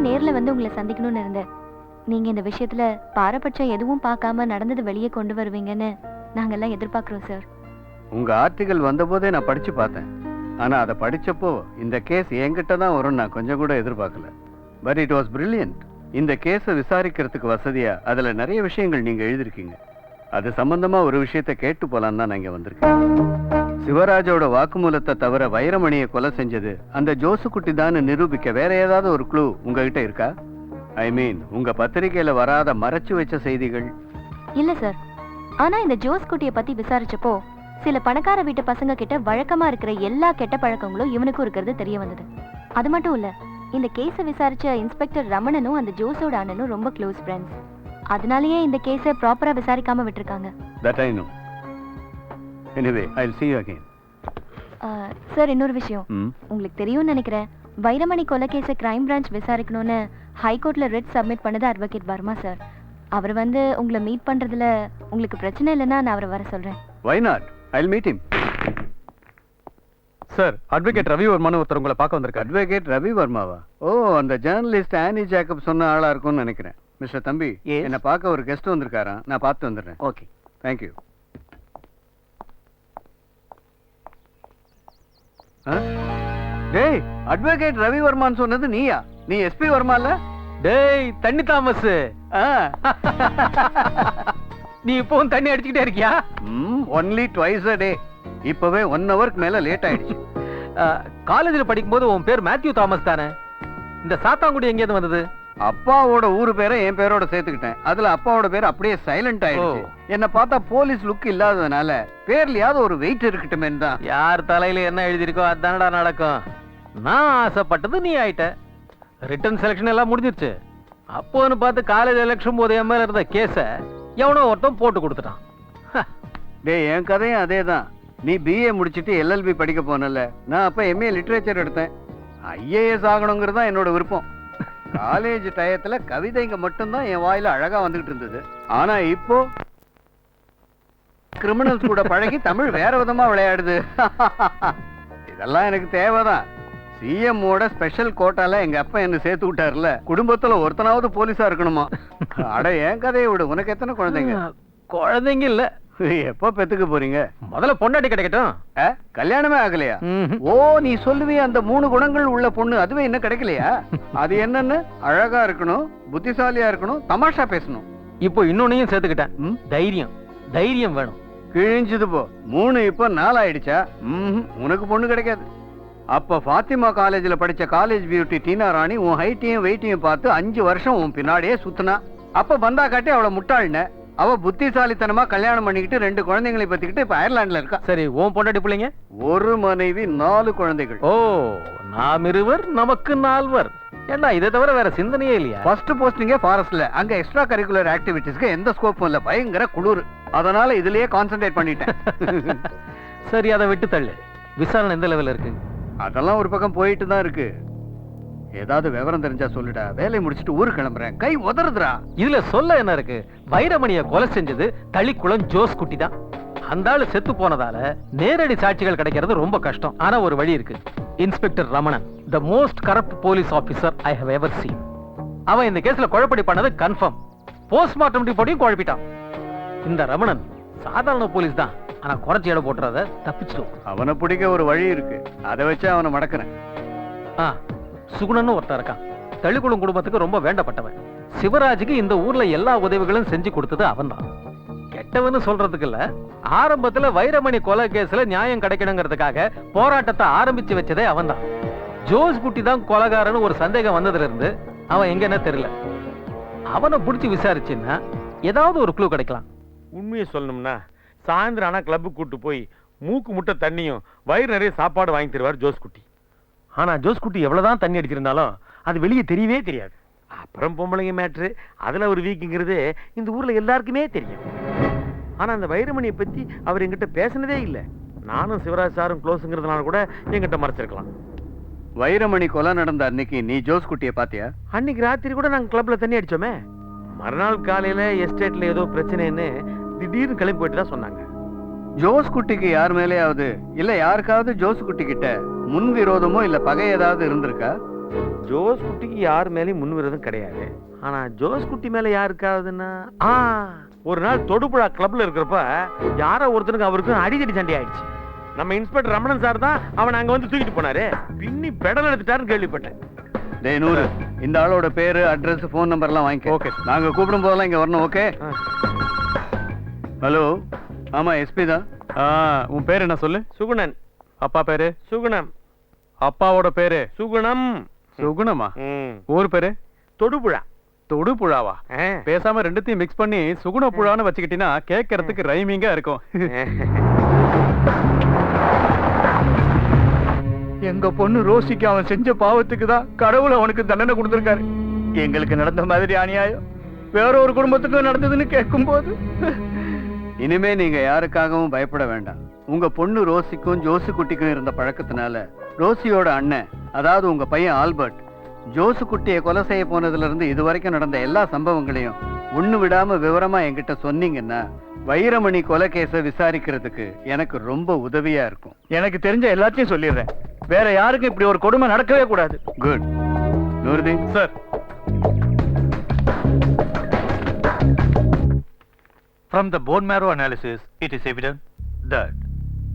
நேர்ல வந்து உங்களை சந்திக்கணும்னு இருந்தேன். நீங்க இந்த விஷயத்துல பாரபட்சம் எதுவும் பார்க்காம நடந்தது வெளியே கொண்டு வருவீங்கன்னு நாங்கெல்லாம் எதிர்பார்க்கிறோம் சார். உங்க ஆர்டிகல் வந்த போதே நான் படிச்சு பார்த்தேன். ஆனா அதை படிச்சப்போ இந்த கேஸ் என்கிட்ட தான் வரும் நான் கொஞ்சம் கூட எதிர்பார்க்கல. But it was brilliant. இந்த கேஸை விசாரிக்கிறதுக்கு வசதியா அதுல நிறைய விஷயங்கள் நீங்க எழுதிருக்கீங்க. அது சம்பந்தமா ஒரு விஷயத்தை கேட்டு போலான்னு தான் நான் இங்க வந்திருக்கேன். சிவராஜோட வாக்குமூலத்தை தவிர வைரமணியை கொலை செஞ்சது அந்த ஜோசுக்குட்டி தான் நிரூபிக்க வேற ஏதாவது ஒரு க்ளூ உங்ககிட்ட இருக்கா? ஐ மீன், உங்க பத்திரிகையில வராத மறைச்சு வச்ச செய்திகள்? இல்ல சார். ஆனா இந்த ஜோஸ் குட்டியை பத்தி விசாரிச்சப்போ சில பணக்கார வீட்டு பசங்க கிட்ட வழக்கமா இருக்கிற எல்லா கெட்ட பழக்கங்களும் இவனுக்கும் இருக்கிறது தெரிய வந்தது. அது மட்டும் இல்ல, இந்த கேஸை விசாரிச்ச இன்ஸ்பெக்டர் ரமணனும் அந்த ஜோஸோட அண்ணனும் ரொம்ப க்ளோஸ் ஃப்ரெண்ட்ஸ். அதனாலேயே இந்த கேஸை ப்ராப்பரா விசாரிக்காம விட்டுருக்காங்க. That I know. Anyway, I'll see you again. Sir, இன்னொரு விஷயம் உங்களுக்கு தெரியும்னு நினைக்கிறேன். வைரமணி கொலை கேஸை கிரைம் பிரான்ச் விசாரிக்கணும்னு ஹைகோர்ட்ல ரெட் சப்மிட் பண்ணது அட்வொகேட் வர்மா சார். அவர் வந்து உங்களை மீட் பண்றதுல உங்களுக்கு பிரச்சனை இல்லைன்னா நான் அவரை வர சொல்றேன். Why not? I'll meet him. Sir, advocate Ravi வர்மான்னு ஒருத்தர் உங்களை பார்க்க வந்திருக்காரு. அட்வொகேட் ரவி வர்மாவா? ஓ, அந்த ஜேர்னலிஸ்ட் ஆனி ஜேக்கப் சொன்ன ஆளா இருக்கும்னு நினைக்கிறேன். மிஸ்டர் தம்பி, என்ன பார்க்க ஒரு கெஸ்ட் வந்திருக்காராம். நான் பார்த்து வந்துடுறேன். Okay, thank you. டேய், அட்வொகேட் ரவி வர்மான்னு சொன்னது நீயா? நீ எஸ்பி வர்மா இல்ல? டேய் தண்ணி தாமஸ், நீ இப்பவும் தண்ணி அடிச்சுக்கிட்டே இருக்கியா? Only twice a day. இப்பவே 1 ஹவருக்கு மேல லேட் ஆயிடுச்சு. காலேஜில் படிக்கும்போது உன் பேர் மேத்யூ தாமஸ் தானே? இந்த சாத்தாங்குடி எங்கேயிருந்து வந்தது? அப்பாவோட ஊரு பேரை என் பேரோட சேர்த்துக்கிட்டேன். அதுல அப்பாவோட பேர் அப்படியே சைலண்ட் ஆயிடுச்சு. என்ன பார்த்தா போலீஸ் லுக் இல்லாததுனால பேர்லயாவது ஒரு வெயிட் இருக்கட்டுமே தான். யார் தலையில என்ன எழுதிருக்கோ அதுதானடா நடக்கும். நான் ஆசைப்பட்டது நீ ஆயிட்ட. ரிட்டன் செலக்ஷன் எல்லாம் முடிஞ்சிருச்சு. அப்போன்னு பார்த்து காலேஜ் எலெக்ஷன் போது என் மேல இருந்த கேஸ எவனோ ஒருத்தன் போட்டு கொடுத்துட்டான். டேய், என் கதையும் அதே தான். நீ பிஏ முடிச்சிட்டு எல்எல்பி படிக்க போனல, நான் அப்ப எம்ஏ லிட்ரேச்சர் எடுத்தேன். ஐஏஎஸ் ஆகணுங்கிறது தான் என்னோட விருப்பம். காலேஜ் டயத்துல கவிதைங்க மட்டும்தான் என் வாயில அழகா வந்துகிட்டு இருந்தது. ஆனா இப்போ கிரிமினல்ஸ் கூட பழகி தமிழ் வேற விதமா விளையாடுது. இதெல்லாம் எனக்கு தேவைதான். சிஎம்மோட ஸ்பெஷல் கோட்டால எங்க அப்பா என்ன சேர்த்து விட்டாருல, குடும்பத்துல ஒருத்தனாவது போலீஸா இருக்கணுமா? அட, என் கதையை விடு. உனக்கு எத்தனை குழந்தைங்க? குழந்தைங்க இல்ல. எப்ப பெத்துக்க போறீங்க? முதல்ல பொண்டாட்டி கிடைக்கட்டும். கல்யாணமே ஆகலையா? ஓ, நீ சொல்லுவே அந்த 3 குணங்கள் உள்ள பொண்ணு, அதுவே இன்னும் கிடைக்கலையா? அது என்னன்னு? அழகா இருக்கணும், புத்திசாலியா இருக்கணும், தமாஷா பேசணும். இப்போ இன்னொன்னையும் சேர்த்துக்கிட்டேன். தைரியம். தைரியம் வேணும். கிழிஞ்சது போ. 3 இப்ப 4 ஆயிடுச்சா? உனக்கு பொண்ணு கிடைக்காது. அப்ப ஃபாத்திமா காலேஜ்ல படிச்ச காலேஜ் பியூட்டி டீனா ராணி உன் ஹைட்டையும் வெயிட்டையும் பார்த்து 5 வருஷம் உன் பின்னாடியே சுத்தினா. அப்ப பந்தா காட்டி அவளை முட்டாள்ன. அவ புத்திசாலித்தனமா கல்யாணம் பண்ணிக்கிட்டு 2 குழந்தைகளை பத்திக்கிட்டு இப்ப அயர்லாந்துல இருக்கா. சரி, உன் பொண்டாட்டி பிள்ளைங்க? ஒரு மனைவி 4 குழந்தைகள். ஓ, நாம் இருவர் நமக்கு 4. ஏண்டா இதை தவிர வேற சிந்தனையே இல்லையா? ஃபர்ஸ்ட் போஸ்டிங்கே ஃபாரஸ்ட்ல. அங்க எக்ஸ்ட்ரா கரிக்குலர் ஆக்டிவிட்டிஸ்க்கு எந்த ஸ்கோப்பும் இல்ல, பயங்கர குளிர். அதனால இதுலயே கான்சென்ட்ரேட் பண்ணிட்டேன். சரி, அதை விட்டு தள்ளு. விசாரணை எந்த லெவல்ல இருக்கு? அதெல்லாம் ஒரு பக்கம் போயிட்டு தான் இருக்கு. ஏதாவது விவரம் தெரிஞ்சா சொல்லுடா. வேலையை முடிச்சிட்டு ஊருக்கு கிளம்புறேன். கை உதறுதுடா. இதுல சொல்ல என்ன இருக்கு? வைரமணியை கொலை செஞ்சது தளிக்குளம் ஜோஸ் குட்டி தான். அந்த ஆளு செத்து போனதால நேரடி சாட்சிகள் கிடைக்கிறது ரொம்ப கஷ்டம். ஆனா ஒரு வழி இருக்கு. Inspector Ramanan, the most corrupt police officer I have ever seen. அவன் இந்த கேஸ்ல குழப்படி பண்ணது கன்ஃபார்ம். போஸ்ட்மார்ட்டம் ரிப்போர்ட்டையும் குழப்பிட்டான். இந்த ரமணன் சாதாரண போலீஸ் தான், ஆனா குறைச்சி இடம் போட்டுறத தப்பிச்சிடும். அவனை பிடிக்க ஒரு வழி இருக்கு. அதை வச்சு அவனை மடக்கிறேன். சுகுணன்னு ஒருத்தன் இருக்கான். தளிக்குளம் குடும்பத்துக்கு ரொம்ப வேண்டப்பட்டவன். சிவராஜுக்கு இந்த ஊர்ல எல்லா உதவிகளும் செஞ்சு கொடுத்தது அவன் தான். கெட்டவன்னு சொல்றதுக்கு இல்ல, ஆரம்பத்துல வைரமணி கொலை கேஸ்ல நியாயம் கிடைக்கணுங்கிறதுக்காக போராட்டத்தை ஆரம்பிச்சு வச்சதே அவன் தான். ஜோஸ் குட்டி தான் கொலைகாரன்னு ஒரு சந்தேகம் வந்ததுல இருந்து அவன் எங்கன்னு தெரியல. அவனை பிடிச்சி விசாரிச்சுன்னா ஏதாவது ஒரு க்ளூ கிடைக்கலாம். உண்மையை சொல்லணும்னா சாயந்தரம் ஆனா கிளப்புக்கு கூட்டு போய் மூக்கு முட்டை தண்ணியும் வயிறு நிறைய சாப்பாடு வாங்கி தருவார் ஜோஸ் குட்டி. ஆனா ஜோஸ் குட்டி எவ்வளவுதான் தண்ணி அடிச்சிருந்தாலும் அது வெளியே தெரியவே தெரியாது. அப்புறம் பொம்பளைங்க மேட்ரு, அதுல ஒரு வீக்குங்கிறது இந்த ஊர்ல எல்லாருக்குமே தெரியும். ஆனா அந்த வைரமணியை பத்தி அவர் என்கிட்ட பேசினதே இல்லை. நானும் சிவராஜ் சாரும் க்ளோஸுங்கிறதுனால கூட என்கிட்ட மறைச்சிருக்கலாம். வைரமணி கொலை நடந்த அன்னைக்கு நீ ஜோஸ் குட்டியை பாத்தியா? அன்னைக்கு ராத்திரி கூட நாங்க கிளப்ல தண்ணி அடிச்சோமே. மறுநாள் காலையில எஸ்டேட்ல ஏதோ பிரச்சனைன்னு திடீர்னு கிளம்பி போயிட்டு தான் சொன்னாங்க. ஜோஸ் குட்டிக்கு யார் மேலேயாவது இல்ல யாருக்காவது ஜோஸ் குட்டி கிட்ட முன் விரோதமோ இல்ல பகை ஏதாவது இருந்திருக்கா? ஜோஸ் குட்டிக்கு யார் மேலேயும் முன் விரோதம் கிடையாது. ஆனா ஜோஸ் குட்டி மேல யாருக்காவதுன்னா, ஒரு நாள் தொடுபுழா கிளப்ல இருக்கிறப்ப யாரோ ஒருத்தனுக்கு அவருக்கு அடிதடி சண்டை ஆயிடுச்சு. நம்ம இன்ஸ்பெக்டர் ரமணன் சார் தான் அவன் அங்க வந்து தூக்கிட்டு போனாரு. பின்னி பெடல் எடுத்துட்டாருன்னு கேள்விப்பட்டேன். டேய் நூறு, இந்த ஆளோட பேரு, அட்ரஸ், போன் நம்பர் எல்லாம் வாங்கிக்க. ஓகே, நாங்க கூப்பிடும் போதெல்லாம் இங்க வரணும். ஓகே. ஹலோ, ஆமா எஸ்பி தான். உன் பேர் என்ன சொல்லு? சுகுணன். அப்பா பேரு? சுகுணம். அப்பாவோட பேரு? சுகுணம். சுகுணமா? ஊர் பேரு? தொடுபுழா. தொடுபுழாவா? பேசாம ரெண்டுத்தையும் மிக்ஸ் பண்ணி சுகுண புழான்னு வச்சுக்கிட்டீங்கன்னா கேட்கறதுக்கு ரைமிங்கா இருக்கும். எங்க பொண்ணு ரோசிக்கு அவன் செஞ்ச பாவத்துக்கு தான் கடவுள் அவனுக்கு தண்டனை கொடுத்திருக்காரு. எங்களுக்கு நடந்த மாதிரி அநியாயம் வேற ஒரு குடும்பத்துக்கும் நடந்ததுன்னு கேட்கும் போது இனிமே நீங்க யாருக்காகவும் பயப்பட வேண்டாம். உங்க பொண்ணு ரோசிக்கும் ஜோசு குட்டிக்கும் இருந்த பழக்கத்தினால ரோசியோட அண்ணன், அதாவது உங்க பையன் ஆல்பர்ட், ஜோசு குட்டியை கொலை செய்ய போனதுல இருந்து இதுவரைக்கும் நடந்த எல்லா சம்பவங்களையும் ஒண்ணு விடாம விவரமா என்கிட்ட சொன்னீங்கன்னா வைரமணி கொலை கேஸை விசாரிக்கிறதுக்கு எனக்கு ரொம்ப உதவியா இருக்கும். எனக்கு தெரிஞ்ச எல்லாத்தையும் சொல்லிடுறேன். வேற யாருக்கும் இப்படி ஒரு கொடுமை நடக்கவே கூடாது. Good. Nooruddin sir. From the bone marrow analysis, it is evident that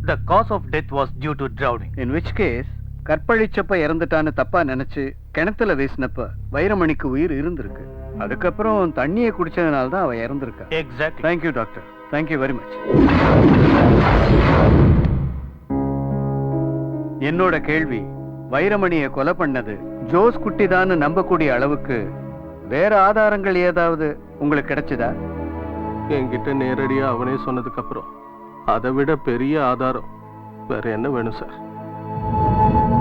the cause of death was due to drowning. In which case, கற்பழிச்சப்ப இறந்துட்டான்னு தப்பா நினைச்சு கிணத்துல வீசினப்ப வைரமணிக்கு உயிர் இருந்திருக்கு. அதுக்கப்புறம் தண்ணியை குடிச்சதுனால தான் அவ இறந்திருக்கா. Exactly. Thank you doctor. Thank you very much. என்னோட கேள்வி, வைரமணியை கொலை பண்ணது ஜோஸ் குட்டி தான் நம்பக்கூடிய அளவுக்கு வேற ஆதாரங்கள் ஏதாவது உங்களுக்கு கிடைச்சதா? என்கிட்ட நேரடியா அவனே சொன்னதுக்கு அப்புறம் அதை விட பெரிய ஆதாரம் வேற என்ன வேணும் சார்?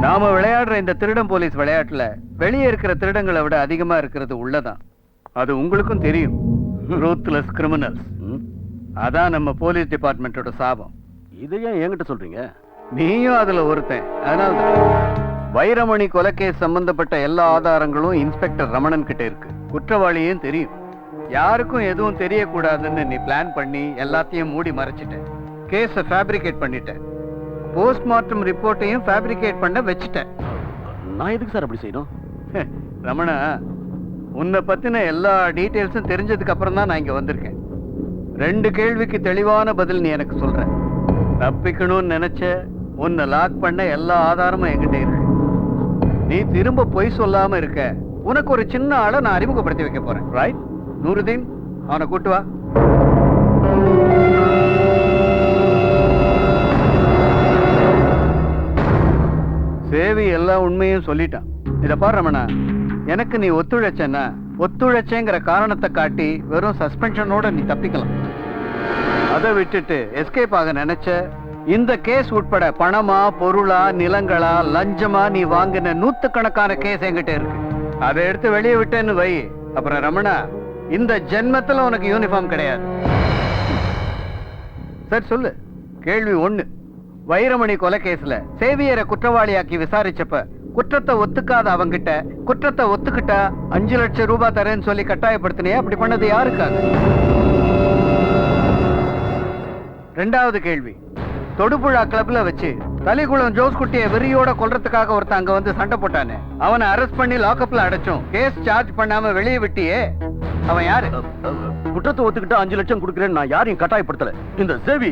நாம விளையாடுற இந்த திருடம் போலீஸ் விளையாட்டுல வெளியே இருக்கிற திருடங்களை விட அதிகமா இருக்கிறது உள்ளதான். அது உங்களுக்கும் தெரியும். Ruthless criminals. அதான் நம்ம போலீஸ் டிபார்ட்மெண்டோட சாபம். இதையும் என்கிட்ட சொல்றீங்க? நீயும் அதுல ஒருத்தன். அதனால்தான் வைரமணி கொலைகேஸ் சம்பந்தப்பட்ட எல்லா ஆதாரங்களும் இன்ஸ்பெக்டர் ரமணன் கிட்ட இருக்கு. குற்றவாளியும் தெரியும். யாருக்கும் எதுவும் தெரியக்கூடாதுன்னு நீ பிளான் பண்ணி எல்லாத்தையும் மூடி மறைச்சிட்ட. கேஸை ஃபேப்ரிகேட் பண்ணிட்ட. போஸ்ட்மார்ட்டம் ரிப்போர்ட்டையும் ஃபேப்ரிகேட் பண்ண வச்சுட்ட. நான் எதுக்கு சார் அப்படி செய்யணும்? ரமணா, உன்னை பத்தின எல்லா டீட்டெயில்ஸும் தெரிஞ்சதுக்கு அப்புறம் தான் நான் இங்க வந்திருக்கேன். 2 கேள்விக்கு தெளிவான பதில் நீ எனக்கு சொல்ற. தப்பிக்கணும்னு நினைச்ச உன்னை லாக் பண்ண எல்லா ஆதாரமும் என்கிட்ட இருக்கு. நீ திரும்ப பொய் சொல்லாம இருக்க உனக்கு ஒரு சின்ன ஆளை நான் அறிமுகப்படுத்தி வைக்க போறேன். ரைட்? நூருதீன், அவனை கூட்டு வா. சேவி எல்லா உண்மையும் சொல்லிட்டான். இத பாரு ரமணா, எனக்கு நீ ஒத்துழைச்சன்னா ஒத்துழைச்சேங்கிற காரணத்தை காட்டி வெறும் சஸ்பென்ஷனோட நீ தப்பிக்கலாம். அதை விட்டுட்டு எஸ்கேப் ஆக நினைச்ச இந்த கேஸ் உட்பட பணமா, பொருளா, நிலங்களா, லஞ்சமா நீ வாங்கின நூத்துக்கணக்கான கேஸ் என்கிட்ட இருக்கு. அதை எடுத்து வெளியே விட்டேன்னு வை, அப்புறம் ரமணா இந்த ஜென்மத்துல உனக்கு யூனிஃபார்ம் கிடையாது. சரி சொல்லு. கேள்வி 1, வைரமணி கொலை கேஸ்ல சேவியரை குற்றவாளியாக்கி விசாரிச்சப்ப குற்றத்தை ஒத்துக்காத அவங்கிட்ட குற்றத்தை ஒத்துக்கிட்டா 5 லட்சம் ரூபாய் தரேன்னு சொல்லி கட்டாயப்படுத்தினே, அப்படி பண்ணது யாருக்காக? 2வது கேள்வி, தொடுபுழா கிளப்ல வச்சு தலிகுளம் ஜோஸ் குட்டியை வெறியோட கொல்றதுக்காக ஒருத்தன் அங்க வந்து சண்டை போட்டானே, அவனை அரெஸ்ட் பண்ணி லாக்அப்ல அடைச்சோம், கேஸ் சார்ஜ் பண்ணாம வெளியே விட்டியே, அவன் யாரு? குற்றத்தை ஒத்துக்கிட்டு 5 லட்சம் கொடுக்குறேன்னு நான் யாரையும் கட்டாயப்படுத்தல. இந்த சேவி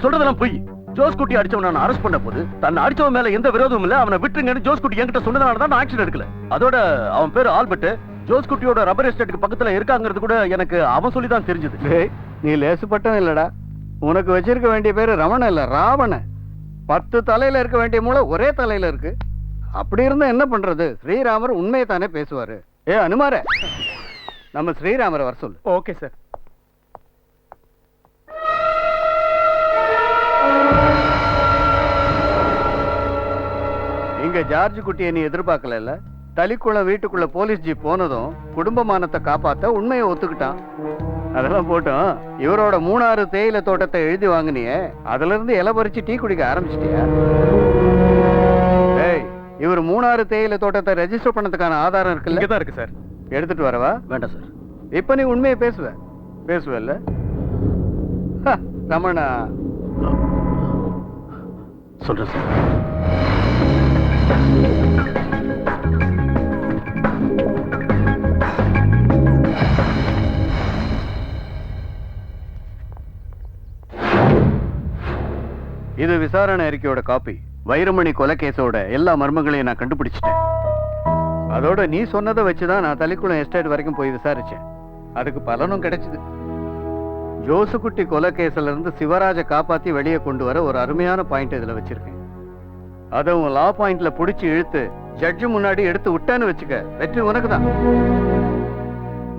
சொல்றதெல்லாம் போய். ஜோஸ் குட்டி அடிச்சவன் நான் அரெஸ்ட் பண்ண போது தன்னை அடிச்சவன் மேல எந்த விரோதமும் இல்ல, அவனை விட்டுருங்கன்னு ஜோஸ் குட்டி என்கிட்ட சொன்னதுனால தான் நான் ஆக்ஷன் எடுக்கல. அதோட அவன் பேரு ஆல்பர்ட், ஜோஸ் குட்டியோட ரப்பர் எஸ்டேட்டுக்கு பக்கத்துல இருக்காங்கிறது கூட எனக்கு அவன் சொல்லி தான் தெரிஞ்சது. நீ லேசுப்பட்டவன் இல்லடா. உனக்கு வச்சிருக்க வேண்டிய பேரு ரமண இல்ல, ராவண. 10 தலையில இருக்க வேண்டிய மூளை ஒரே தலையில இருக்கு. அப்படி இருந்தா என்ன பண்றது? ஸ்ரீராமர் உண்மையை தானே பேசுவாரு. அனுமார, நம்ம ஸ்ரீராமரை வர சொல்லு. Okay sir. இங்க ஜார்ஜ் குட்டியை நீ எதிர்பார்க்கல. தலிக்குளம் வீட்டுக்குள்ள போலீஸ் ஜீப் போனதும் குடும்பமானத்தை காப்பாத்த உண்மையை ஒத்துக்கிட்டான். அதெல்லாம் போட்டோம். இவரோட 3-6 தேயிலை தோட்டத்தை எழுதி வாங்கினியே, அதுல இருந்து இலை பறிச்சு டீ குடிக்க ஆரம்பிச்சிட்டியா? இவர் 3-6 தேயிலை தோட்டத்தை ரெஜிஸ்டர் பண்ணதுக்கான ஆதாரம் இருக்குல்ல? இங்கதான் இருக்கு சார். எடுத்துட்டு வரவா? வேண்டாம் சார். இப்ப நீ உண்மையை பேசுவல்ல? ரமணா, சொல்றேன் சார். இது விசாரணை அறிக்கையோட காப்பி. வைரமணி கொலை கேஸோட எல்லா மர்மங்களையும் நான் கண்டுபிடிச்சிட்டேன். அதோட நீ சொன்னதை வச்சுதான் நான் தலிக்குளம் எஸ்டேட் வரைக்கும் போய் விசாரிச்சேன். அதுக்கு பலனும் கிடைச்சது. ஜோசுகுட்டி கொலை கேஸ்ல இருந்து சிவராஜை காப்பாத்தி வெளியே கொண்டு வர ஒரு அருமையான பாயிண்ட் இதுல வச்சிருக்கேன். அதை உன் லா பாயிண்ட்ல புடிச்சு இழுத்து ஜட்ஜு முன்னாடி எடுத்து விட்டான்னு வச்சுக்க, வெற்றி உனக்கு தான்.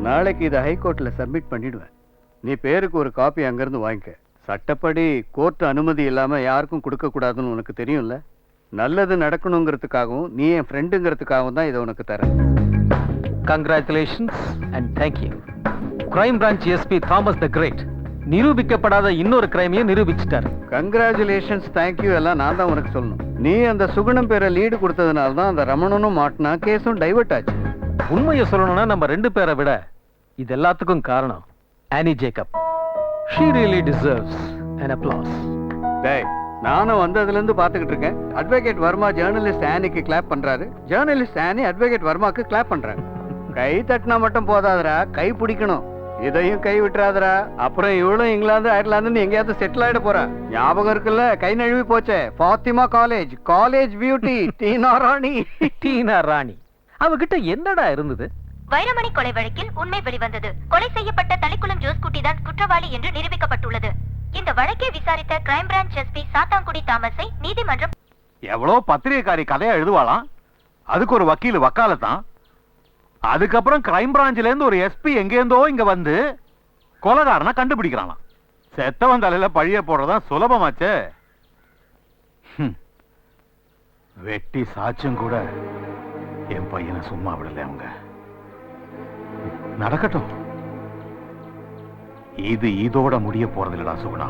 நாளைக்கு இதை ஹைகோர்ட்ல சப்மிட் பண்ணிடுவேன். நீ பேருக்கு ஒரு காப்பி அங்கிருந்து வாங்கிக்க. சட்டப்படி கோர்ட் அனுமதி இல்லாம யாருக்கும் கொடுக்க கூடாதுன்னு உனக்கு தெரியும்ல. நல்லது நடக்கணுங்கிறதுக்காகவும் நீ என் ஃப்ரெண்டுங்கிறதுக்காகவும் தான் இதை உனக்கு தரேன். Congratulations and thank you. Crime branch SP Thomas the great நிரூபிக்கப்படாத இன்னொரு கிரைமையும் நிரூபிச்சிட்டார். கங்க்ராச்சுலேஷன்ஸ், தேங்க்யூ எல்லாம் நான் தான் உனக்கு சொல்லணும். நீ அந்த சுகுணம் பேரை லீடு கொடுத்ததுனால தான் அந்த ரமணனும் மாட்டினா, கேஸும் டைவர்ட் ஆச்சு. உண்மையை சொல்லணும்னா நம்ம 2 பேரை விட இது எல்லாத்துக்கும் காரணம் ஆனி Jacob. She really deserves an applause. டேய், நானும் வந்ததுல இருந்து பாத்துக்கிட்டு இருக்கேன். அட்வொகேட் வர்மா ஜேர்னலிஸ்ட் ஆனிக்கு கிளாப் பண்றாரு, ஜேர்னலிஸ்ட் ஆனி அட்வொகேட் வர்மாக்கு கிளாப் பண்றாங்க. கை தட்டினா மட்டும் போதாதரா, கை பிடிக்கணும். இதையும் கை விட்டுறாதரா, அப்புறம் இவளும் இங்கிலாந்து அயர்லாந்து எங்கேயாவது செட்டில் ஆயிட போறா. ஞாபகம் இருக்குல்ல, கை நழுவி போச்சே, ஃபாத்திமா காலேஜ் பியூட்டி டீனா ராணி. டீனா ராணி அவகிட்ட என்னடா இருந்தது? வைரமணி கொலை வழக்கில் உண்மை வெளிவந்தது. கொலை செய்யப்பட்ட தலிக்குளம் ஜோஸ் குட்டி தான் குற்றவாளி என்று நிரூபிக்கப்பட்டுள்ளது. இந்த வழக்கை விசாரித்த கிரைம் பிரான்ச் எஸ்பி சாத்தாங்குடி தாமஸை நீதிமன்றம் எவ்வளவு பத்திரிகைக்காரி கதையா எழுதுவாளாம், அதுக்கு ஒரு வக்கீல் வக்காலத்தான். அதுக்கப்புறம் கிரைம் பிரான்ச்ல இருந்து ஒரு எஸ்பி எங்கேருந்தோ இங்க வந்து கொலைகாரனை கண்டுபிடிக்கிறானாம். செத்தவன் தலையில பழிய போடுறதான் சுலபமாச்சே. வெட்டி சாச்சும் கூட என் பையனை சும்மா விடல அவங்க. நடக்கட்டும், இது இதோட முடிய போறதில்லடா சுகுணா.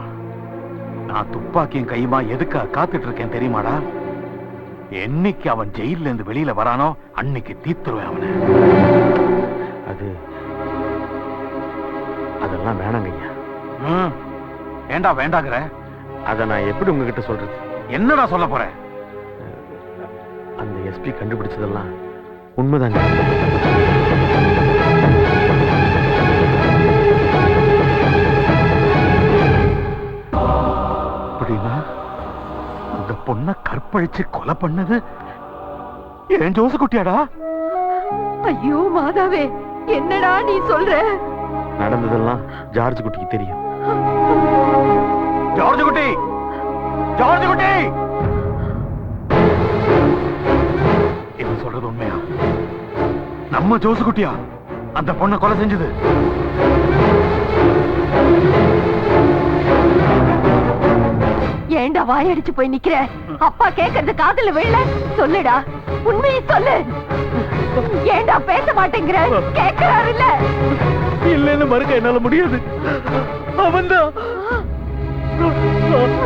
நான் துப்பாக்கியும் கையுமா எதுக்கா காத்துட்டு இருக்கேன் தெரியுமாடா? என்னைக்கு அவன் ஜெயில இருந்து வெளியில வரானோ அன்னைக்கு தீத்துருவேன் அவனை. அதெல்லாம் வேணாங்க ஐயா. ஏண்டா வேண்டாங்கிற? அதை நான் எப்படி உங்ககிட்ட சொல்றது? என்னடா சொல்ல போற? அந்த எஸ்பி கண்டுபிடிச்சதெல்லாம் உண்மைதாங்க. அப்படின்னா அந்த பொண்ணை கற்பழிச்சு கொலை பண்ணது ஏன் ஜோசு குட்டியாடா? ஐயோ மாதாவே, என்னடா நீ சொல்ற? நடந்ததெல்லாம் ஜார்ஜ் குட்டிக்கு தெரியும். ஜார்ஜ் குட்டி, ஜார்ஜ் குட்டி, இவன் சொல்றது உண்மையா? நம்ம ஜோசு குட்டியா? அந்த பொண்ணை கொலை செஞ்சது. ஏண்டா வாயடிச்சு போய் நிக்கிற? அப்பா கேக்குறது காதுல விழல? சொல்லுடா, உண்மையை சொல்லு. ஏண்டா பேச மாட்டேங்கிற? கேக்குறாரு இல்ல? இல்லன்னு மறுக்க என்னால முடியாது. அவன்தான்.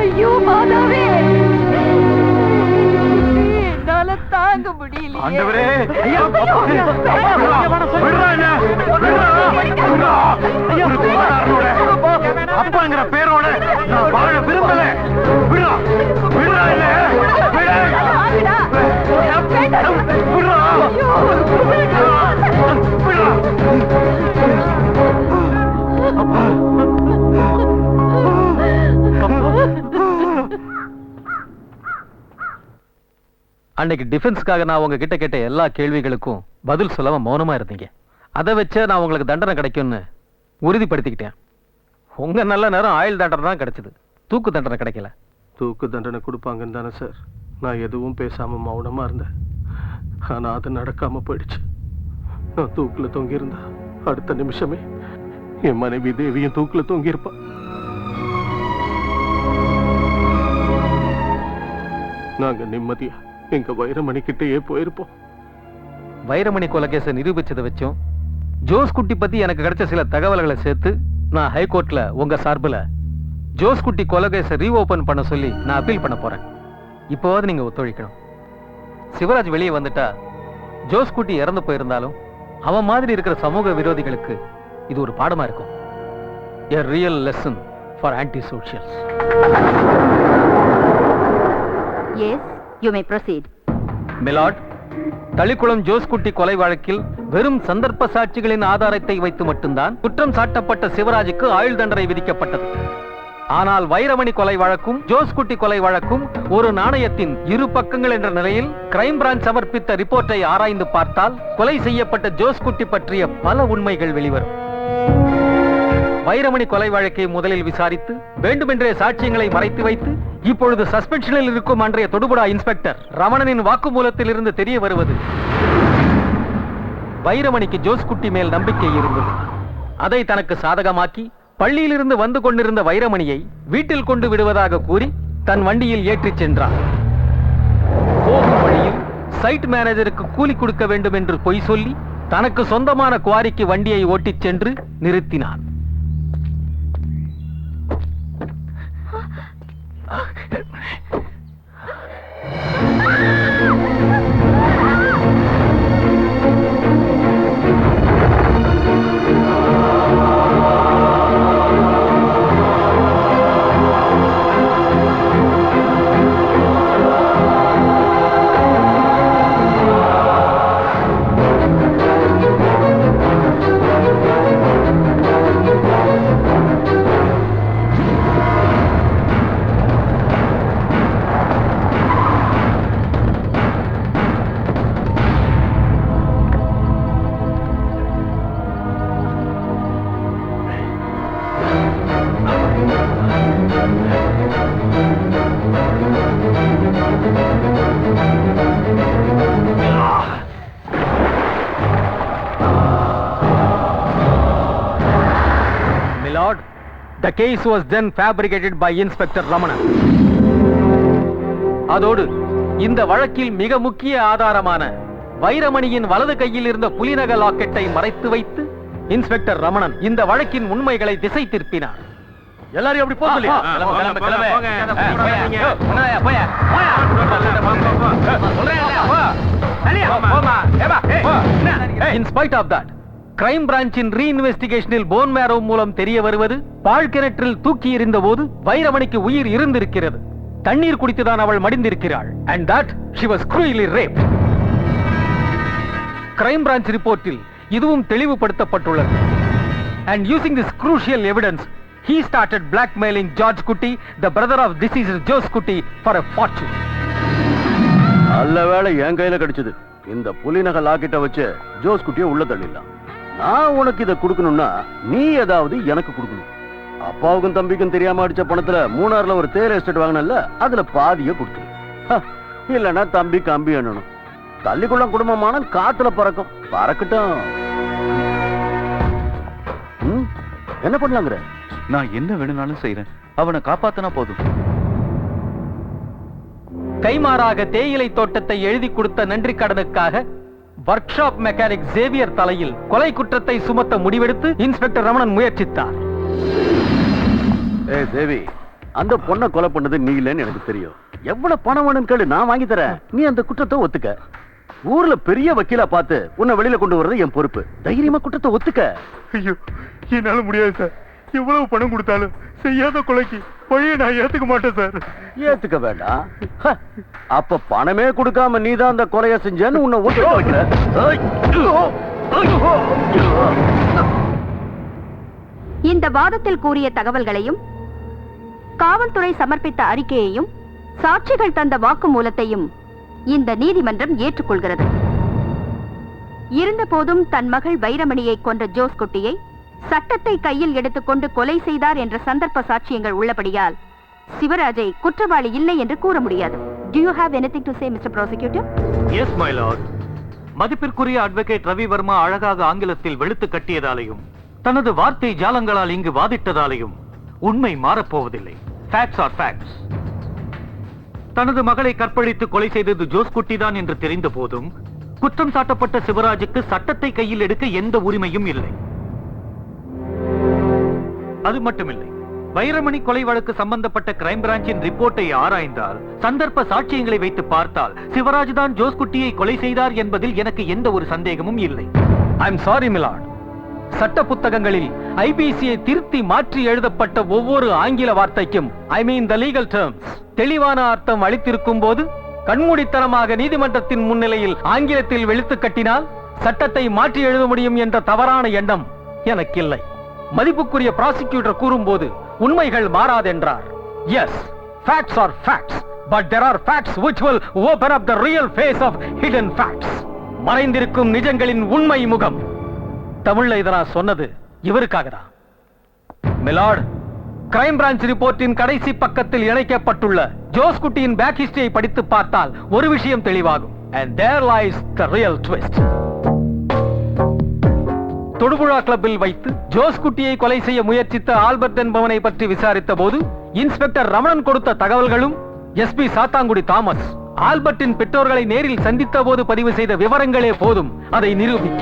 ஐயோ மாதாவே, என்னால தாங்க முடியல. ஆண்டவரே, அப்பாங்கிற பேரோட நான் வாழ விரும்பல. விடுறா, விடுறா, இல்ல அன்னைக்கு டிஃபென்ஸ்க்காக நான் உங்ககிட்ட கேட்ட எல்லா கேள்விகளுக்கும் பதில் சொல்லாம மௌனமா இருந்தீங்க. அதை வச்சே நான் உங்களுக்கு தண்டனை கிடைக்கும்னு உறுதிப்படுத்திக்கிட்டேன். உங்க நல்ல நேரம் ஆயுள் தண்டனை தான் கிடைச்சது, தூக்கு தண்டனை கிடைக்கல. தூக்கு தண்டனை கொடுப்பாங்கன்னு தானே சார் நான் எதுவும் பேசாம மௌனமா இருந்தேன். ஆனா அது நடக்காம போயிடுச்சு. நான் தூக்குல தொங்கியிருந்தா அடுத்த நிமிஷமே என் மனைவி தேவியும் தூக்குல தொங்கியிருப்பா. நாங்க நிம்மதியா எங்க வைரமணி கிட்டேயே போயிருப்போம். வைரமணி கொலைகேச நிரூபிச்சதை வச்சும் ஜோஸ் குட்டி பத்தி எனக்கு கிடைச்ச சில தகவல்களை சேர்த்து நான் ஹைகோர்ட்ல உங்க சார்பில் ஜோஸ் குட்டி கொலைகேச ரீஓபன் பண்ண சொல்லி நான் அப்பீல் பண்ண போறேன். இப்போவாது நீங்க ஒத்துழைக்கணும். சிவராஜ் வெளியே வந்துட்டா ஜோஸ் குட்டி இறந்து போயிருந்தாலும் அவன் மாதிரி இருக்கிற சமூக விரோதிகளுக்கு இது ஒரு பாடமா இருக்கும். A real lesson for anti-socials. Yes, you may proceed. Milord, Thalikulam Jose Kutty கொலை வழக்கில் வெறும் சந்தர்ப்ப சாட்சிகளின் ஆதாரத்தை வைத்து மட்டும்தான் குற்றம் சாட்டப்பட்ட சிவராஜுக்கு ஆயுள் தண்டனை விதிக்கப்பட்டது. ஆனால் வைரமணி கொலை வழக்கும் ஜோஸ் குட்டி கொலை வழக்கும் ஒரு நாணயத்தின் இரு பக்கங்கள் என்ற நிலையில் கிரைம் பிரான்ச் சமர்ப்பித்த ரிப்போர்ட்டை ஆராய்ந்து பார்த்தால் கொலை செய்யப்பட்ட ஜோஸ் குட்டி பற்றிய பல உண்மைகள் வெளிவரும். வைரமணி கொலை வழக்கை முதலில் விசாரித்து வேண்டுமென்றே சாட்சியங்களை மறைத்து வைத்து இப்பொழுது சஸ்பென்ஷனில் இருக்கும் அன்றைய தொடுபுடா இன்ஸ்பெக்டர் ரமணனின் வாக்குமூலத்தில் இருந்து தெரிய வருவது வைரமணிக்கு ஜோஸ் குட்டி மேல் நம்பிக்கை இருந்தது. அதை தனக்கு சாதகமாக்கி பள்ளியிலிருந்து வந்து கொண்டிருந்த வைரமணியை வீட்டில் கொண்டு விடுவதாக கூறி தன் வண்டியில் ஏற்றிச் சென்றார். போகும் வழியில் சைட் மேனேஜருக்கு கூலி கொடுக்க வேண்டும் என்று பொய் சொல்லி தனக்கு சொந்தமான குவாரிக்கு வண்டியை ஓட்டிச் சென்று நிறுத்தினான். The case was then fabricated by Inspector Ramanan. அதோடு இந்த வழக்கில் மிக முக்கிய ஆதாரமான வைரமணியின் வலது கையில் இருந்த புலிநக லாக்கெட்டை மறைத்து வைத்து இன்ஸ்பெக்டர் ரமணன் இந்த வழக்கின் உண்மைகளை திசை திருப்பினார். எல்லாரும் அப்படி போக சொல்லியா? In spite of that, crime பிரான்ச்சின் ரீஇன்வெஸ்டிகேஷனில் போன் மேரோ மூலம் தெரிய வருவது பாழ்கிணற்றில் தூக்கி எறிந்த போது வைரமணிக்கு உயிர் இருந்திருக்கிறது. தண்ணீர் குடித்துதான் அவள் மடிந்திருக்கிறாள். And that she was cruelly raped. Crime branch ரிப்போர்ட்டில் இதுவும் தெளிவுபடுத்தப்பட்டுள்ளது. And using this crucial evidence, he started blackmailing George Kutti, the brother of deceased Jose Kutti, for a fortune. நல்ல வேளை என் கையில கிடைச்சது. இந்த புலிநக லாக்கெட்டை வச்சு ஜோஸ் குட்டியை உள்ள தள்ளிடலாம். நான் உனக்கு இதை கொடுக்கணும்னா நீ ஏதாவது எனக்கு கொடுக்கணும். அப்பாவுக்கும் தம்பிக்கும் தெரியாம அடிச்ச பணத்துல மூணாறுல ஒரு தேயிலை எஸ்டேட் வாங்கினல, அதுல பாதிய கொடுத்துரு. இல்லன்னா தம்பி கம்பி எண்ணணும். தள்ளிக்குள்ள குடும்பமான காத்துல பறக்கும். பறக்கட்டும். என்ன பண்ணலாங்கிற? நான் என்ன வேணும்னாலும் செய்யறேன், அவனை காப்பாத்தினா போதும். கைமாறாக தேயிலை தோட்டத்தை எழுதி கொடுத்த நன்றி கடனுக்காக ஒர்க் ஷாப் மெக்கானிக் சேவியர் தலையில் கொலை குற்றத்தை சுமத்த முடிவெடுத்து இன்ஸ்பெக்டர் ரமணன் முயற்சித்தார். ஏய் தேவி, அந்த பொண்ணை கொலை பண்ணது நீ இல்லைன்னு எனக்கு தெரியும். எவ்வளவு பணம் வேணும்னு கேளு, நான் வாங்கி தரேன். நீ அந்த குற்றத்தை ஒத்துக்க. ஊர்ல பெரிய வக்கீலா பார்த்து உன்னை வெளியில கொண்டு வர்றது என் பொறுப்பு. தைரியமா குற்றத்தை ஒத்துக்க. ஐயோ, என்னால முடியாது சார். எவ்வளவு பணம் கொடுத்தாலும் செய்யாத கொலைக்கு பழைய நான் ஏத்துக்க மாட்டேன் சார். ஏத்துக்க வேண்டாம். அப்ப பணமே கொடுக்காம நீதான் அந்த கொலையை செஞ்சேன்னு உன்னை ஒத்துக்க வைக்கிற. இந்த வாதத்தில் கூறிய தகவல்களையும் காவல்துறை சமர்ப்பித்த அறிக்கையையும் சாட்சிகள் தந்த வாக்குமூலத்தையும் இந்த நீதிமன்றம் ஏற்றுக்கொள்கிறது. இருந்தபோதும் தன் மகள் வைரமணியை கொன்ற ஜோஸ் குட்டியை சட்டத்தை கையில் எடுத்துக்கொண்டு கொலை செய்தார் என்ற சந்தர்ப்ப சாட்சியங்கள் உள்ளபடியால் சிவராஜை குற்றவாளி இல்லை என்று கூற முடியாது. Do you have anything to say, Mr. Prosecutor? Yes, my lord. மதிப்பிற்குரிய அட்வொகேட் ரவி வர்மா அழகாக ஆங்கிலத்தில் வெளுத்து கட்டியதாலையும் தனது வார்த்தை ஜாலங்களால் இங்கு வாதிட்டதாலையும் உண்மை மாறப்போவதில்லை. Facts are facts. தனது மகளை கற்பழித்து கொலை செய்தது ஜோஸ் குட்டிதான் என்று தெரிந்த போதும் குற்றம் சாட்டப்பட்ட சிவராஜுக்கு சட்டத்தை கையில் எடுக்க எந்த உரிமையும் இல்லை. அது மட்டுமில்லை, வைரமணி கொலை வழக்கு சம்பந்தப்பட்ட கிரைம் பிரான்ச்சின் ரிப்போர்ட்டை ஆராய்ந்தால், சந்தர்ப்ப சாட்சியங்களை வைத்து பார்த்தால் சிவராஜ் தான் ஜோஸ் குட்டியை கொலை செய்தார் என்பதில் எனக்கு எந்த ஒரு சந்தேகமும் இல்லை. I am sorry milord. சட்ட புத்தகங்களில் ஐபிசியை திருத்தி மாற்றி எழுதப்பட்ட ஒவ்வொரு ஆங்கில வார்த்தைக்கும், ஐ மீன் த லீகல் டெர்ம்ஸ், தெளிவான அர்த்தம் அளித்திருக்கும் போது கண்மூடித்தனமாக நீதிமன்றத்தின் முன்னிலையில் ஆங்கிலத்தில் வெளுத்து கட்டினால் சட்டத்தை மாற்றி எழுத முடியும் என்ற தவறான எண்ணம் எனக்கில்லை. மதிப்புக்குரிய ப்ராசிக்யூட்டர் கூறும்போது உண்மைகள் மாறாதென்றார். Yes, facts are facts, but there are facts which will open up the real face of hidden facts. மறைந்திருக்கும் நிஜங்களின் உண்மை முகம். தமிழ்ல இத நான் சொன்னது இவருக்காக தான். மிலார்ட், கிரைம் பிரான்ச் ரிப்போர்ட்டின் கடைசி பக்கத்தில் இணைக்கப்பட்டுள்ள ஜோஸ் குட்டியின் பேக் ஹிஸ்டரியை படித்து பார்த்தால் ஒரு விஷயம் தெளிவாகும். And there lies the real twist. Thodupuzha கிளப்பில் வைத்து ஜோஸ் குட்டியை கொலை செய்ய முயற்சித்த ஆல்பர்ட் என்பவனை பற்றி விசாரித்த போது இன்ஸ்பெக்டர் ரமணன் கொடுத்த தகவல்களும் எஸ்பி சாத்தாங்குடி தாமஸ் ஆல்பர்ட்டின் பெற்றோர்களை நேரில் சந்தித்த போது பதிவு செய்த விவரங்களே போதும் அதை நிரூபிக்க.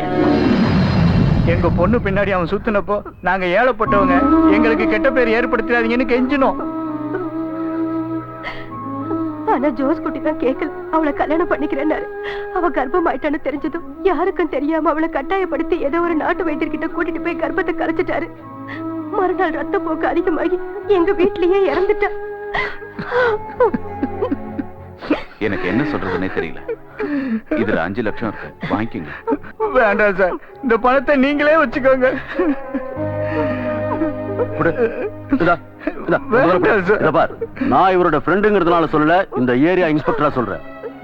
எங்க பொண்ணு பின்னாடி அவன் சுத்தினப்போ நாங்க ஏழப்பட்டவங்க, எங்களுக்கு கெட்ட பேர் ஏற்படுத்தாதீங்கன்னு கெஞ்சினோம். ஆனா ஜோஸ் குட்டி தான் கேட்கல. அவளை கல்யாணம் பண்ணிக்கிறேன்னாரு. அவ கர்ப்பம் ஆயிட்டான்னு தெரிஞ்சதும் யாருக்கும் தெரியாம அவளை கட்டாயப்படுத்தி ஏதோ ஒரு நாட்டு வைத்தியர்கிட்ட கூட்டிட்டு போய் கர்ப்பத்தை கரைச்சிட்டாரு. மறுநாள் ரத்த போக்கு அதிகமாகி எங்க வீட்லயே இறந்துட்டா. எனக்கு என்ன சொல்றதுன்னே தெரியல. இதுல 5 லட்சம் இருக்கு, வாங்கிக்கோங்க. வேண்டாம் சார், இந்த பணத்தை நீங்களே வச்சுக்கோங்க. நான் இவரோட ஃப்ரெண்டுங்கிறதுனால சொல்லல, இந்த ஏரியா இன்ஸ்பெக்டரா சொல்றேன்.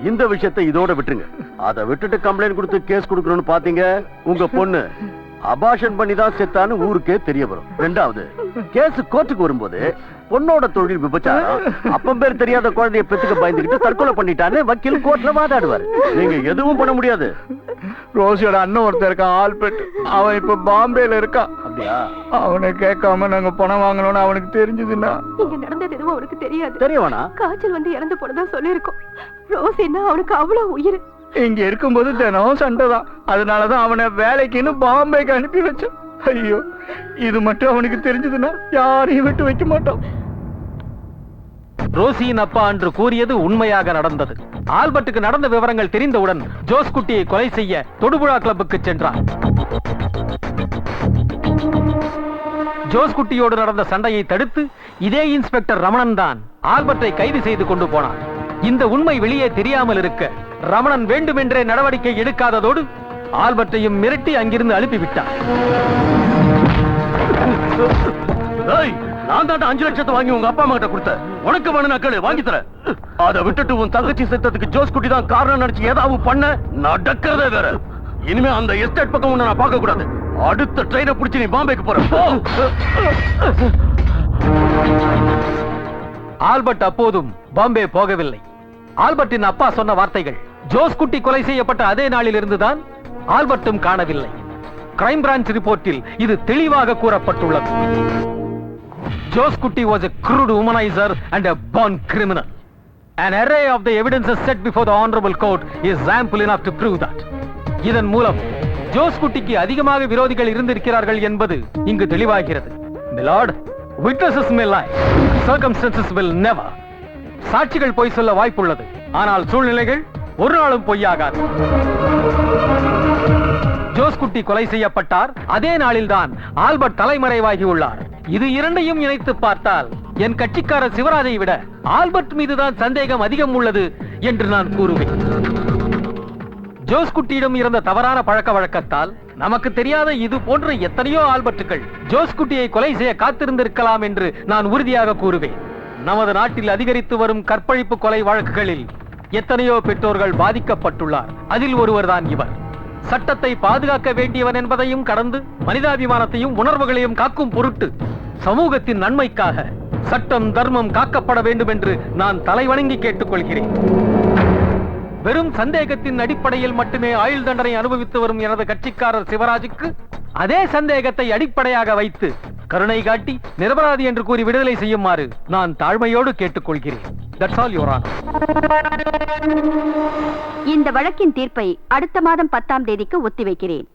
இந்த விஷயத்தை இதோட விட்டுருங்க. அதை விட்டுட்டு கம்ப்ளைண்ட் கொடுத்து கேஸ் கொடுக்கணும்னு பாத்தீங்க, உங்க பொண்ணு அபாஷன் பண்ணி தான் செத்தான்னு ஊருக்கே தெரிய வரும். ரெண்டாவது, கேஸ் கோர்ட்டுக்கு வரும்போது பொண்ணோட தொழில் விபச்சாரம், அப்பம் பேர் தெரியாத குழந்தைய பெத்துக்க பயந்துகிட்டு தற்கொலை பண்ணிட்டான்னு வக்கீல் கோர்ட்ல வாதாடுவாரு. நீங்க எதுவும் பண்ண முடியாது. ரோசியோட அண்ணன் ஒருத்தர் இருக்கான், ஆல்பர்ட். அவன் இப்ப பாம்பேல இருக்கான். அப்படியா? அவனை கேட்காம நாங்க பணம் வாங்கணும்னு அவனுக்கு தெரிஞ்சதுன்னா இங்க நடந்தது எதுவும் அவனுக்கு தெரியாது. தெரியவானா? காய்ச்சல் வந்து இறந்து போனதா சொல்லிருக்கோம். ரோசின்னா அவனுக்கு அவ்வளவு உயிர். இங்க இருக்கும்போது தினம் சண்டைதான். அதனாலதான் அவனை வேலைக்குன்னு பாம்பேக்கு அனுப்பி வச்சோம். ஐயோ, இது மட்டும் அவனுக்கு தெரிஞ்சதுன்னா யாரையும் விட்டு வைக்க மாட்டோம். ரோசியின் அப்பா அன்று கூறியது உண்மையாக நடந்தது. ஆல்பர்ட்டுக்கு நடந்த விவரங்கள் தெரிந்தவுடன் ஜோஸ் குட்டியை கொலை செய்ய தொடுபுழா கிளப்புக்கு சென்றார். ஜோஸ் குட்டியோடு நடந்த சண்டையை தடுத்து இதே இன்ஸ்பெக்டர் ரமணன் தான் ஆல்பர்ட்டை கைது செய்து கொண்டு போனார். இந்த உண்மை வெளியே தெரியாமல் இருக்க ரமணன் வேண்டுமென்றே நடவடிக்கை எடுக்காததோடு ஆல்பர்ட்டையும் மிரட்டி அங்கிருந்து அனுப்பிவிட்டார். நான் தான் 5 லட்சத்தை வாங்கி உங்க அப்பா அம்மா கிட்ட கொடுத்த. உனக்கு வேணும் நக்கலு வாங்கி தர. அதை விட்டுட்டு உன் தங்கச்சி செத்ததுக்கு ஜோஸ் குட்டி தான் காரணம் நினைச்சு ஏதாவது பண்ண நடக்கிறதே வேற. இனிமே அந்த எஸ்டேட் பக்கம் உன்னை நான் பார்க்க கூடாது. அடுத்த ட்ரெயினை பிடிச்சி நீ பாம்பேக்கு போற. ஆல்பர்ட் அப்போதும் பாம்பே போகவில்லை. ஆல்பர்ட்டின் அப்பா சொன்ன வார்த்தைகள் ஜோஸ் குட்டி கொலை செய்யப்பட்ட அதே நாளில் இருந்துதான் ஆல்பர்ட்டும் காணவில்லை. கிரைம் பிரான்ச் ரிப்போர்ட்டில் இது தெளிவாக கூறப்பட்டுள்ளது. ஜோஸ் குட்டி was a crude womanizer and a born criminal. An array of the evidences set before the honorable court is ample enough to prove that. இதன் மூலம் ஜோஸ் குட்டிக்கு அதிகமாக விரோதிகள் இருந்திருக்கிறார்கள் என்பது இங்கு தெளிவாகிறது. Milord, witnesses may lie, circumstances will never. சாட்சிகள் பொய் சொல்ல வாய்ப்புள்ளது, ஆனால் சூழ்நிலைகள் ஒரு நாளும் பொய்யாகாது. ஜோஸ் குட்டி கொலை செய்யப்பட்டார், அதே நாளில்தான் ஆல்பர்ட் தலைமறைவாகி உள்ளார். இது இரண்டையும் இணைத்து பார்த்தால் என் கட்சிக்காரர் சிவராஜை விட ஆல்பர்ட் மீதுதான் சந்தேகம் அதிகம் உள்ளது என்று நான் கூறுவேன். ஜோஸ் குட்டியிடம் இருந்த தவறான பழக்க வழக்கத்தால் நமக்கு தெரியாத இது போன்ற எத்தனையோ ஆல்பர்ட்டுகள் ஜோஸ் குட்டியை கொலை செய்ய காத்திருந்திருக்கலாம் என்று நான் உறுதியாக கூறுவேன். நமது நாட்டில் அதிகரித்து வரும் கற்பழிப்பு கொலை வழக்குகளில் எத்தனையோ பெற்றோர்கள் பாதிக்கப்பட்டுள்ளார். அதில் ஒருவர்தான் இவர். சட்டத்தை பாதுகாக்க வேண்டியவன் என்பதையும் கடந்து மனிதாபிமானத்தையும் உணர்வுகளையும் காக்கும் பொருட்டு சமூகத்தின் நன்மைக்காக சட்டம் தர்மம் காக்கப்பட வேண்டும் என்று நான் தலைவணங்கி கேட்டுக்கொள்கிறேன். வெறும் சந்தேகத்தின் அடிப்படையில் மட்டுமே ஆயுள் தண்டனை அனுபவித்து வரும் எனது கட்சிக்காரர் சிவராஜுக்கு அதே சந்தேகத்தை அடிப்படையாக வைத்து கருணை காட்டி நிரபராதி என்று கூறி விடுதலை செய்யுமாறு நான் தாழ்மையோடு கேட்டுக்கொள்கிறேன். That's all, Your Honor. இந்த வழக்கின் தீர்ப்பை அடுத்த மாதம் 10ஆம் தேதிக்கு ஒத்திவைக்கிறேன்.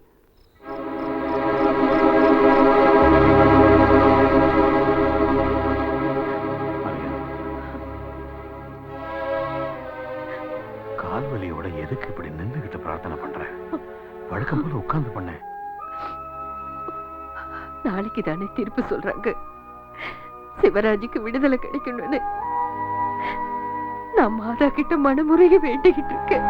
கால்வலியோட எதுக்கு இப்படி நின்றுகிட்டு பிரார்த்தனை பண்ற? வழக்கம் போல உட்கார்ந்து பண்ண. நாளைக்கு தானே தீர்ப்பு சொல்றாங்க. சிவராஜுக்கு விடுதலை கிடைக்கணும்னு நான் மாதா கிட்ட மனமுறைய வேண்டிக்கிட்டு இருக்கேன்.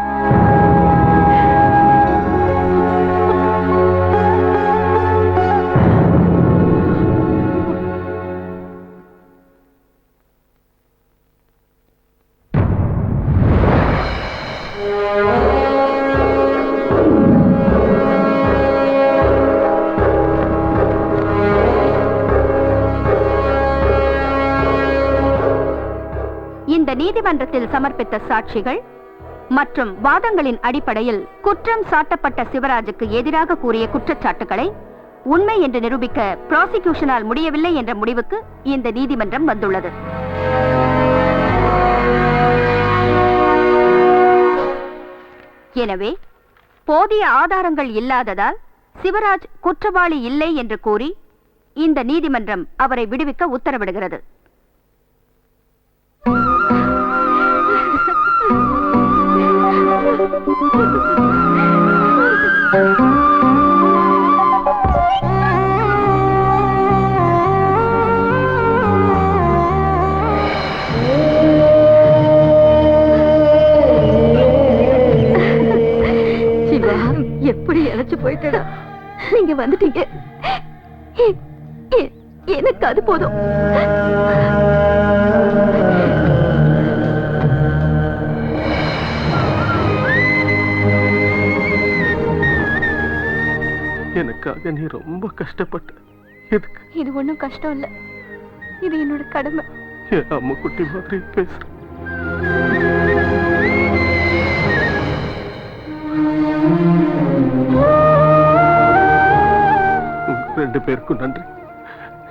இந்த நீதிமன்றத்தில் சமர்ப்பித்த சாட்சிகள் மற்றும் வாதங்களின் அடிப்படையில் குற்றம் சாட்டப்பட்ட சிவராஜுக்கு எதிராக கூறிய குற்றச்சாட்டுகளை உண்மை என்று நிரூபிக்க ப்ராசிக்யூஷனால் முடியவில்லை என்ற முடிவுக்கு இந்த நீதிமன்றம் வந்துள்ளது. எனவே போதிய ஆதாரங்கள் இல்லாததால் சிவராஜ் குற்றவாளி இல்லை என்று கூறி இந்த நீதிமன்றம் அவரை விடுவிக்க உத்தரவிடுகிறது. சிவா, எப்படி இழைச்சு போயிட்டடா. நீங்க வந்துட்டீங்க, எனக்கு அது போதும். எனக்காக நீ ரொம்ப கஷ்டப்பட்ட. எதுக்கு? இது ஒண்ணும் கஷ்டம் இல்ல, இது என்னோட கடமை. என் அம்மா குட்டி மாதிரி பேசுற. ரெண்டு பேருக்கும் நன்றி.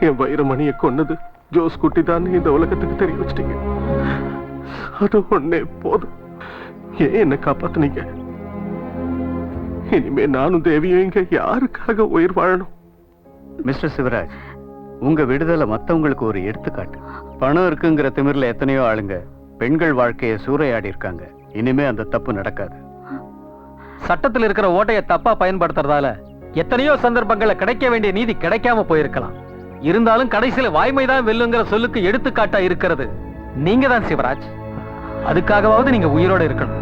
என் வைரமணியை கொன்னது ஜோஸ் குட்டி தான் இந்த உலகத்துக்கு தெரிய வச்சிட்டீங்க. அது ஒன்னே போதும். ஏன் என்ன காப்பாத்துனீங்க? இனிமே நானும் தேவியும் இங்க யாருக்காக உயிர் வாழணும்? மிஸ்டர் சிவராஜ், உங்க விடுதலை மத்தவங்களுக்கு ஒரு எடுத்துக்காட்டு. பணம் இருக்குங்கிற திமிர்ல எத்தனையோ ஆளுங்க பெண்கள் வாழ்க்கையை சூறையாடி இருக்காங்க. இனிமே அந்த தப்பு நடக்காது. சட்டத்தில் இருக்கிற ஓட்டையை தப்பா பயன்படுத்துறதால எத்தனையோ சந்தர்ப்பங்களை கிடைக்க வேண்டிய நீதி கிடைக்காம போயிருக்கலாம். இருந்தாலும் கடைசியில வாய்மைதான் வெல்லுங்கிற சொல்லுக்கு எடுத்துக்காட்டா இருக்கிறது நீங்க தான் சிவராஜ். அதுக்காகவாவது நீங்க உயிரோட இருக்கணும்.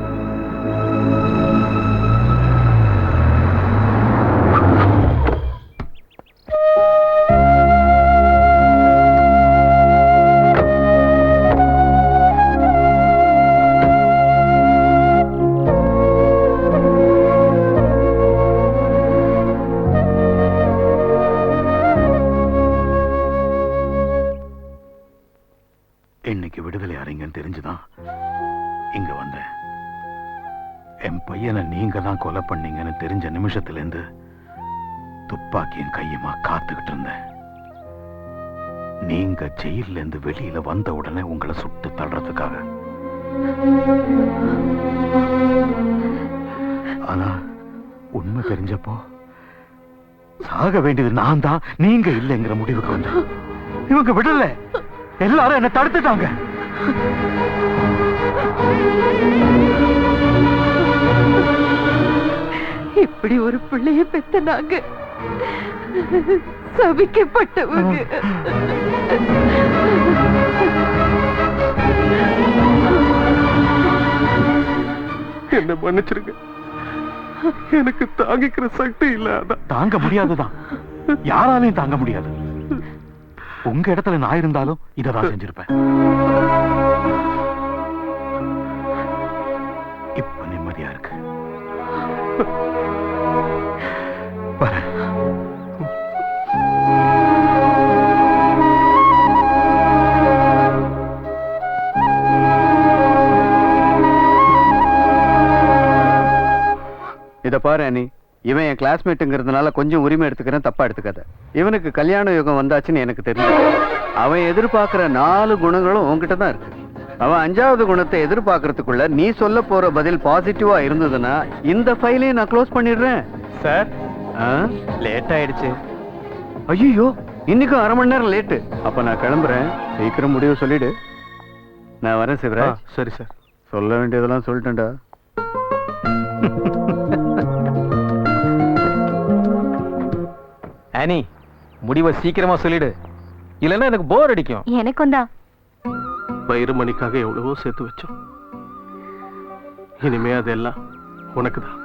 இன்னைக்கு விடுதலை அறிஞன்னு தெரிஞ்சுதான் இங்க வந்தேன். என் பையனை நீங்க தான் கொலை பண்ணீங்கன்னு தெரிஞ்ச நிமிஷத்துல இருந்து துப்பாக்கியும் கையுமா காத்துக்கிட்டு இருந்தேன். நீங்க ஜெயில இருந்து வெளியில வந்த உடனே உங்களை சுட்டு தள்ளுறதுக்காக. ஆனா உண்மை தெரிஞ்சப்போ சாக வேண்டியது நான் தான், நீங்க இல்லைங்கிற முடிவுக்கு வந்து இவங்க விடல. எல்லாரும் என்ன தடுத்துட்டாங்க. இப்படி ஒரு பிள்ளைய பெத்த நாங்க சபிக்கப்பட்டவங்க. என்ன மன்னிச்சிருங்க. எனக்கு தாங்கிக்கிற சக்தி இல்ல. அதான் தாங்க முடியாதுதான், யாராலையும் தாங்க முடியாது. உங்க இடத்துல நான் இருந்தாலும் இததான் செஞ்சிருப்பேன். இப்ப நிம்மதியா இருக்கு. வரேன். இத பாரு அனி, இவன் என் கிளாஸ்மேட்டுங்கிறதுனால கொஞ்சம் உரிமை எடுத்துக்கிறேன், தப்பா எடுத்துக்காத. இவனுக்கு கல்யாண யுகம் வந்தாச்சுன்னு எனக்கு தெரியும். அவன் எதிர்பார்க்கிற 4 குணங்களும் உன்கிட்ட தான் இருக்கு. அவன் 5வது குணத்தை எதிர்பார்க்கறதுக்குள்ள நீ சொல்ல போற பதில் பாசிட்டிவா இருந்ததுன்னா இந்த ஃபைலையும் நான் க்ளோஸ் பண்ணிடுறேன். சார் லேட் ஆயிடுச்சு. ஐயோ, இன்னைக்கும் 1/2 மணி நேரம் லேட்டு. அப்ப நான் கிளம்புறேன், சீக்கிரம் முடிவு சொல்லிடு. நான் வரேன் சிவராஜ். சரி சார். சொல்ல வேண்டியதெல்லாம் சொல்லிட்டேன்டா. ஆனி, முடிவை சீக்கிரமா சொல்லிடு, இல்லைன்னா எனக்கு போர் அடிக்கும். எனக்கும் தான். வைரமணிக்காக எவ்வளவோ சேர்த்து வச்சோம். இனிமே அதெல்லாம் உனக்கு தான்.